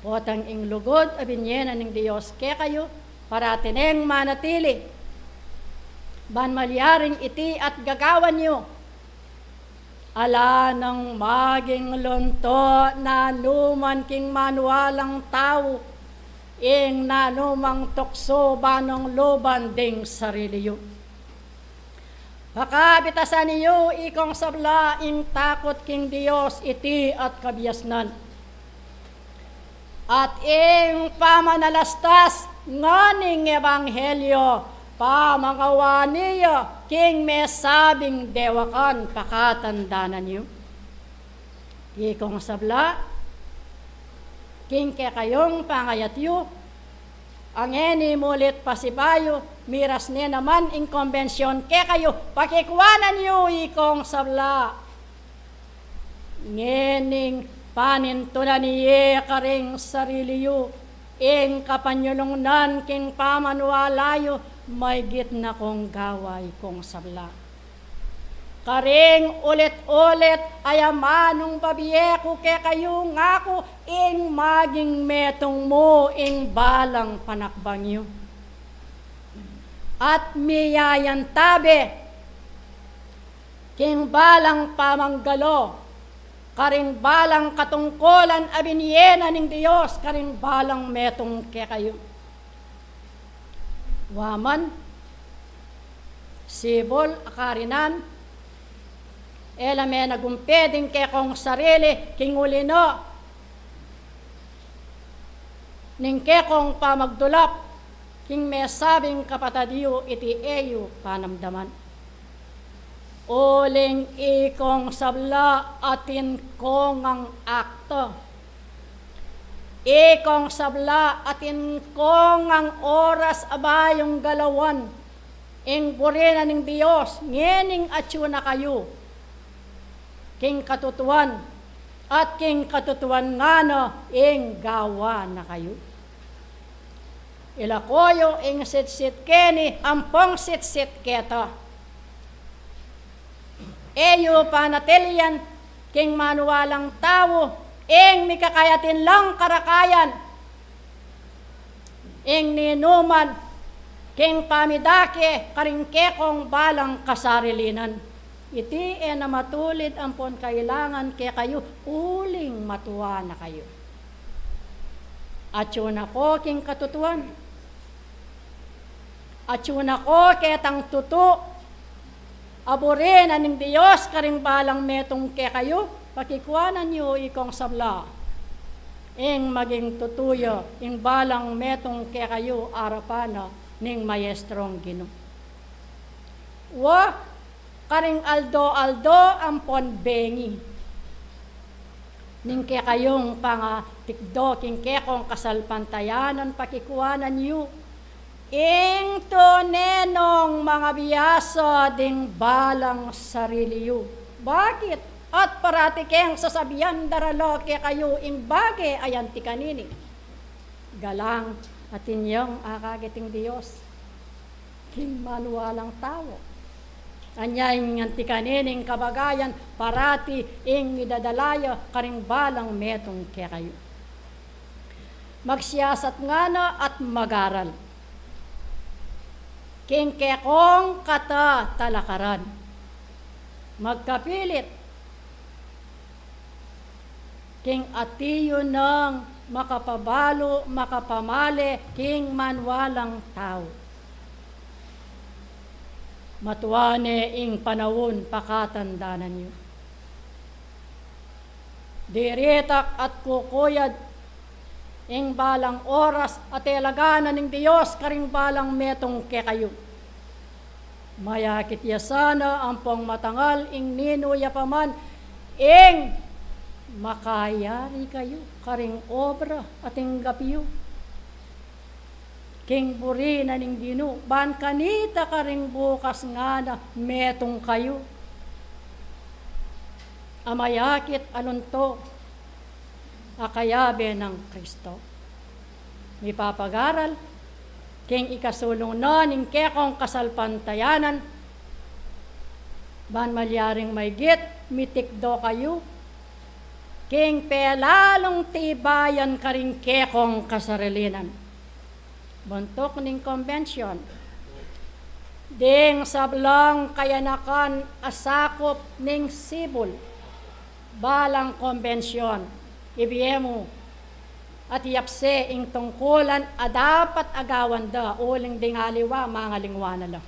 Potang ing lugod abinyena ng Diyos ke kayo para tineng manatili. Ban malyaring iti at gagawan nyo. Ala nang maging lunto na numan king manuwalang tao. Ing nanumang tukso banong luban ding sarili yu. Pakabitasan niyo ikong sabla ing takot king Dios iti at kabiyasnan. At ing pamanalastas nganing ebanghelyo pamagawa niya king mesabing dewakan pakatandanan niyo. Ikong sabla king ke kayong pangayat yu, ang eni mulit pasibayo, miras niya naman ing konbensyon ke kayo, pakikuanan yu ikong sabla. Ngening panintunan niye karing sarili yu, ing kapanyulungnan king pamanualayo, may gitna kong gaway kong sabla. Karing ulit-ulit ayamanong babiyeko ke kayo ngako ing maging metong mo ing balang panakbang yu. At miyayan tabi king balang pamanggalo, karing balang katungkolan abiniyena ning Diyos, karing balang metong ke kayo. Waman, sibol akarinan, elame nagumpeding ke kong sarili, king ulino, ning ke kong pamagdulap, king mesabing kapatadiyo iti eyo panamdaman. Uling ikong sabla atin kong ang akto. Ikong sabla atin kong ang oras abayong galawan, ing burina ng Diyos, ngening atyo na kayo, king katutuan, at king katutuan nga na ing gawa na kayo. Ilakoyo ing sit-sit keni, ampong sit-sit keta. Eyo panatilian, king manuwalang tao, ing mikakayatin lang karakayan, ing ninuman, king pamidake, karingkekong balang kasarilinan. Iti na matulid ampon kailangan ke kayo, uling matuwa na kayo. Atyo na ko king katutuan. Atyo na ko ketang tuto. Aburin aning Diyos karing balang metong ke kayo, pakikuanan niyo ikong sabla. Ing maging tutuyo, ing balang metong ke kayo arapana ning maestrong Ginoo. Wa karing aldo ampon bengi ning ke kayong tikdo king kekong kasalpantayanan pakikuanan yu. Ing nenong mga biyasa ding balang sarili yu. Bakit? At parati keng sasabihan daralo ke kayo ing bagay ayan ti kanini. Galang at inyong akagiting Diyos. King manuwalang tao. Anya ing ti kanining kabagayan parati ing idadalaya karing balang metong ke kayo. Magsiyasat nga na at magaral. King kekong kata talakaran. Magkapilit king atiyo ng makapabalo, makapamali, king manwalang tao. Matuwane ing panawon pakatandanan niyo. Diritak at kukuyad ing balang oras at elaganan ng Diyos karing balang metong ke kayo. Mayakit yasana ang pong matangal ing ninuya paman ing makayari kayo karing obra ating gapiyo. King buri na ning Ginoo ban kanita karing bukas nga na metong kayo. Amayakit alunto akayabe ng Kristo. Mipapagaral king ikasulong na ning kekong kasalpantayanan ban malyaring maygit mitikdo kayo. King pelalong tibayan karing kekong kasarilinan. Buntok ning konbensyon. Ding sablang kayanakan asakop ning sibol. Balang konbensyon. Ibiyemo at yapse ing tungkulan a dapat agawan da uling dingaliwa mga lingwana lang.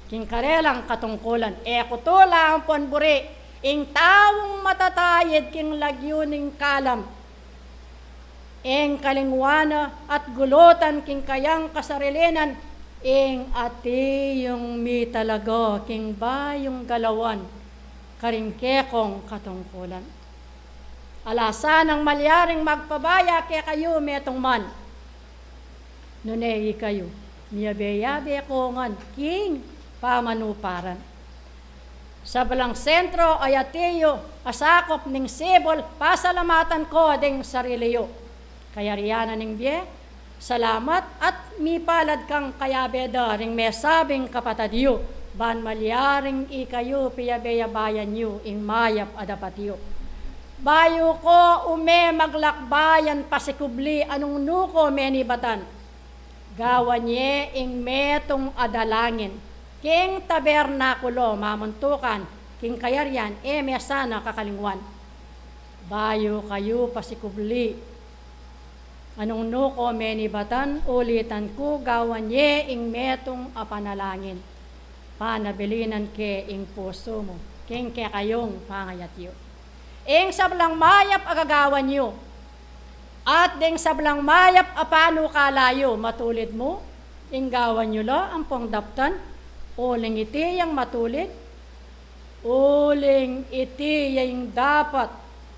King karelang katungkulan. Kutula ang ponburi. Ing taong matatayid king lagyuning kalam. Ing kalingwana at gulutan king kayang kasarilinan. Ing ati yung mi talaga king bayong galawan. Karing kekong katungkulan. Alasan ang malyaring magpabaya ke kayo metong man. Nunei kayo. Miyabe-yabe kongan king pamanuparan. Sa balang sentro ay atiyo, asakop ning sibol, pasalamatan ko ding sariliyo. Kaya riyanan ning biye, salamat at mipalad kang kayabeda ring mesabing kapatadyo, ban malyaring ikayo piyabeyabayan yu ing mayap adapatyo. Bayo ko ume maglakbayan pasikubli anong nuko menibatan. Gawan ye ing metong adalangin. King tabernakulo mamuntukan, king kayaryan, mesana kakalingwan. Bayo kayo pasikubli. Anong nuko menibatan, ulitan ko, gawan ye ing metong apanalangin. Panabilinan ke ing puso mo, king ke kayong pangayatyo. Ing sablang mayap agagawan nyo, at ding sablang mayap apano kalayo, matulid mo, ing gawan nyo lo ang pongdaptan, uling iti yang matulid, uling iti yang dapat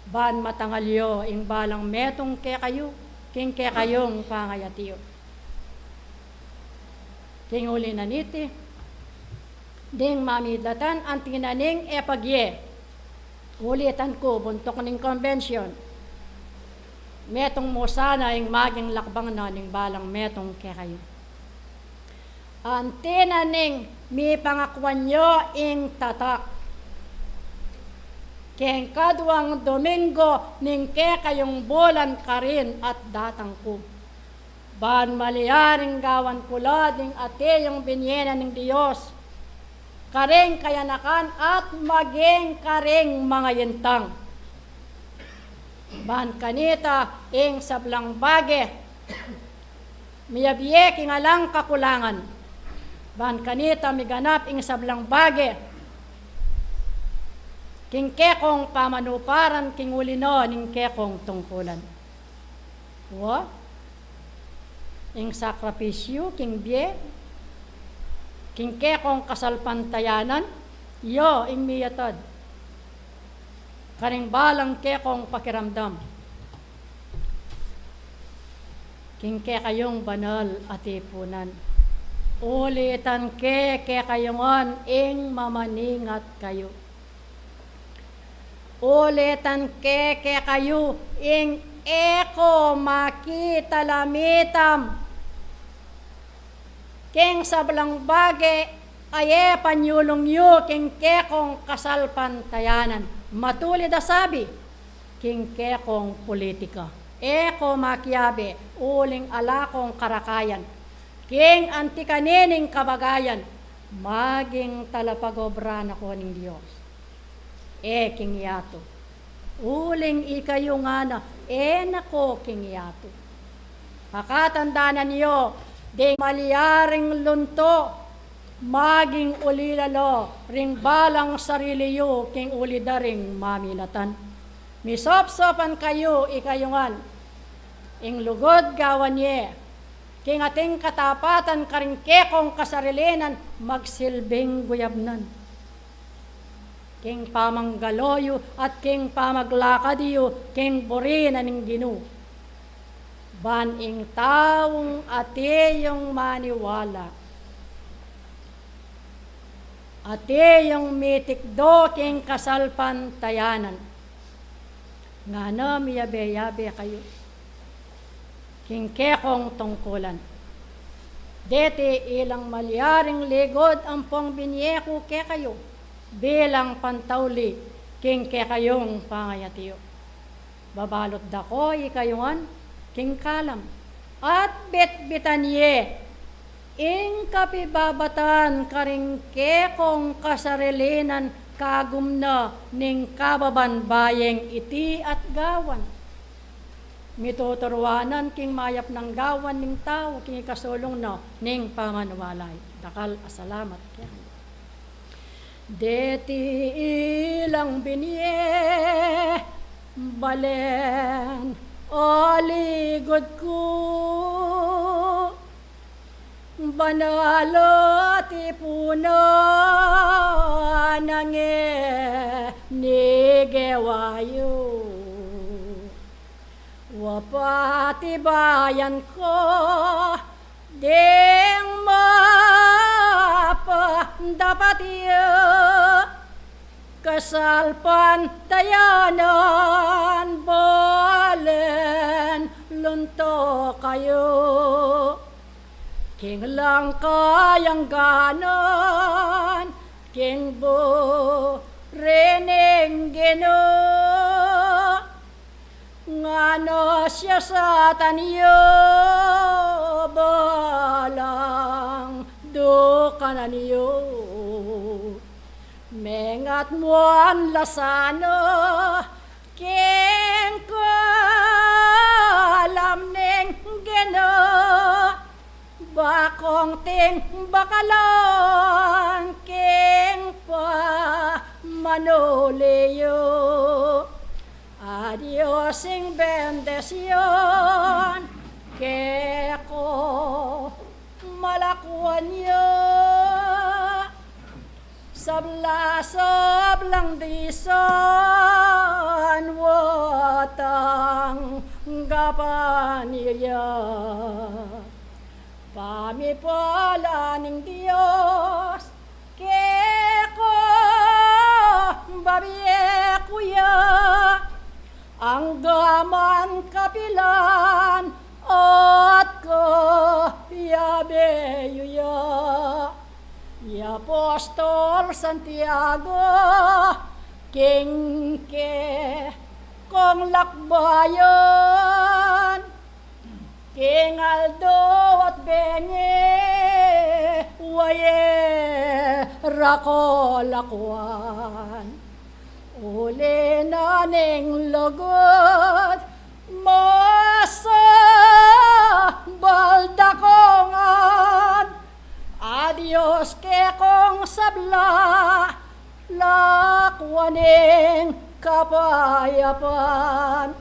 ban matangalyo ing balang metong ke kayo, king ke kayong pangayatiyo. King uli na niti, ding mamidlatan ang tinaning epagye, ulitan ko buntok ning konbensyon, metong mo sana ing maging lakbang na ning balang metong ke kayo. Ang tinaning mi pangakwan nyo ing tatak. Keng kadwang Domingo ning ke kayong bulan karin at datang ko. Ban maliyaring gawan kula ding ate yung binyena ng Diyos. Karing kayanakan at maging karing mga yentang. Ban kanita ing sablang bage. Miyabiye kingalang kakulangan. Ban kanita miganap ing sablang bage. King kekong pamanuparan king ulino ning kekong tungkulan. Wa? Ing sakripisyo king bie. King kekong kasalpantayanan. Yo ing miyatad. Karing balang kekong pakiramdam. Kingke kayong banal at ipunan. Ulitan ke kayongon ing mamaningat kayo. Ulitan ke kayo ing eko makita lamitam. King sablang bage aye panyulong yu king kekong kasalpantayanan. Matulid asabi king kekong politika. Eko makiabe uling alakong karakayan. King antikanining kabagayan. Maging talapagobra na ko ning Diyos. King yato. Uling ikayo nga na, nako king yato. Pakatandaanan niyo, ding maliyaring lunto, maging ulilalo, ring balang sarili yu, king ulidaring mamilatan. Misop-sopan kayo, ikayungan, ing lugod gawan ye, king ating katapatan karing kekong kasarilinan, magsilbing guyabnan. King pamanggaloyo at king pamaglakadiyo, king burina ning Ginoo. Baning taong ati yung maniwala. Ati yung mitikdo king kasalpantayanan. Nga na miyabe-yabe kayo. King kekong tungkulan. Deti ilang malyaring ligod ang pong binyeko ke kayo. Bilang pantawli king ke kayong pangayatiyo. Babalot dako ikayungan king kalam at bitbitan ye ing kapibabatan karing kekong kasarilinan kagumna ning kababan bayeng iti at gawan. Mituturwanan king mayap ng gawan ning tao king kasulong no ning pamanwalay. Dakal asalamat kaya. Deti ilang binye balen oligod ko banalo tipunan nange nigewayo wapati bayan ko ding mapa dapat iyo kasalpan tayanan balen lunto kayo king lang kayang ganon king bo reneng geno ngano siya sa tanyo balang dukanan niyo mengat muan lasano king ko alam neng geno bakong ting bakalan king pa manoleyo adios ing bendesyon keko malakwan yo sablang dison watang gapanilya pamipala ning Dios keko babiye kuya ang gaman kapilan at ko yabe yuya y Apostol Santiago king ke kong lakbayan king Aldo at Benye waye rako lakwan uli na ning lugod masa baldakongan adios ke kong sabla lakwaning kapayapan.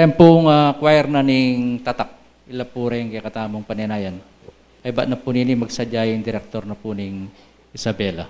Ayan pong choir na ning tatak. Ila po rin kaya katamong paninayan. Ay ba't na po nini magsadya yung direktor na po ning Isabela.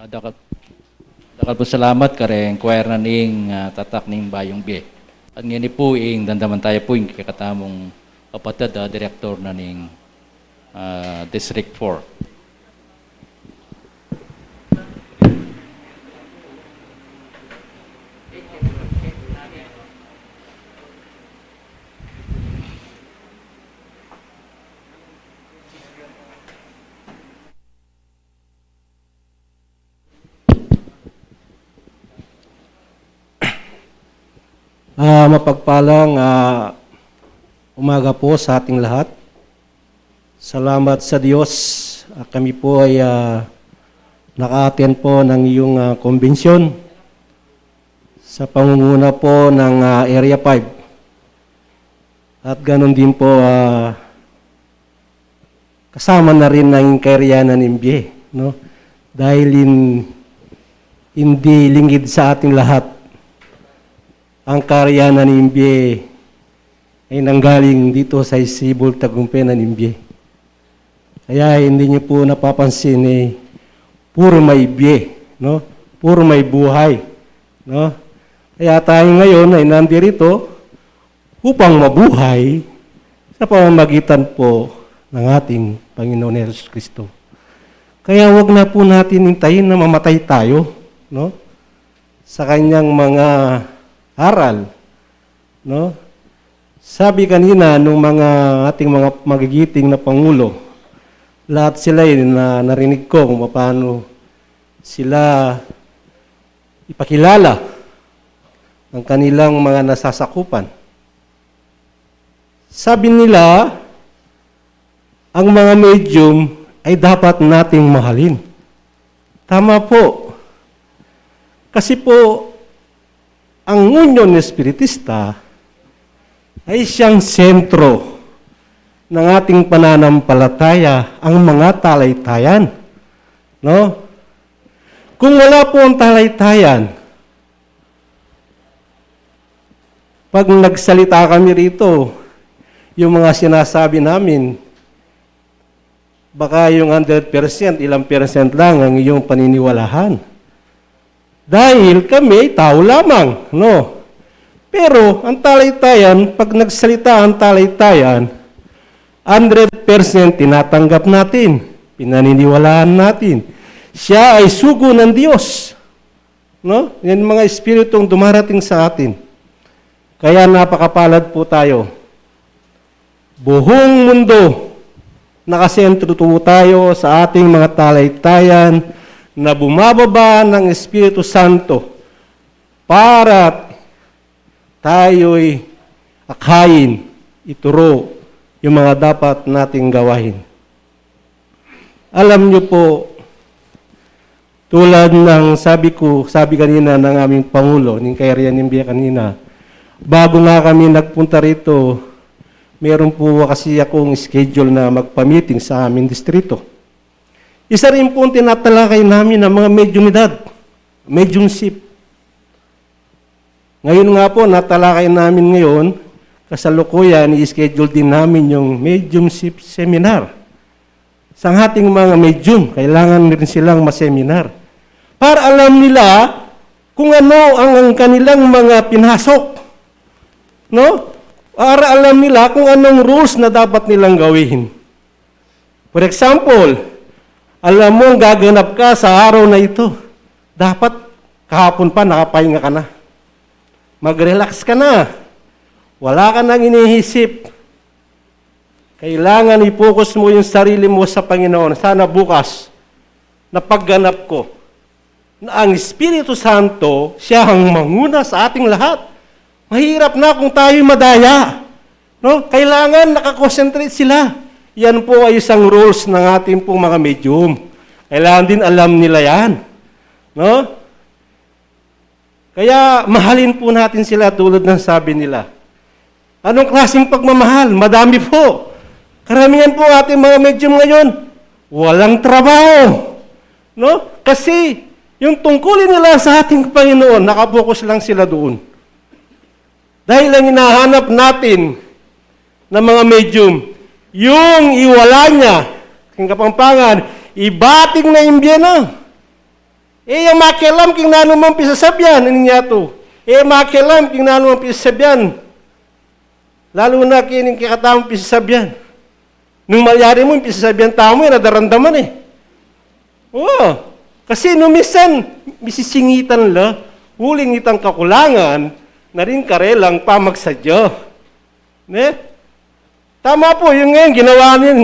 Dakal po salamat kareng choir na ning tatak ning Bayong B. At ngini po dandaman tayo po yung kakatamong kapatid direktor na ning District 4. Mapagpalang umaga po sa ating lahat. Salamat sa Diyos. Kami po ay naka-attend po ng iyong konbensyon sa pangunguna po ng Area 5. At ganon din po kasama na rin ng Kairianan MB, no? Dahil hindi lingid sa ating lahat ang Kairianan ng MB ay nanggaling dito sa Cebu, Tagumpay ng MB. Kaya hindi niyo po napapansin puro may biye, no? Puro may buhay, no? Kaya tayo ngayon ay nandirito upang mabuhay sa pamamagitan po ng ating Panginoon Hesus Kristo. Kaya wag na po natin hintayin na mamatay tayo, no? Sa kanyang mga aral, no? Sabi kanina nung mga ating mga magigiting na pangulo, lahat sila na narinig ko kung paano sila ipakilala ang kanilang mga nasasakupan. Sabi nila, ang mga medium ay dapat nating mahalin. Tama po. Kasi po, ang Union Espiritista ay siyang sentro ng ating pananampalataya, ang mga talaytayan. No? Kung wala po ang talaytayan, pag nagsalita kami rito, yung mga sinasabi namin, baka yung 100%, ilang percent lang ang iyong paniniwalahan. Dahil kami, tao lamang, no? Pero, ang talaytayan, pag nagsalita ang talaytayan, 100% tinatanggap natin, pinaniniwalaan natin. Siya ay sugo ng Diyos. No? Yan mga espiritong dumarating sa atin. Kaya napakapalad po tayo. Buong mundo, nakasentro po tayo sa ating mga talaytayan na bumababa ng Espiritu Santo para tayo'y akayin, ituro yung mga dapat nating gawain. Alam niyo po, tulad ng sabi kanina ng aming Pangulo, ng Kairian Nimbia kanina, bago nga kami nagpunta rito, meron po kasi akong schedule na magpa-meeting sa aming distrito. Isa rin po tinatalakay namin ng mga mediumidad, mediumship. Ngayon nga po, natalakay namin ngayon, kasalukuyan, i-schedule din namin yung mediumship seminar. Sa ating mga medium, kailangan rin silang maseminar. Para alam nila kung ano ang kanilang mga pinasok. No? Para alam nila kung anong rules na dapat nilang gawin. For example, alam mo gaganap ka sa araw na ito. Dapat kahapon pa nakapahinga ka na. Mag-relax ka na. Wala ka nang iniisip. Kailangan i-focus mo yung sarili mo sa Panginoon. Sana bukas, na pagganap ko, na ang Espiritu Santo, siya ang manguna sa ating lahat. Mahirap na kung tayo'y madaya. No? Kailangan nakakonsentrate sila. Yan po ay isang rules ng ating pong mga medium. Kailangan din alam nila yan. No? Kaya mahalin po natin sila tulad ng sabi nila. Anong klaseng pagmamahal? Madami po. Karamihan po ating mga medium ngayon, walang trabaho. No? Kasi yung tungkulin nila sa ating Panginoon, nakapokus lang sila doon. Dahil ang hinahanap natin ng mga medium, yung iwala niya, ang kapampangan, ibating na imbyeno. Yung makialam king nanumang pisasabyan, niya to. Makialam king nanumang pisasabyan. Lalo na kining kikatamang pisasabyan. Nung malyari mo, yung pisasabyan tamo, nadaramdaman eh. Oo. Kasi numisan, misisingitan la, huling itang kakulangan, na rin karelang pamagsadyo. Ne? Tama po, yung ngayon,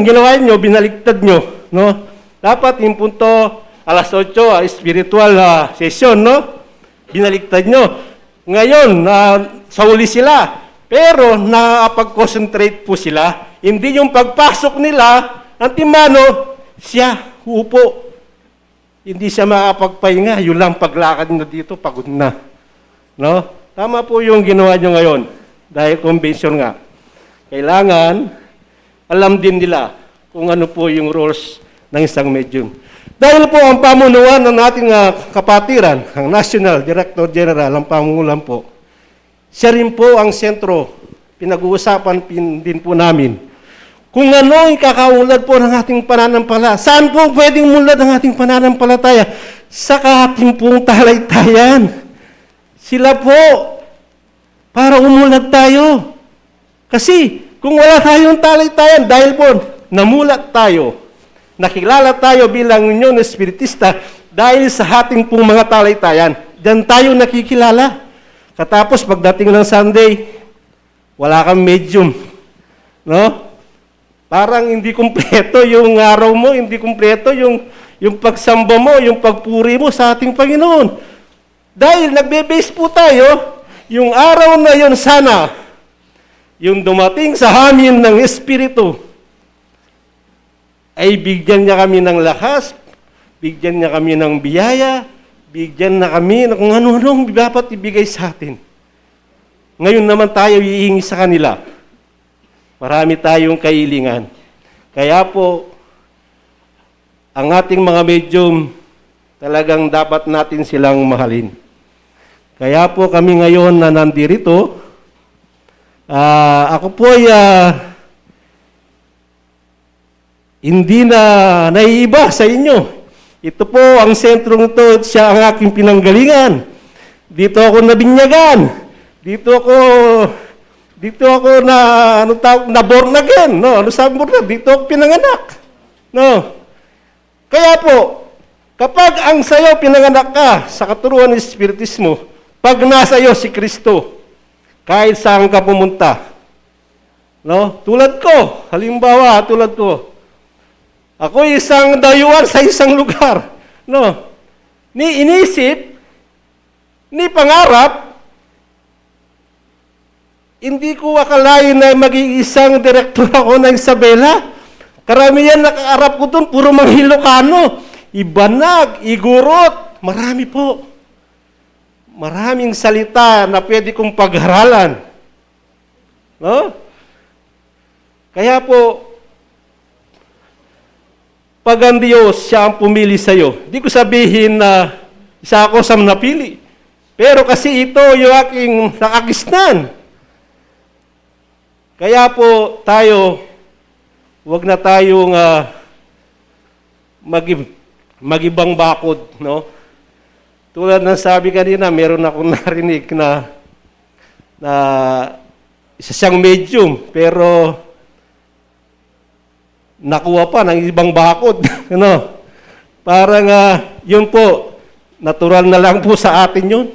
ginawa nyo, binaliktad nyo. No? Dapat yung punto, alas 8, spiritual session, no? Binaliktad nyo. Ngayon, sa uli sila, pero nakapag-concentrate po sila. Hindi yung pagpasok nila, ang timano, siya, upo. Hindi siya makapagpahinga. Yun lang paglakad na dito, pagod na. No? Tama po yung ginawa nyo ngayon. Dahil convention nga. Kailangan, alam din nila kung ano po yung roles ng isang medium. Dahil po ang pamunuan ng ating kapatiran, ang National Director General, ang pangungulan po, siya rin po ang sentro, pinag-uusapan din po namin, kung ano yung kakaulad po ng ating pananampalataya. Saan po pwedeng mulad ang ating pananampalataya? Sa ating pong talaytayan. Sila po, para umulad tayo. Kasi, kung wala tayong talaytayan, dahil po, namulat tayo, nakilala tayo bilang Union Espiritista dahil sa ating pong mga talaytayan. Diyan tayo nakikilala. Katapos, pagdating ng Sunday, wala kang medium. No? Parang hindi kumpleto yung araw mo, hindi kumpleto yung pagsamba mo, yung pagpuri mo sa ating Panginoon. Dahil nagbe-base po tayo, yung araw na yon sana, yung dumating sa amin ng Espiritu, ay bigyan niya kami ng lakas, bigyan niya kami ng biyaya, bigyan na kami ng kung ano-anong dapat ibigay sa atin. Ngayon naman tayo iingi sa kanila. Marami tayong kailingan. Kaya po, ang ating mga medium, talagang dapat natin silang mahalin. Kaya po kami ngayon na nandirito, ako po ay hindi na naiiba sa inyo. Ito po, ang sentrong ito, siya ang aking pinanggalingan. Dito ako nabinyagan. Dito ako na born again. No? Ano sabi mo na? Dito ako pinanganak. No? Kaya po, kapag ang sayo pinanganak ka sa katuruan ng Espiritismo, pag nasa iyo si Kristo, kahit saan ka pumunta, no? Tulad ko, halimbawa, tulad ko, ako isang dayuhan sa isang lugar, no? Ni inisip, ni pangarap, hindi ko akalain na maging isang direktor ako ng Isabela. Karamihan nakaarap ko doon, puro mga Ilocano. Ibanag, igurot, marami po. Maraming salita na pwede kong pagharalan. No? Kaya po, pag ang Diyos, siya ang pumili sa iyo. Di ko sabihin na isa ako sa napili. Pero kasi ito yung aking nakakisnan. Kaya po tayo, huwag na tayong magibang bakod, no? Tulad ng sabi kanina, meron akong narinig na isa siyang medium, pero nakuha pa ng ibang bakod, ano? Parang yun po, natural na lang po sa atin yun.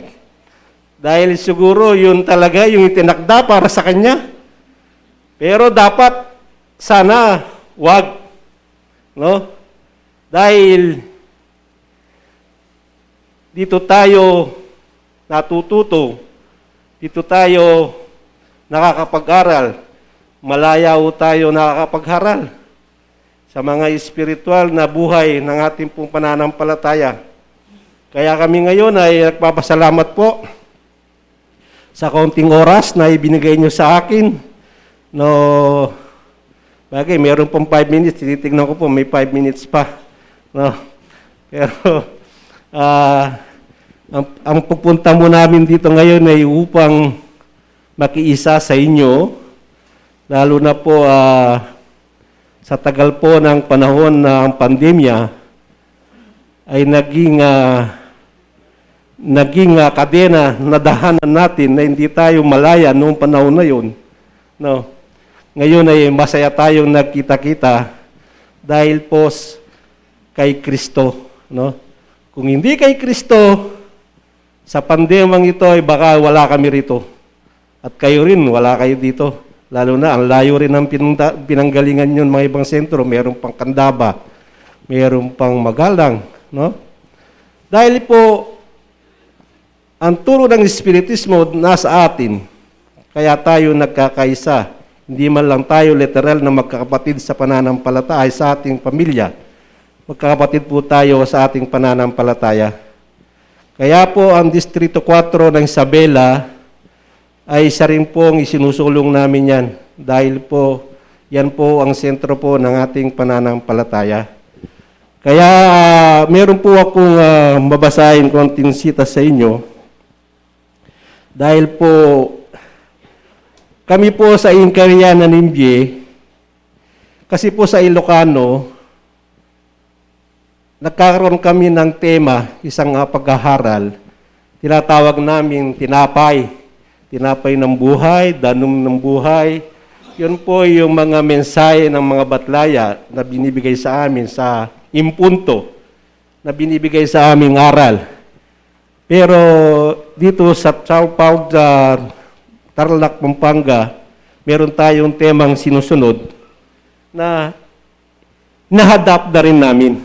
Dahil siguro yun talaga yung itinakda para sa kanya. Pero dapat sana wag, no? Dahil dito tayo natututo, dito tayo nakakapag-aral, malaya tayo nakakapag-aral sa mga espiritual na buhay ng ating pong pananampalataya. Kaya kami ngayon ay nagpapasalamat po sa kaunting oras na ibinigay nyo sa akin. No, bagay, meron pong 5 minutes, tinitignan ko po, may 5 minutes pa. No? Pero, ang pupunta mo namin dito ngayon ay upang makiisa sa inyo, lalo na po sa tagal po ng panahon na ang pandemya ay naging kadena na dahanan natin na hindi tayo malaya noong panahon na yun. No? Ngayon ay masaya tayong nagkita-kita dahil po kay Kristo. No? Kung hindi kay Kristo, sa pandemang ito ay baka wala kami rito. At kayo rin, wala kayo dito. Lalo na, ang layo rin ng pinanggalingan yun, mga ibang sentro. Meron pang Candaba, meron pang Magalang. No? Dahil po, ang turo ng Espiritismo nasa atin, kaya tayo nagkakaisa. Hindi man lang tayo literal na magkakapatid sa pananampalataya sa ating pamilya. Magkakapatid po tayo sa ating pananampalataya. Kaya po ang Distrito 4 ng Isabela ay isa rin pong isinusulong namin yan. Dahil po, yan po ang sentro po ng ating pananampalataya. Kaya meron po akong mabasahin konting sita sa inyo. Dahil po, kami po sa Inkariyana Nimbye, kasi po sa Ilocano, nagkakaroon kami ng tema, isang paghaharal, tinatawag namin tinapay ng buhay, danom ng buhay. Yun po yung mga mensahe ng mga batlaya na binibigay sa amin sa impunto, na binibigay sa aming aral. Pero dito sa Tarlac, Pampanga, meron tayong temang sinusunod na na-adapt na rin namin.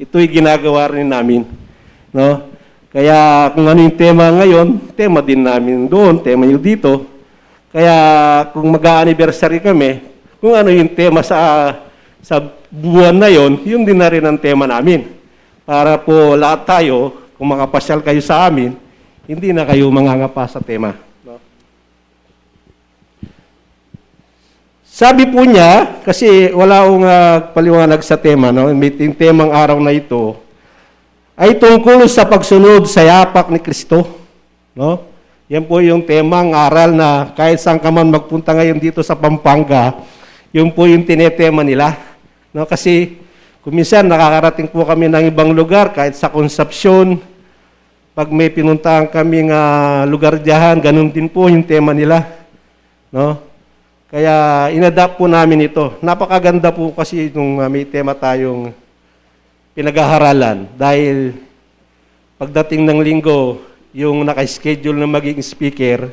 Ito'y ginagawa rin namin. No? Kaya kung ano yung tema ngayon, tema din namin doon, tema nyo dito. Kaya kung mag-anniversary kami, kung ano yung tema sa buwan na yon, yun din na rin ang tema namin. Para po lahat tayo, kung makapasyal kayo sa amin, hindi na kayo mangangapa sa tema. No? Sabi po niya, kasi wala akong paliwanag sa tema, no? Yung temang araw na ito, ay tungkol sa pagsunod sa yapak ni Kristo. No? Yan po yung temang aral na kahit saan ka man magpunta ngayon dito sa Pampanga, yun po yung tinetema nila. No? Kasi kung minsan nakakarating po kami ng ibang lugar, kahit sa Concepcion, pag may pinuntahan kaming lugar diyan, ganun din po yung tema nila. No? Kaya inadapt po namin ito. Napakaganda po kasi nung may tema tayong pinag-aaralan. Dahil pagdating ng linggo, yung naka-schedule na maging speaker,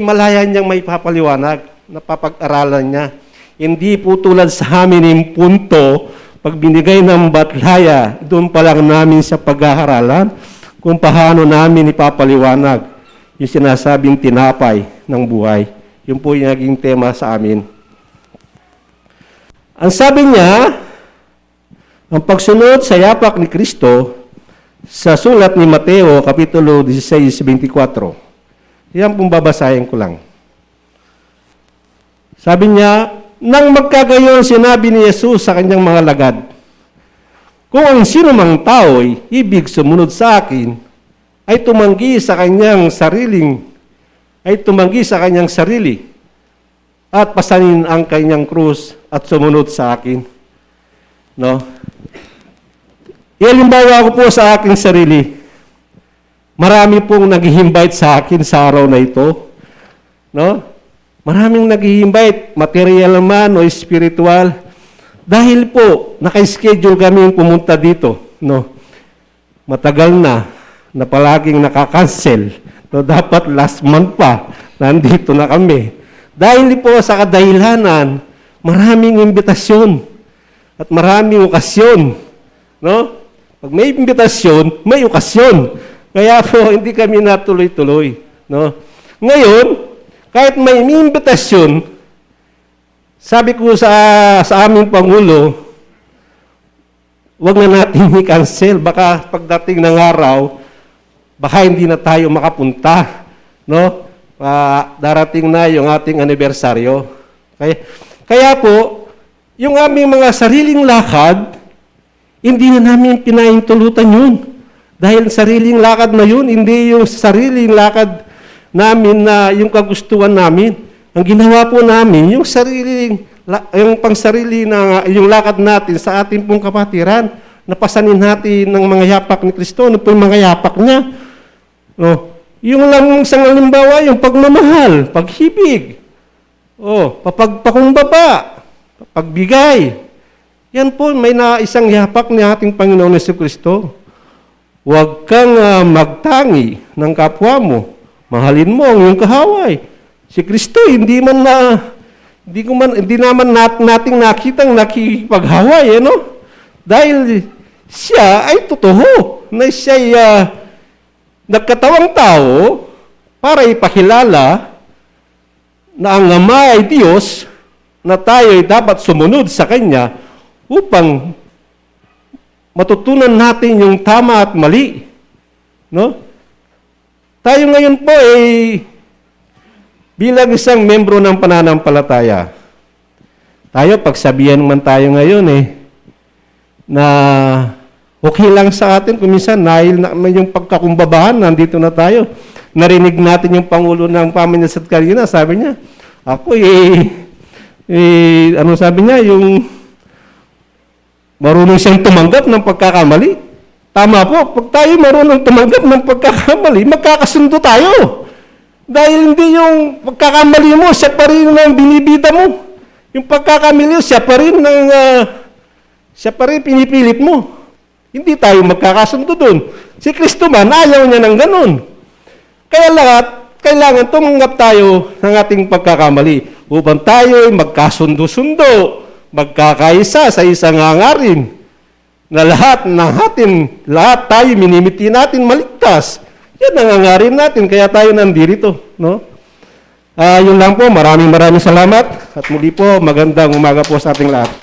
malaya niyang may papaliwanag, napapag-aralan niya. Hindi po tulad sa amin yung punto, pag binigay ng batlaya, doon pa lang namin sa pag-aaralan, kung paano namin ipapaliwanag yung sinasabing tinapay ng buhay. Yun po yung naging tema sa amin. Ang sabi niya, ang pagsunod sa yapak ni Kristo sa sulat ni Mateo, Kapitulo 16:24. Yan pong babasahin ko lang. Sabi niya, nang magkagayon sinabi ni Jesus sa kanyang mga lagad, kung ang sino mang tao'y ibig sumunod sa akin, ay tumanggi sa kanyang sarili at pasanin ang kanyang krus at sumunod sa akin. No? Ihalimbawa ko po sa aking sarili. Marami pong nag-invite sa akin sa araw na ito. No? Maraming nag-invite, material man o spiritual. Dahil po, naka-schedule kami pumunta dito. No? Matagal na palaging nakakancel. No, dapat last month pa, nandito na kami. Dahil po sa kadahilanan, maraming imbitasyon at maraming okasyon. No? Pag may imbitasyon, may okasyon. Kaya po, hindi kami natuloy-tuloy. No? Ngayon, kahit may imbitasyon, sabi ko sa aming Pangulo, wag na natin i-cancel. Baka pagdating ng araw, baka hindi na tayo makapunta. No? Darating na yung ating anibersaryo. Kaya po, yung aming mga sariling lakad, hindi na namin pinaintulutan yun. Dahil sariling lakad na yun, hindi yung sariling lakad namin na yung kagustuhan namin. Ang ginawa po namin, yung pangsarili na yung lakad natin sa ating pong kapatiran, napasanin natin ng mga yapak ni Kristo. Ano po yung mga yapak niya? No. Yung lang isang halimbawa, yung pagmamahal, paghibig, pakumbaba, pagbigay. Yan po, may isang yapak ni ating Panginoon Jesucristo. Huwag kang magtangi ng kapwa mo. Mahalin mo ang iyong kahaway. Si Kristo, hindi naman nating nakitang nakikipaghaway, no? Dahil siya ay totoo na siya ay nagkatawang tao para ipakilala na ang Ama ay Diyos, na tayo ay dapat sumunod sa Kanya upang matutunan natin yung tama at mali. No? Tayo ngayon po ay bilang isang membro ng pananampalataya. Tayo, pagsabihan man tayo ngayon na okay lang sa atin, kung minsan dahil na yung pagkakumbabahan, nandito na tayo. Narinig natin yung Pangulo ng Pamilya kanina, sabi niya, ako ano sabi niya, yung marunong siyang tumanggap ng pagkakamali. Tama po, pag tayo marunong tumanggap ng pagkakamali, magkakasundo tayo. Dahil hindi yung pagkakamali mo, siya pa rin ang binibida mo. Yung pagkakamali mo, siya pa rin pinipilit mo. Hindi tayo magkakasundo doon. Si Kristo man, ayaw niya ng ganun. Kaya kailangan tumanggap tayo ng ating pagkakamali upang tayo ay magkasundo-sundo. magkakaisa sa isang hangarin na lahat tayo minimiti natin maligtas. Yan ang hangarin natin, kaya tayo nandito, no? Yun lang po, maraming salamat at muli po, magandang umaga po sa ating lahat.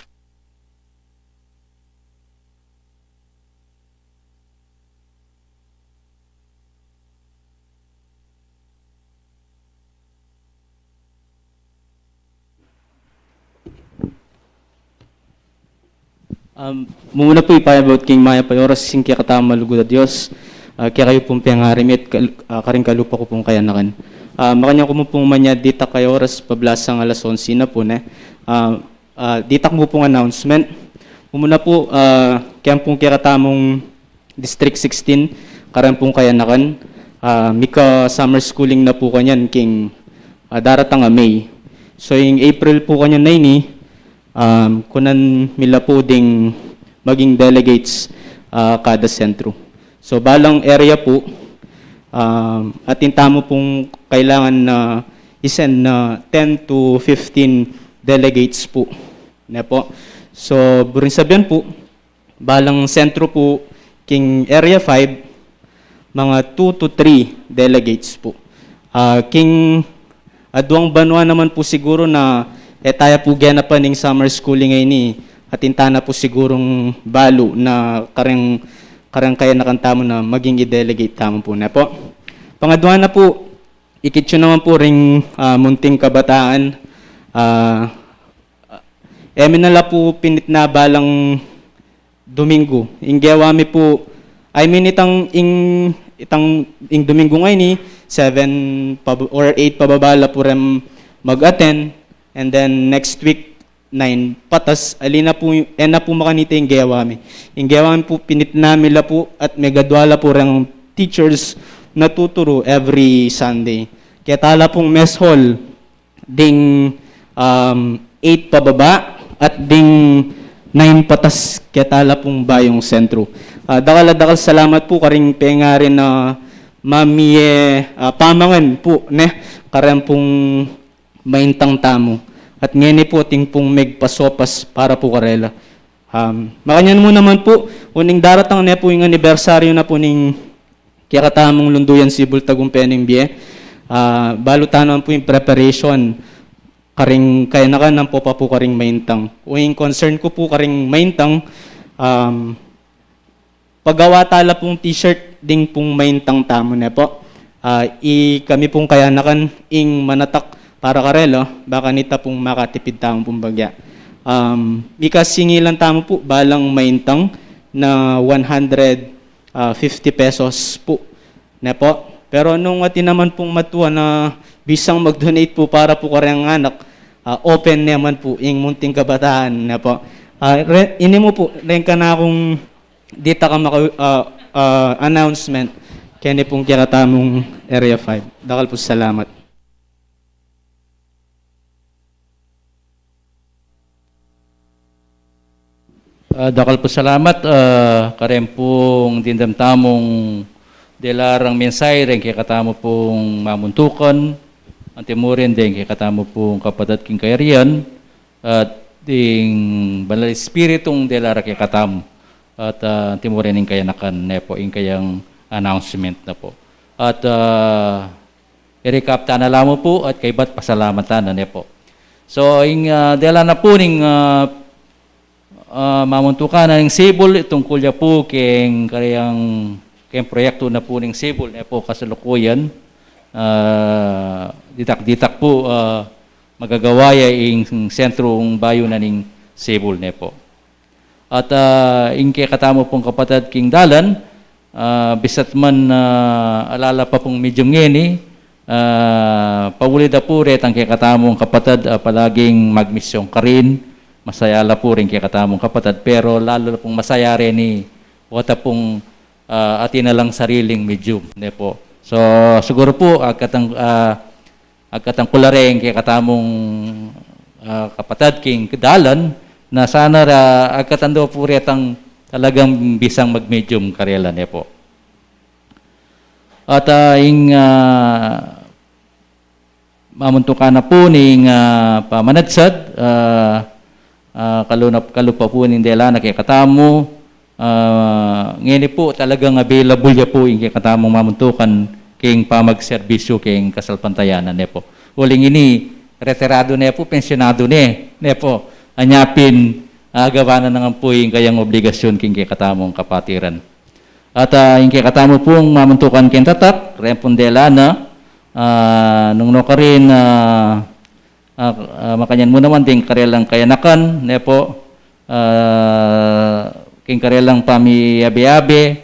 Muna po ipayabot king Maya Payoras, sing kaya katama malugod at Diyos, kaya kayo pong piyangarimit, karing kalupa ko pong kayanakan. Makanya ko mo pong manya dita kayo oras pablasang alas 11 na po na. Ditak mo pong announcement. Muna po, kaya pong kaya katamong District 16, karing pong kayanakan. Mika summer schooling na po kanyan, king daratang May. So yung April po kanyan na ini, kunan mila po ding maging delegates kada sentro. So balang area po, at intamo pong kailangan na isend na 10 to 15 delegates po. Na po. So buring sabihan po, balang sentro po, king area 5, mga 2 to 3 delegates po. King Adwang Banwa naman po siguro na tayo po gana pa ng summer schooling ngayon ni at intana po sigurong balo na karang kaya nakantamo na maging i-delegate tamo po na po. Pangadwa na po, ikitso naman po ring munting kabataan. Eminala po pinit na balang Domingo. Inggewami po, itang Domingo ngayon ni 7 or 8 pababala po rin mag-attend. And then next week, 9 patas, alina po, na po makanita yung gawami. Yung gawami po, pinit namin la po at megadwala po rin teachers na tuturo every Sunday. Kaya tala pong mess hall, ding 8 pababa at ding 9 patas, kaya tala pong bayong sentro. Dakal salamat po karing pengarin na pamangan po, karing pong maintang tamo. At ngayon po, ting pong megpasopas para po karela. Makanyan mo naman po, uning daratang na po yung anibersaryo na po ning kaya katamong lunduyan Sibol Tagumpay ng Bie. Balutan naman po yung preparation karing kaya nakanan po pa po karing maintang. Uing concern ko po karing maintang, paggawa tala pong t-shirt ding pong maintang tamo na po. Kami pong kaya nakan ing manatak para karelo, baka nita pong makatipid tamong pong bagya. Mika singilan tamo po, balang maintang na 150 pesos po. Na po. Pero nung atin naman pong matuwa na bisang mag-donate po para po karyang anak, open naman po yung munting kabataan na po. Ini mo po, rin ka na akong dita ka announcement kaya ni pong kiratamong Area 5. Dakal po salamat. Dakal po salamat, karem pong dindamtamong delarang mensay rin kaya katamo pong mamuntukan, antimurin din kaya katamo pong kapadat king kayarian, at ding banal espiritong delara kaya katamo, at antimurin ing kaya nakan nepo ing kayang announcement na po. At i-recap na lamo po at kay bat pasalamatan na nepo. So ing dela na po ning mamuntukan na ng Sibol, itong kulya po keng proyekto na po ng Sibol na po kasalukuyan. Ditak-ditak po magagawaya yung sentrong bayo na ng Sibol na po. At yung katamo pong kapatid king dalan, bisat man alala pa pong medium ngeni, pawulida po ret ang katamong kapatid palaging magmisyong karin. Masaya la po rin kaya katamong kapatid, pero lalo pong masaya rin ni wata pong atin na lang sariling medium. Po. So siguro po agkatang kularing kaya katamong kapatid king dalan na sana agkatando po retang talagang bisang mag-medium karela po. At yung mamuntukan na po ning pamanagsad, kalupa po nindela na kay katamu, ngayon po talagang available ya po yung kay katamong mamuntukan king pamagserbisyo king kasalpantayanan ne po. Uling ini, retirado ne po, pensionado ne po, anyapin, gawa na naman po yung kayang obligasyon king kay katamong kapatiran. At yung kay katamo pong mamuntukan king tatak, repondela na, nung no ka rin, makanyan mo naman din karelang kayanakan, ne po, king karelang pami-abi-abi,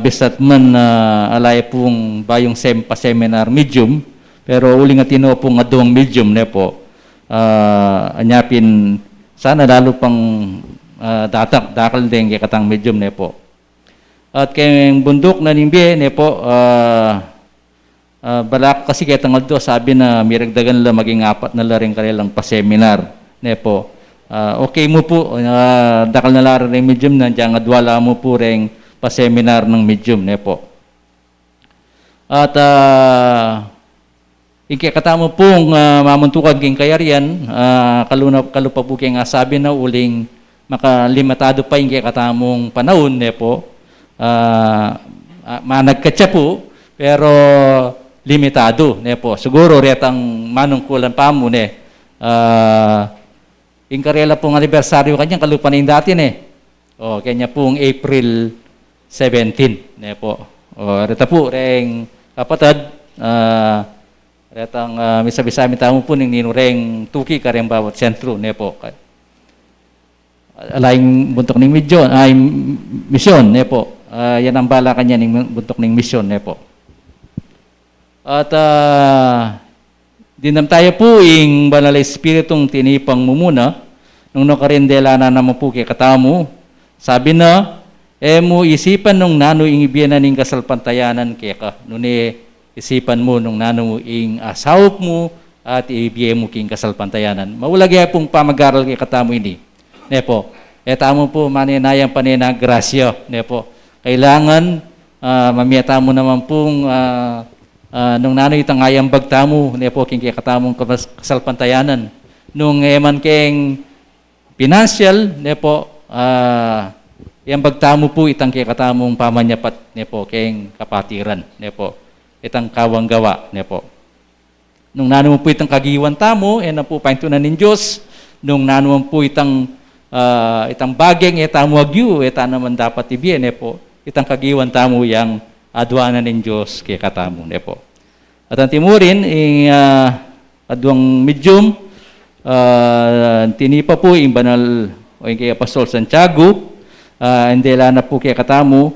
bisat man alay pong bayong seminar medium, pero uling at tino pong aduang medium, ne po, anyapin, sana lalo pang dakal din kay katang medium, ne po. At kayong bundok na nimbi, ne po, balak kasi kaya tanggal do, sabi na miragdagan la maging 4 na la rin kanilang pa-seminar. Ne po. Okay mo po, dakal na la rin medium na dyan, adwala mo po rin pa-seminar ng medium. Ne po. At ikikatamo pong mamuntukan king kayarian, kalupa po king sabi na uling makalimatado pa yung kikatamong panahon. Ne po. Managkatsa po, pero limitado, ne po. Siguro retang manungkulan pa mo ne. Yung karela pong anibersaryo kanya kalupanin dati ne. O kanya pong April 17, ne po. O reta po reng kapatid, retang misabisami tamo po ning ninureng tuki kareng bawat sentro, ne po. Alaing buntok ning misyon, ne po. Yan ang bala kanya ning buntok ning misyon, ne po. At dinam tayo po ing banal espiritong tinipang mumuna nung nakarindela na naman po kay katamu. Sabi na, mo isipan nung nano ing ibiyanan ning kasalpantayanan kay ka. Nuni isipan mo nung nano ing asawok mo at ibiye mo king kasalpantayanan. Maulagay pong pamag-aral kay katamu ini. Ne po. Tamo po maninayang paninang grasya. Ne po. Kailangan mamiyata mo naman pong nung nanoy itang ayang bagtamo, ne po king katamong kasalpantayanan. Nung eman king financial, ne po, yung bagtamo po itang katamong pamanyapat, ne po, king kapatiran, ne po, itang kawang gawa, ne po. Nung nanoy po itang kagiwan tamo, na po paintunan ng Diyos, nung nanoy po itang bageng, tamo agyu, naman dapat ibiyen, ne po, itang kagiwan tamo yang adwanan ng Diyos kay katamo, ne po. At ang timurin, adwang medium, tinipa po yung banal, o yung kay Apostol Santiago, hindi na po kay katamo,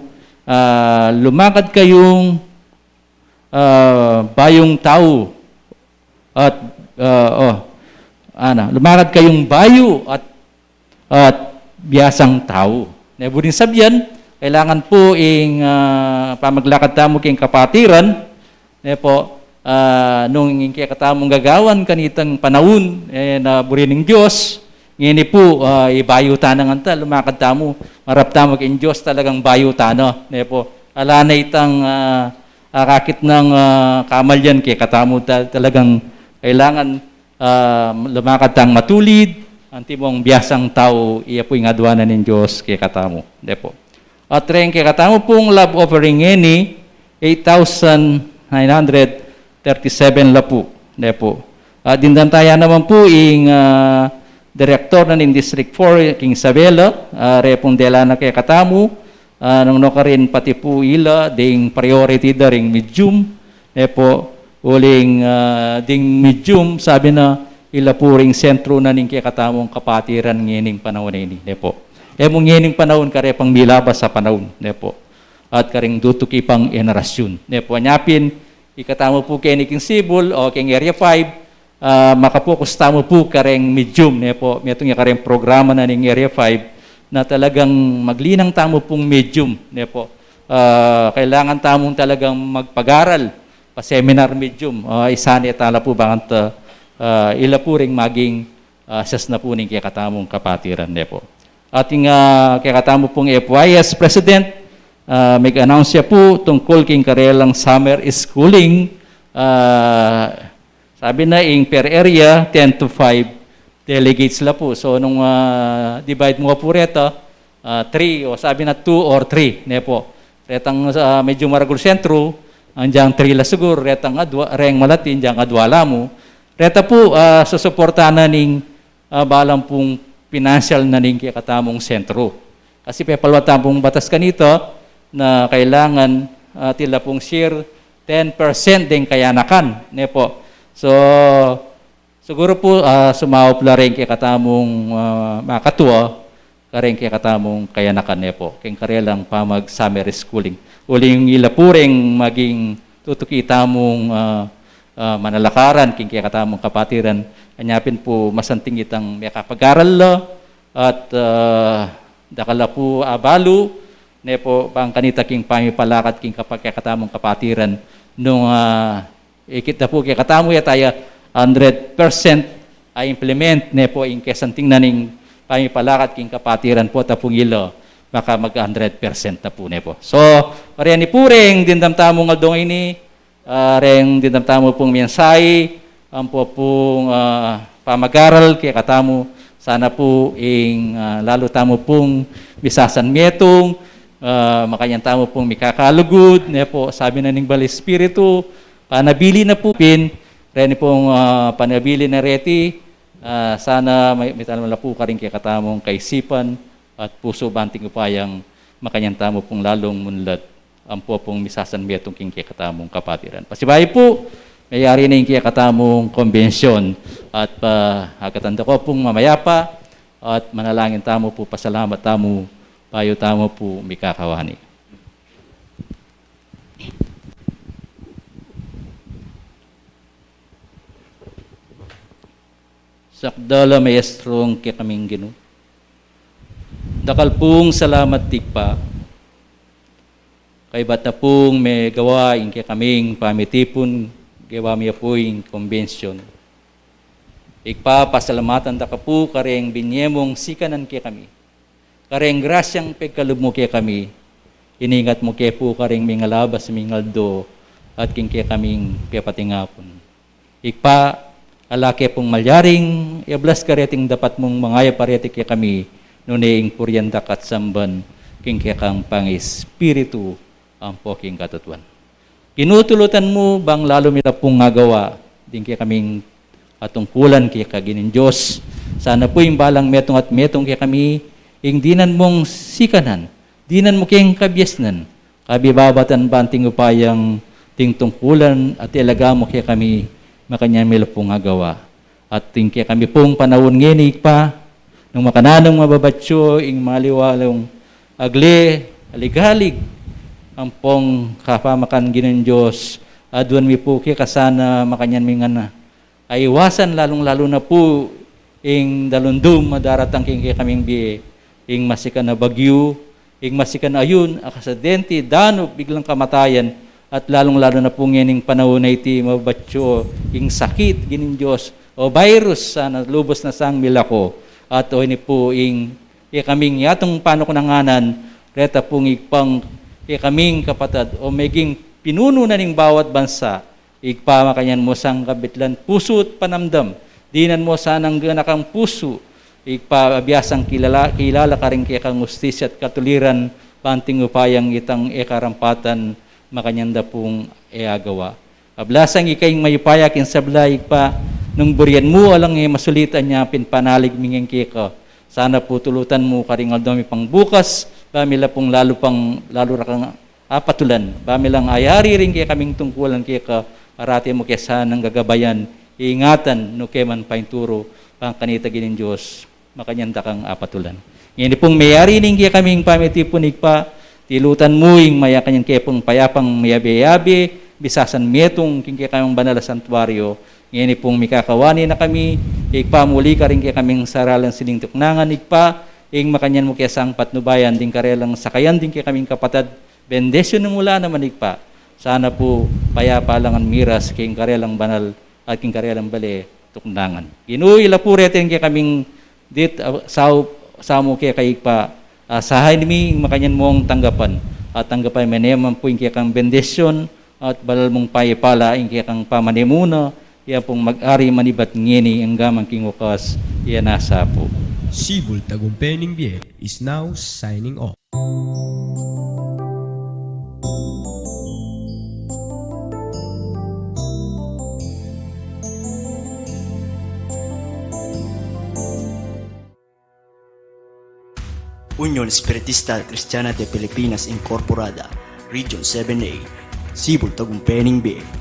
lumakad kayong bayong tao, at, lumakad kayong bayo at biyasang tao. Neburin sabihan, kailangan po ing pamaglakad tamo king kapatiran, ne po, nung kaya katamong gagawan kanitang panahon, na burining Diyos, ngini po, ibayutan ng anta, lumakad tamo, marap tamo king Diyos, talagang bayutan, ne po, ala na itang kakit ng kamalyan kaya katamo, talagang kailangan lumakad tang matulid, antimong biyasang tao, iya po yung adwanan ng Diyos kaya katamo, ne po. At rin kaya katamo pong love offering ini, 8,937 la po. Ne po. Dindantaya naman po yung direktor na ng District 4, King Isabela, repondela na kaya katamo, nung nakarin pati po ila, ding priority da ring medium, ne po, uling ding medium, sabi na ila po ring sentro na ning kaya katamong kapatiran ngining panahon ini, ne po. Mong ngining panahon kare pang milabas sa panahon, ne po. At karing dutuki pang generasyon. Ne po, anyapin, ikatamo po kay King Sibol o king Area 5, makapokus tamo po karing medium, ne po. Metong karing programa na ning Area 5 na talagang maglinang tamo pong medium, ne po. Kailangan tamong talagang magpag-aral, pa-seminar medium. Isa ni tala po bang ila po ring maging sas na po ning kaya katamong kapatiran, ne po. Ating kaya katamo pong FYS President, mag-announce siya po tungkol king karelang summer schooling. Sabi na ing per area, 10 to 5 delegates la po. So nung divide mo po reto, 3 o sabi na 2 or 3 ne po. Retang medyo maragul sentro, anjang 3 la siguro, retang reng malatin, anjang adwala mo. Reta po susuportahan na ning balang pong financial na ning katamong sentro. Kasi pepalwatan pong batas kanito na kailangan tila pong share 10% din kayanakan. Ne po. So, siguro po sumawap la rin katamong makatuwa kareng katamong kayanakan ne po. Keng karelang pamag summer schooling. Uling ilapuring maging tutukita mong manalakaran king katamong kapatiran. Anyapin po masanting itang may kapag-aral lo at dakala po abalu ne po bang kanita king pamipalakat king katamong kapatiran nung ikita po katamo yataya 100% ay implement ne po ing kesanting naning pamipalakat king kapatiran po tapong ilo baka mag 100% na po ne po. So, pareha ni puring dindamtamo nga dong ini reng dindamtamo pong mensahe ang po pong pamag-aral kay katamo sana po ing lalo tamo pong bisasan metong makanyang tamo pong mikakalugod ne po sabi na ning Bali Espiritu panabili na po pin reni pong panabili na reti sana may talon na po karing kay katamong kaisipan at puso banting upayang makanyang tamo pong lalong munlad ang po pong misasan metong king kay katamong kapatiran. Pasibay po mayari na yung kaya katamong konbensyon at agatanda ko pong mamayapa at manalangin tamo po, pasalamat tamo, payo tamo po, mikakawani. Sakdala maestrong kaya kaming gino. Dakal pong salamat tikpa kay bata pong may gawain kaya kaming pamitipon gawa miya po yung konbensyon. Ikpapasalamatan da ka po kareng binyemong sikanan kaya kami. Kareng grasyang pagkalub mo kaya kami. Iningat mo kaya po kareng mingalabas mingaldo at king kaya kaming piapatingapon. Ikpa alake pong malyaring iablas kareting dapat mong mangaya parete kaya kami nuneing puryandak at samban king kaya kang pang-espiritu ang poking katutuan. Kinutulutan mo bang lalo mita pong ngagawa din kaya kaming atungkulan kaya kaginin Diyos. Sana po yung balang metong at metong kaya kami ing dinan mong sikanan, dinan mo kayang kabyesnan, kabibabatan banting upayang tingtungkulan at ilaga mo kaya kami makanya milo pong ngagawa. At ting kaya kami pong panahon nginig pa, nung makananong mababatsyo ing maliwalong agle, aligalig, ang pong kapamakan ginin Diyos, aduan mi po kaya kasana makanyan mingana. Ay iwasan lalong-lalo na po ing dalundum madaratang kaya kaming biye, ing masikan na bagyo, ing masikan na ayun, akasadente, danop, biglang kamatayan, at lalong-lalo na po ngining panahon na iti mabatsyo, ing sakit ginin Diyos, o virus sana lubos na sang milako, at o ini po ing kaming yatong paano ko nanganan, reta pong ipang kaming kapatad o meging pinuno na ning bawat bansa, igpamakanyan mo sang kabitlan puso at panamdam, dinan mo sanang ganakang puso, igpaabiyasang kilala ka rin kaya kang ustisya at katuliran, panting upayang itang ekarampatan, makanyanda pong eagawa. Ablasang ikayong mayupayakin sablay pa, nung burian mo alang masulitan niya pinpanalig mingeng kika. Sana po tulutan mo karingal dami pang bukas, bamila pong lalo rakang apatulan. Bamilang ayari rin kaya kaming tungkulan kaya ka parati mo kesa ng gagabayan, iingatan no keman painturo pang kanita ginin Diyos, makanyanda kang apatulan. Ngayon pong mayari rin kaya kaming pamitipunig pa, tilutan mo yung maya kanyang kaya pong payapang mayabe-yabe, bisasan metong king kaya kaming banal santuario. Ngayon pong mikakawani na kami, ikpamuli ka rin kaya kaming saralan siling tuknangan, ikpa, ing makanyan mo kaya sang patnubayan, din karelang sakayan din kaya kaming kapatad, bendesyon ng mula naman ikpa. Sana po payapa lang ang miras king karelang banal at king karelang bali tuknangan. Inuila po retin kaya kaming dit sa mo kaya kay ikpa, sahay nimi makanyan mong tanggapan at tanggapan meneman po ing kaya kang bendesyon at balal mong payapala ing kaya kang pamanimuna Kaya pong mag-ari manibat ngini ang gamang king wakas, iya nasa po. Sibul Tagumpay Bie is now signing off. Unión Espiritista Cristiana de Pilipinas Incorporada, Region 7A, Sibul Tagumpay Bie.